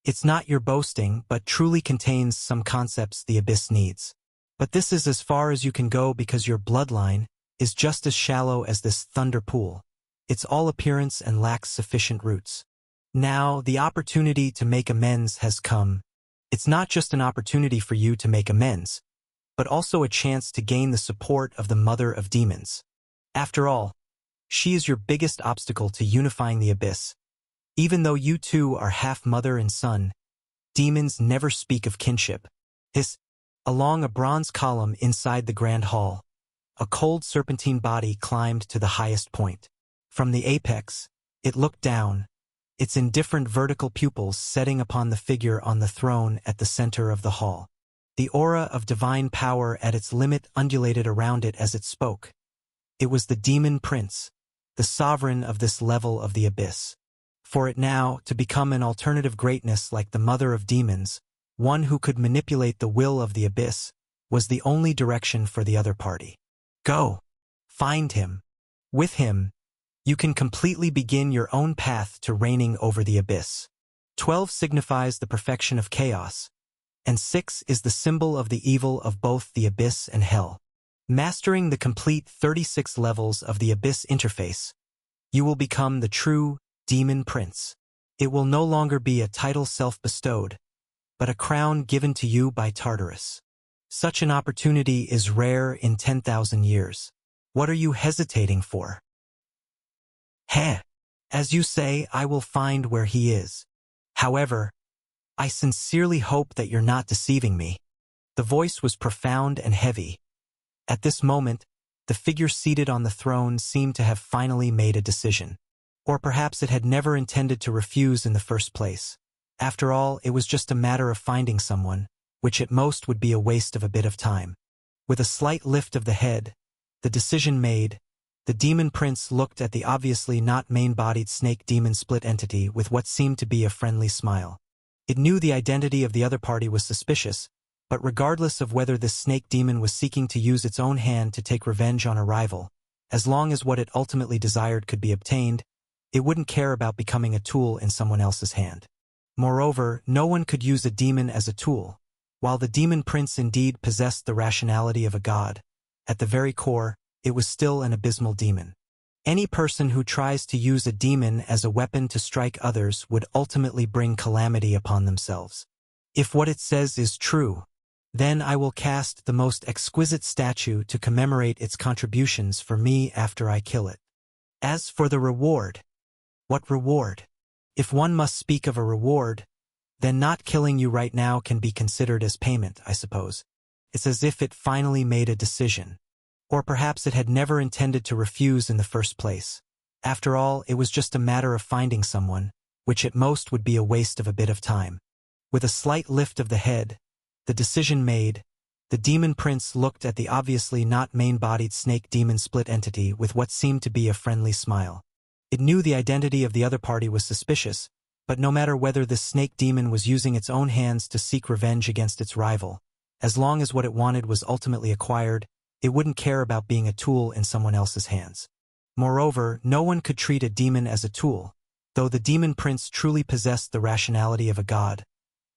A: It's not your boasting, but truly contains some concepts the Abyss needs. But this is as far as you can go because your bloodline is just as shallow as this thunder pool. It's all appearance and lacks sufficient roots. Now, the opportunity to make amends has come. It's not just an opportunity for you to make amends, but also a chance to gain the support of the Mother of Demons. After all, she is your biggest obstacle to unifying the Abyss. Even though you two are half mother and son, demons never speak of kinship. Along a bronze column inside the Grand Hall, a cold serpentine body climbed to the highest point. From the apex, it looked down, its indifferent vertical pupils setting upon the figure on the throne at the center of the hall. The aura of divine power at its limit undulated around it as it spoke. It was the Demon Prince, the sovereign of this level of the Abyss. For it now, to become an alternative greatness like the Mother of Demons, one who could manipulate the will of the Abyss, was the only direction for the other party. Go. Find him. With him, you can completely begin your own path to reigning over the Abyss. 12 signifies the perfection of chaos, and 6 is the symbol of the evil of both the Abyss and Hell. Mastering the complete 36 levels of the Abyss interface, you will become the true Demon Prince. It will no longer be a title self-bestowed, but a crown given to you by Tartarus. Such an opportunity is rare in 10,000 years. What are you hesitating for? Heh. As you say, I will find where he is. However, I sincerely hope that you're not deceiving me. The voice was profound and heavy. At this moment, the figure seated on the throne seemed to have finally made a decision. Or perhaps it had never intended to refuse in the first place. After all, it was just a matter of finding someone, which at most would be a waste of a bit of time. With a slight lift of the head, the decision made, the Demon Prince looked at the obviously not main-bodied snake demon split entity with what seemed to be a friendly smile. It knew the identity of the other party was suspicious, but regardless of whether this snake demon was seeking to use its own hand to take revenge on a rival, as long as what it ultimately desired could be obtained, it wouldn't care about becoming a tool in someone else's hand. Moreover, no one could use a demon as a tool. While the Demon Prince indeed possessed the rationality of a god, at the very core, it was still an abysmal demon. Any person who tries to use a demon as a weapon to strike others would ultimately bring calamity upon themselves. If what it says is true, then I will cast the most exquisite statue to commemorate its contributions for me after I kill it. As for the reward, what reward? If one must speak of a reward, then not killing you right now can be considered as payment, I suppose. It's as if it finally made a decision. Or perhaps it had never intended to refuse in the first place. After all, it was just a matter of finding someone, which at most would be a waste of a bit of time. With a slight lift of the head, the decision made, the Demon Prince looked at the obviously not main-bodied snake demon split entity with what seemed to be a friendly smile. It knew the identity of the other party was suspicious, but no matter whether this snake demon was using its own hands to seek revenge against its rival, as long as what it wanted was ultimately acquired, it wouldn't care about being a tool in someone else's hands. Moreover, no one could treat a demon as a tool, though the Demon Prince truly possessed the rationality of a god.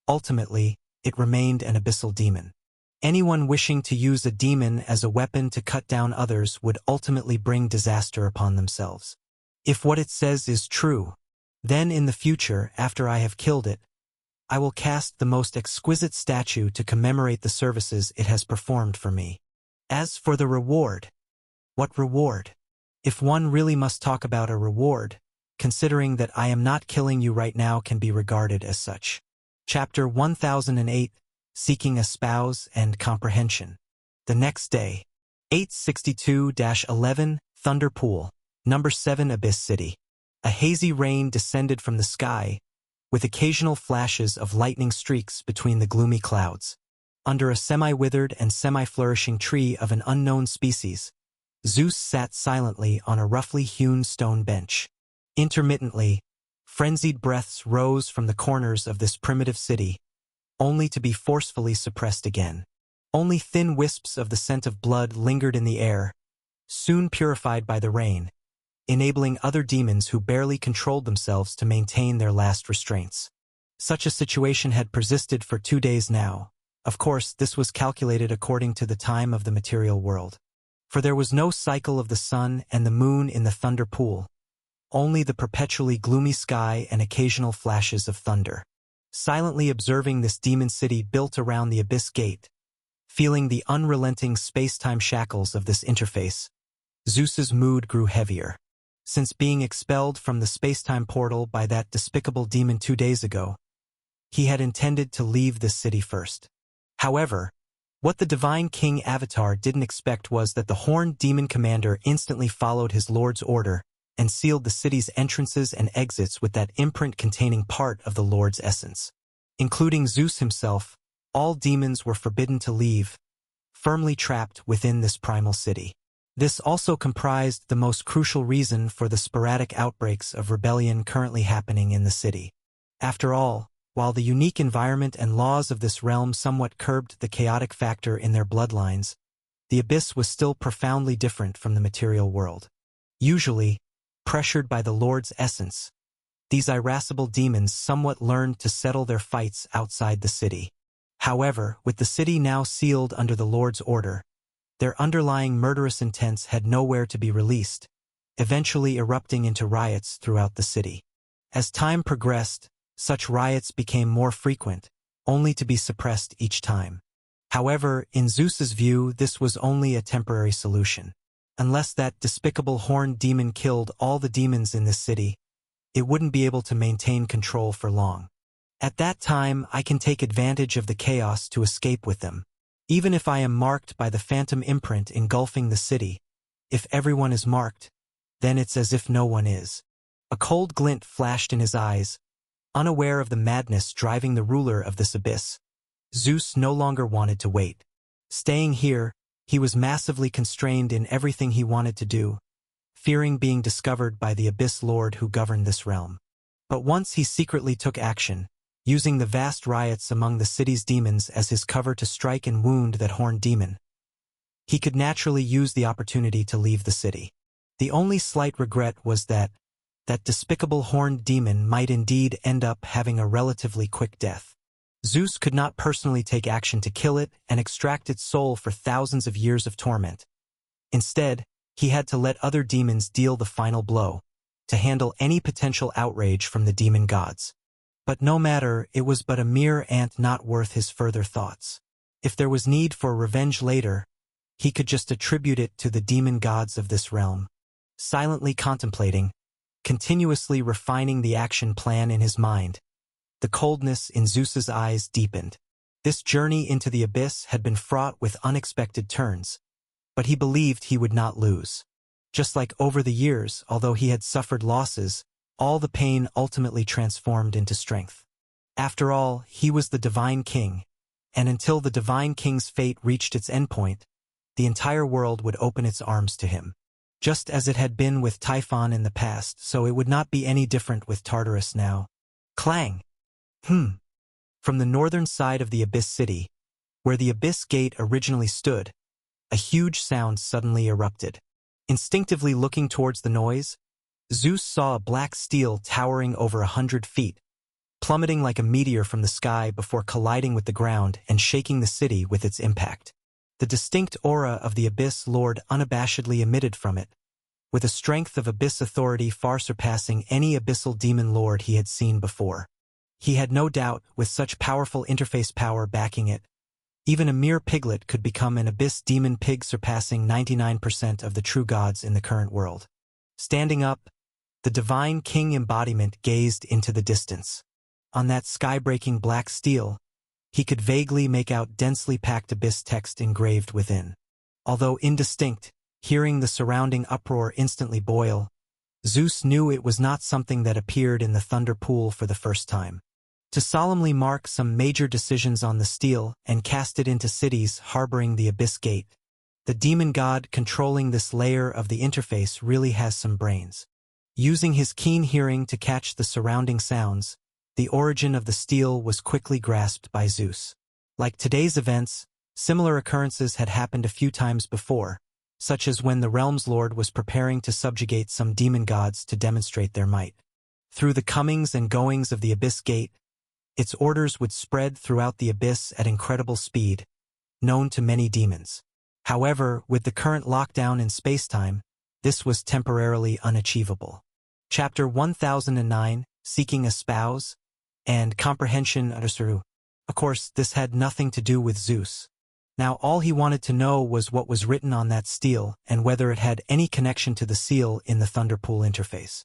A: Ultimately, it remained an abyssal demon. Anyone wishing to use a demon as a weapon to cut down others would ultimately bring disaster upon themselves. If what it says is true, then in the future, after I have killed it, I will cast the most exquisite statue to commemorate the services it has performed for me. As for the reward, what reward? If one really must talk about a reward, considering that I am not killing you right now can be regarded as such. Chapter 1008, Seeking a Spouse and Comprehension. The next day, 862-11, Thunder Pool, Number 7 Abyss City. A hazy rain descended from the sky, with occasional flashes of lightning streaks between the gloomy clouds. Under a semi-withered and semi-flourishing tree of an unknown species, Zeus sat silently on a roughly hewn stone bench. Intermittently, frenzied breaths rose from the corners of this primitive city, only to be forcefully suppressed again. Only thin wisps of the scent of blood lingered in the air, soon purified by the rain, enabling other demons who barely controlled themselves to maintain their last restraints. Such a situation had persisted for 2 days now, Of course, this was calculated according to the time of the material world. For there was no cycle of the sun and the moon in the thunder pool, only the perpetually gloomy sky and occasional flashes of thunder. Silently observing this demon city built around the abyss gate, feeling the unrelenting space-time shackles of this interface, Zeus's mood grew heavier. Since being expelled from the space-time portal by that despicable demon 2 days ago, he had intended to leave this city first. However, what the Divine King Avatar didn't expect was that the horned demon commander instantly followed his lord's order and sealed the city's entrances and exits with that imprint containing part of the Lord's essence. Including Zeus himself, all demons were forbidden to leave, firmly trapped within this primal city. This also comprised the most crucial reason for the sporadic outbreaks of rebellion currently happening in the city. After all, while the unique environment and laws of this realm somewhat curbed the chaotic factor in their bloodlines, the abyss was still profoundly different from the material world. Usually, pressured by the Lord's essence, these irascible demons somewhat learned to settle their fights outside the city. However, with the city now sealed under the Lord's order, their underlying murderous intents had nowhere to be released, eventually erupting into riots throughout the city. As time progressed, such riots became more frequent, only to be suppressed each time. However, in Zeus's view, this was only a temporary solution. Unless that despicable horned demon killed all the demons in this city, it wouldn't be able to maintain control for long. At that time, I can take advantage of the chaos to escape with them. Even if I am marked by the phantom imprint engulfing the city, if everyone is marked, then it's as if no one is. A cold glint flashed in his eyes, unaware of the madness driving the ruler of this abyss. Zeus no longer wanted to wait. Staying here, he was massively constrained in everything he wanted to do, fearing being discovered by the Abyss Lord who governed this realm. But once he secretly took action, using the vast riots among the city's demons as his cover to strike and wound that horned demon, he could naturally use the opportunity to leave the city. The only slight regret was that despicable horned demon might indeed end up having a relatively quick death. Zeus could not personally take action to kill it and extract its soul for thousands of years of torment. Instead, he had to let other demons deal the final blow, to handle any potential outrage from the demon gods. But no matter, it was but a mere ant not worth his further thoughts. If there was need for revenge later, he could just attribute it to the demon gods of this realm. Silently contemplating, continuously refining the action plan in his mind, the coldness in Zeus's eyes deepened. This journey into the abyss had been fraught with unexpected turns, but he believed he would not lose. Just like over the years, although he had suffered losses, all the pain ultimately transformed into strength. After all, he was the Divine King, and until the Divine King's fate reached its endpoint, the entire world would open its arms to him. Just as it had been with Typhon in the past, so it would not be any different with Tartarus now. Clang! From the northern side of the Abyss City, where the Abyss Gate originally stood, a huge sound suddenly erupted. Instinctively looking towards the noise, Zeus saw a black steel towering over 100 feet, plummeting like a meteor from the sky before colliding with the ground and shaking the city with its impact. The distinct aura of the Abyss Lord unabashedly emitted from it, with a strength of abyss authority far surpassing any abyssal demon lord he had seen before. He had no doubt, with such powerful interface power backing it, even a mere piglet could become an abyss demon pig surpassing 99% of the true gods in the current world. Standing up, the Divine King embodiment gazed into the distance. On that sky-breaking black steel, he could vaguely make out densely packed abyss text engraved within. Although indistinct, hearing the surrounding uproar instantly boil, Zeus knew it was not something that appeared in the thunder pool for the first time. To solemnly mark some major decisions on the steel and cast it into cities harboring the Abyss Gate, the demon god controlling this layer of the interface really has some brains. Using his keen hearing to catch the surrounding sounds, the origin of the steel was quickly grasped by Zeus. Like today's events, similar occurrences had happened a few times before, such as when the Realm's Lord was preparing to subjugate some demon gods to demonstrate their might. Through the comings and goings of the Abyss Gate, Its orders would spread throughout the abyss at incredible speed, known to many demons. However, with the current lockdown in spacetime, this was temporarily unachievable. Chapter 1009, Seeking a Spouse, and Comprehension Adasuru. Of course, this had nothing to do with Zeus. Now all he wanted to know was what was written on that stele and whether it had any connection to the seal in the Thunderpool interface.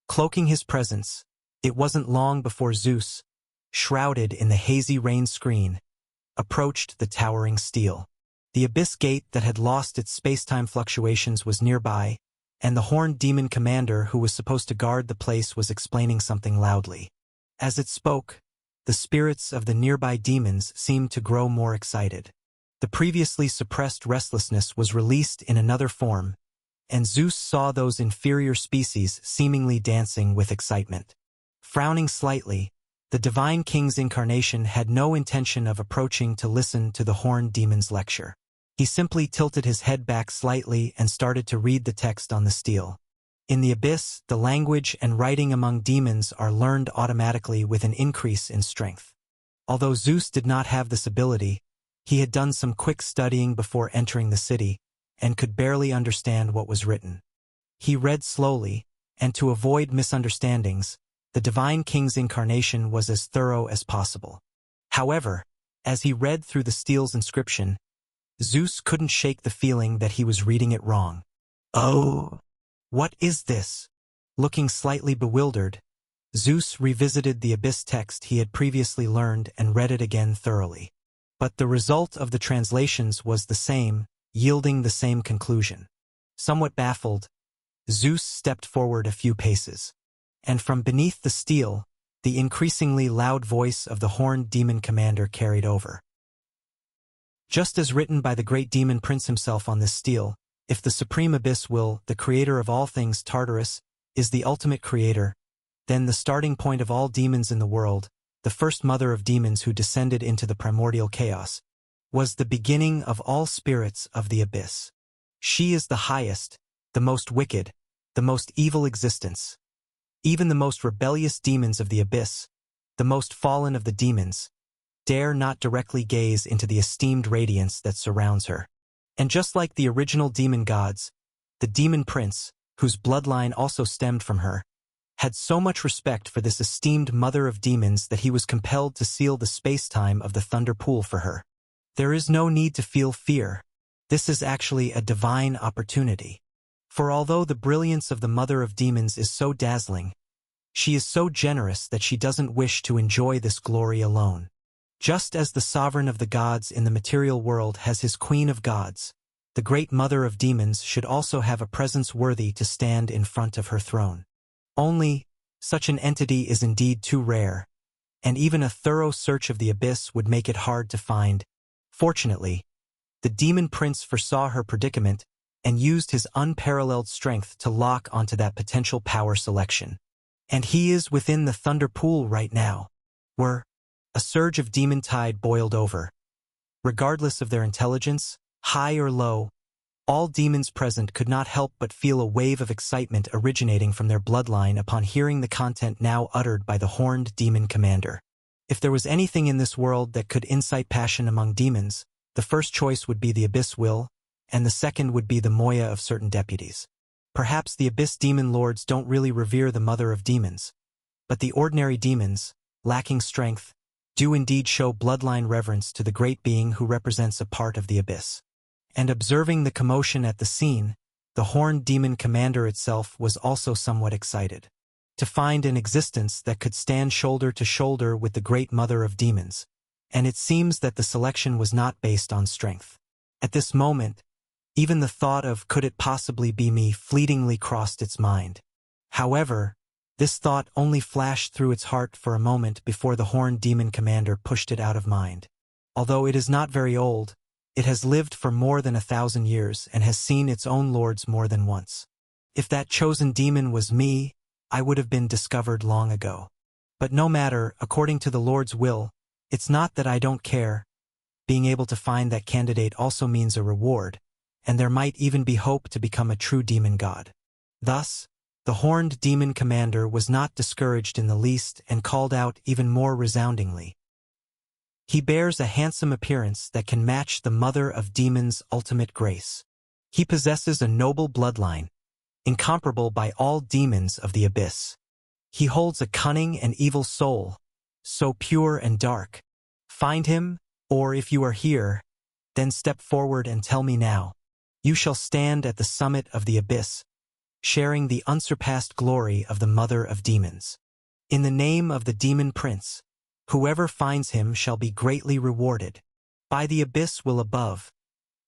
A: Cloaking his presence, it wasn't long before Zeus, shrouded in the hazy rain screen, approached the towering stele. The abyss gate that had lost its spacetime fluctuations was nearby, and the horned demon commander who was supposed to guard the place was explaining something loudly. As it spoke, the spirits of the nearby demons seemed to grow more excited. The previously suppressed restlessness was released in another form, and Zeus saw those inferior species seemingly dancing with excitement. Frowning slightly, the Divine King's incarnation had no intention of approaching to listen to the horned demon's lecture. He simply tilted his head back slightly and started to read the text on the stele. In the abyss, the language and writing among demons are learned automatically with an increase in strength. Although Zeus did not have this ability, he had done some quick studying before entering the city, and could barely understand what was written. He read slowly, and to avoid misunderstandings, the Divine King's incarnation was as thorough as possible. However, as he read through the stele's inscription, Zeus couldn't shake the feeling that he was reading it wrong. Oh! What is this? Looking slightly bewildered, Zeus revisited the abyss text he had previously learned and read it again thoroughly. But the result of the translations was the same, yielding the same conclusion. Somewhat baffled, Zeus stepped forward a few paces, and from beneath the stele, the increasingly loud voice of the horned demon commander carried over. Just as written by the great demon prince himself on this stele, if the supreme abyss will, the creator of all things Tartarus, is the ultimate creator, then the starting point of all demons in the world, the first mother of demons who descended into the primordial chaos, was the beginning of all spirits of the abyss. She is the highest, the most wicked, the most evil existence. Even the most rebellious demons of the abyss, the most fallen of the demons, dare not directly gaze into the esteemed radiance that surrounds her. And just like the original demon gods, the demon prince, whose bloodline also stemmed from her, had so much respect for this esteemed mother of demons that he was compelled to seal the space-time of the Thunder Pool for her. There is no need to feel fear. This is actually a divine opportunity. For although the brilliance of the mother of demons is so dazzling, she is so generous that she doesn't wish to enjoy this glory alone. Just as the sovereign of the gods in the material world has his queen of gods, the great mother of demons should also have a presence worthy to stand in front of her throne. Only, such an entity is indeed too rare, and even a thorough search of the abyss would make it hard to find. Fortunately, the demon prince foresaw her predicament and used his unparalleled strength to lock onto that potential power selection. And he is within the Thunder Pool right now. A surge of demon tide boiled over. Regardless of their intelligence, high or low, all demons present could not help but feel a wave of excitement originating from their bloodline upon hearing the content now uttered by the horned demon commander. If there was anything in this world that could incite passion among demons, the first choice would be the abyss will, and the second would be the moya of certain deputies. Perhaps the abyss demon lords don't really revere the mother of demons, but the ordinary demons, lacking strength, do indeed show bloodline reverence to the great being who represents a part of the abyss. And observing the commotion at the scene, the horned demon commander itself was also somewhat excited. To find an existence that could stand shoulder to shoulder with the great mother of demons, and it seems that the selection was not based on strength. At this moment, even the thought of could it possibly be me fleetingly crossed its mind. However, this thought only flashed through its heart for a moment before the horned demon commander pushed it out of mind. Although it is not very old, it has lived for more than 1,000 years and has seen its own lords more than once. If that chosen demon was me, I would have been discovered long ago. But no matter, according to the Lord's will, it's not that I don't care. Being able to find that candidate also means a reward, and there might even be hope to become a true demon god. Thus, The horned demon commander was not discouraged in the least and called out even more resoundingly. He bears a handsome appearance that can match the mother of demons' ultimate grace. He possesses a noble bloodline, incomparable by all demons of the abyss. He holds a cunning and evil soul, so pure and dark. Find him, or if you are here, then step forward and tell me now. You shall stand at the summit of the abyss, sharing the unsurpassed glory of the mother of demons. In the name of the demon prince, whoever finds him shall be greatly rewarded. By the abyss will above.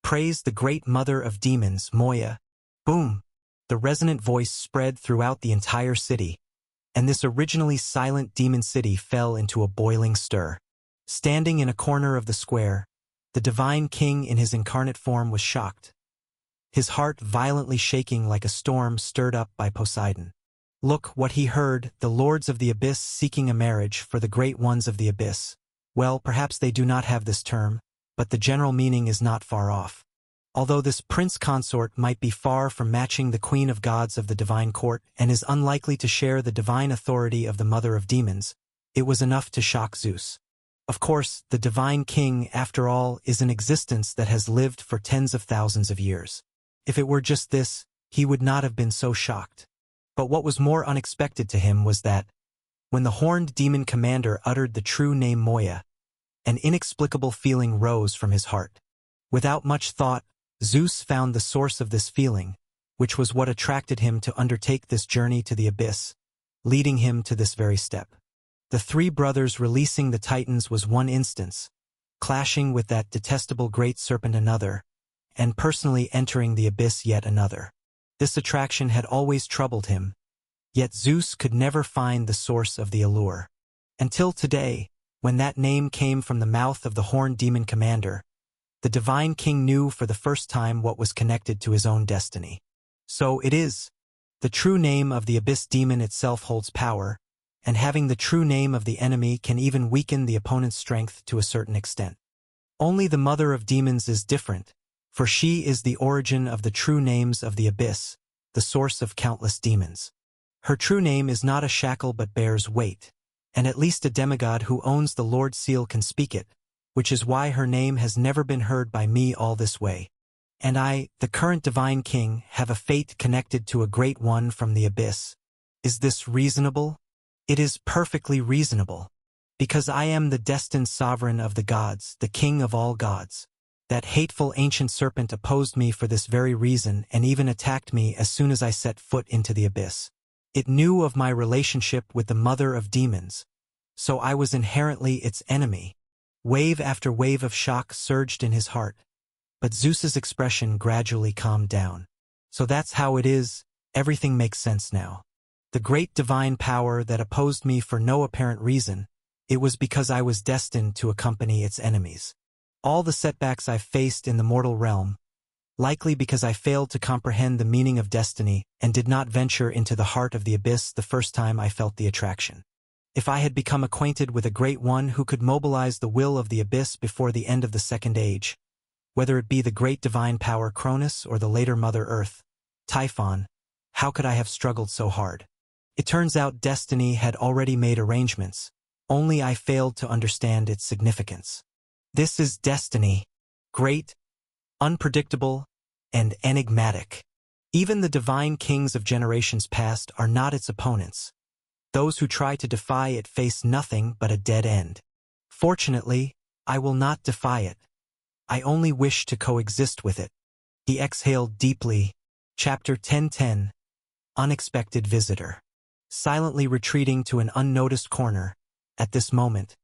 A: Praise the great mother of demons, Moya. Boom! The resonant voice spread throughout the entire city, and this originally silent demon city fell into a boiling stir. Standing in a corner of the square, the divine king in his incarnate form was shocked, his heart violently shaking like a storm stirred up by Poseidon. Look what he heard, the lords of the abyss seeking a marriage for the great ones of the abyss. Well, perhaps they do not have this term, but the general meaning is not far off. Although this prince consort might be far from matching the queen of gods of the divine court and is unlikely to share the divine authority of the mother of demons, it was enough to shock Zeus. Of course, the divine king, after all, is an existence that has lived for tens of thousands of years. If it were just this, he would not have been so shocked. But what was more unexpected to him was that, when the horned demon commander uttered the true name Moya, an inexplicable feeling rose from his heart. Without much thought, Zeus found the source of this feeling, which was what attracted him to undertake this journey to the abyss, leading him to this very step. The three brothers releasing the Titans was one instance, clashing with that detestable great serpent another, and personally entering the abyss yet another. This attraction had always troubled him, yet Zeus could never find the source of the allure. Until today, when that name came from the mouth of the horned demon commander, the divine king knew for the first time what was connected to his own destiny. So it is. The true name of the abyss demon itself holds power, and having the true name of the enemy can even weaken the opponent's strength to a certain extent. Only the mother of demons is different, for she is the origin of the true names of the abyss, the source of countless demons. Her true name is not a shackle but bears weight, and at least a demigod who owns the Lord Seal can speak it, which is why her name has never been heard by me all this way. And I, the current divine king, have a fate connected to a great one from the abyss. Is this reasonable? It is perfectly reasonable. Because I am the destined sovereign of the gods, the king of all gods. That hateful ancient serpent opposed me for this very reason and even attacked me as soon as I set foot into the abyss. It knew of my relationship with the mother of demons, so I was inherently its enemy. Wave after wave of shock surged in his heart, but Zeus's expression gradually calmed down. So that's how it is, everything makes sense now. The great divine power that opposed me for no apparent reason, it was because I was destined to accompany its enemies. All the setbacks I've faced in the mortal realm, likely because I failed to comprehend the meaning of destiny and did not venture into the heart of the abyss the first time I felt the attraction. If I had become acquainted with a great one who could mobilize the will of the abyss before the end of the Second Age, whether it be the great divine power Cronus or the later Mother Earth, Typhon, how could I have struggled so hard? It turns out destiny had already made arrangements, only I failed to understand its significance. This is destiny, great, unpredictable, and enigmatic. Even the divine kings of generations past are not its opponents. Those who try to defy it face nothing but a dead end. Fortunately, I will not defy it. I only wish to coexist with it. He exhaled deeply. Chapter 1010. Unexpected Visitor. Silently retreating to an unnoticed corner, at this moment,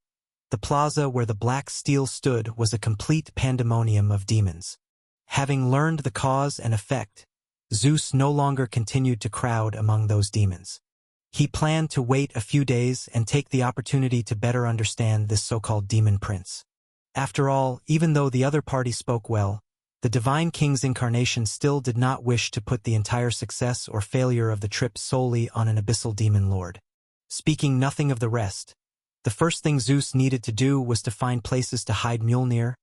A: the plaza where the black steel stood was a complete pandemonium of demons. Having learned the cause and effect, Zeus no longer continued to crowd among those demons. He planned to wait a few days and take the opportunity to better understand this so-called demon prince. After all, even though the other party spoke well, the divine king's incarnation still did not wish to put the entire success or failure of the trip solely on an abyssal demon lord. Speaking nothing of the rest, the first thing Zeus needed to do was to find places to hide Mjolnir,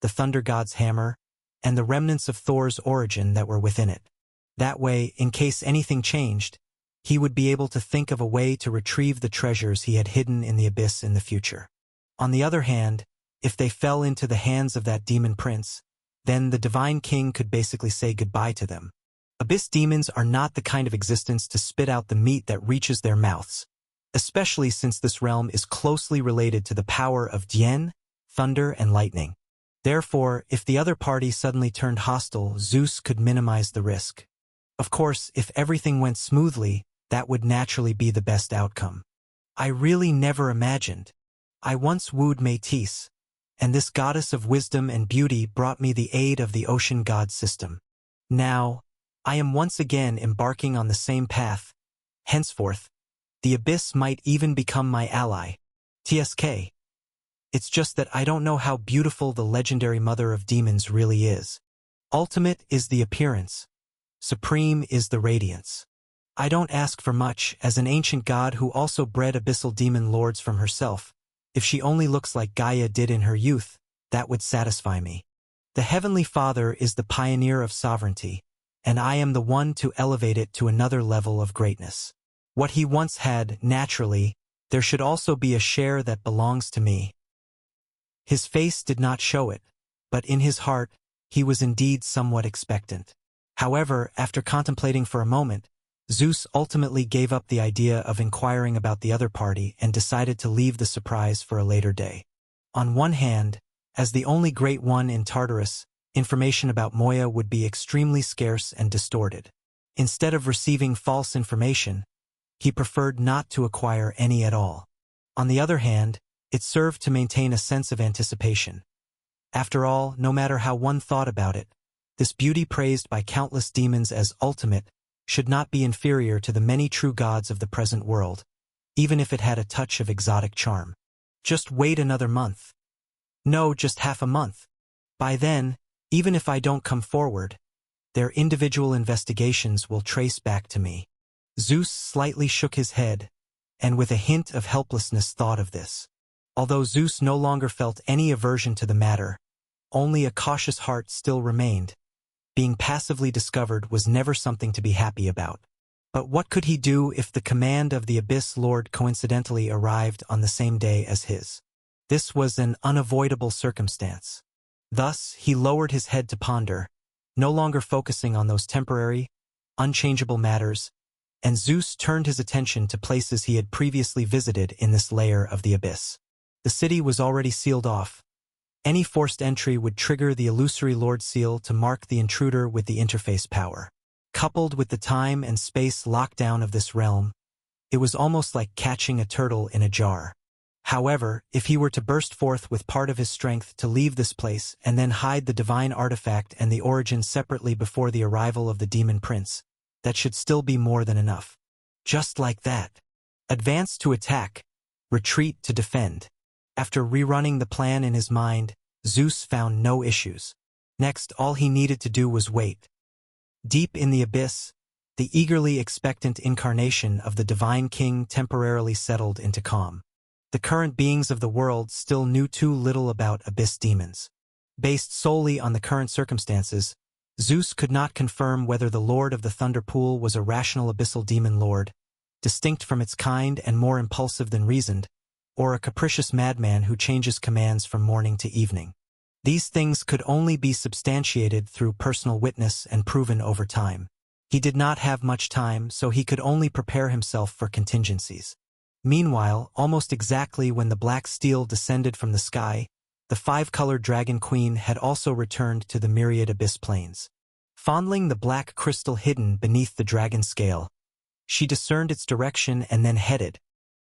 A: the thunder god's hammer, and the remnants of Thor's origin that were within it. That way, in case anything changed, he would be able to think of a way to retrieve the treasures he had hidden in the abyss in the future. On the other hand, if they fell into the hands of that demon prince, then the Divine King could basically say goodbye to them. Abyss demons are not the kind of existence to spit out the meat that reaches their mouths, especially since this realm is closely related to the power of Dien, thunder, and lightning. Therefore, if the other party suddenly turned hostile, Zeus could minimize the risk. Of course, if everything went smoothly, that would naturally be the best outcome. I really never imagined. I once wooed Métis, and this goddess of wisdom and beauty brought me the aid of the ocean god system. Now, I am once again embarking on the same path. Henceforth, the abyss might even become my ally. TSK. It's just that I don't know how beautiful the legendary mother of demons really is. Ultimate is the appearance. Supreme is the radiance. I don't ask for much, as an ancient god who also bred abyssal demon lords from herself. If she only looks like Gaia did in her youth, that would satisfy me. The Heavenly Father is the pioneer of sovereignty, and I am the one to elevate it to another level of greatness. What he once had, naturally, there should also be a share that belongs to me. His face did not show it, but in his heart, he was indeed somewhat expectant. However, after contemplating for a moment, Zeus ultimately gave up the idea of inquiring about the other party and decided to leave the surprise for a later day. On one hand, as the only Great One in Tartarus, information about Moya would be extremely scarce and distorted. Instead of receiving false information, he preferred not to acquire any at all. On the other hand, it served to maintain a sense of anticipation. After all, no matter how one thought about it, this beauty praised by countless demons as ultimate should not be inferior to the many true gods of the present world, even if it had a touch of exotic charm. Just wait another month. No, just half a month. By then, even if I don't come forward, their individual investigations will trace back to me. Zeus slightly shook his head, and with a hint of helplessness thought of this. Although Zeus no longer felt any aversion to the matter, only a cautious heart still remained. Being passively discovered was never something to be happy about. But what could he do if the command of the Abyss Lord coincidentally arrived on the same day as his? This was an unavoidable circumstance. Thus, he lowered his head to ponder, no longer focusing on those temporary, unchangeable matters, and Zeus turned his attention to places he had previously visited in this layer of the abyss. The city was already sealed off. Any forced entry would trigger the illusory Lord Seal to mark the intruder with the interface power. Coupled with the time and space lockdown of this realm, it was almost like catching a turtle in a jar. However, if he were to burst forth with part of his strength to leave this place and then hide the divine artifact and the origin separately before the arrival of the demon prince, that should still be more than enough. Just like that. Advance to attack, retreat to defend. After rerunning the plan in his mind, Zeus found no issues. Next, all he needed to do was wait. Deep in the abyss, the eagerly expectant incarnation of the Divine King temporarily settled into calm. The current beings of the world still knew too little about abyss demons. Based solely on the current circumstances, Zeus could not confirm whether the Lord of the Thunder Pool was a rational abyssal demon lord, distinct from its kind and more impulsive than reasoned, or a capricious madman who changes commands from morning to evening. These things could only be substantiated through personal witness and proven over time. He did not have much time, so he could only prepare himself for contingencies. Meanwhile, almost exactly when the black steel descended from the sky, the five-colored Dragon Queen had also returned to the myriad abyss planes. Fondling the black crystal hidden beneath the dragon scale, she discerned its direction and then headed,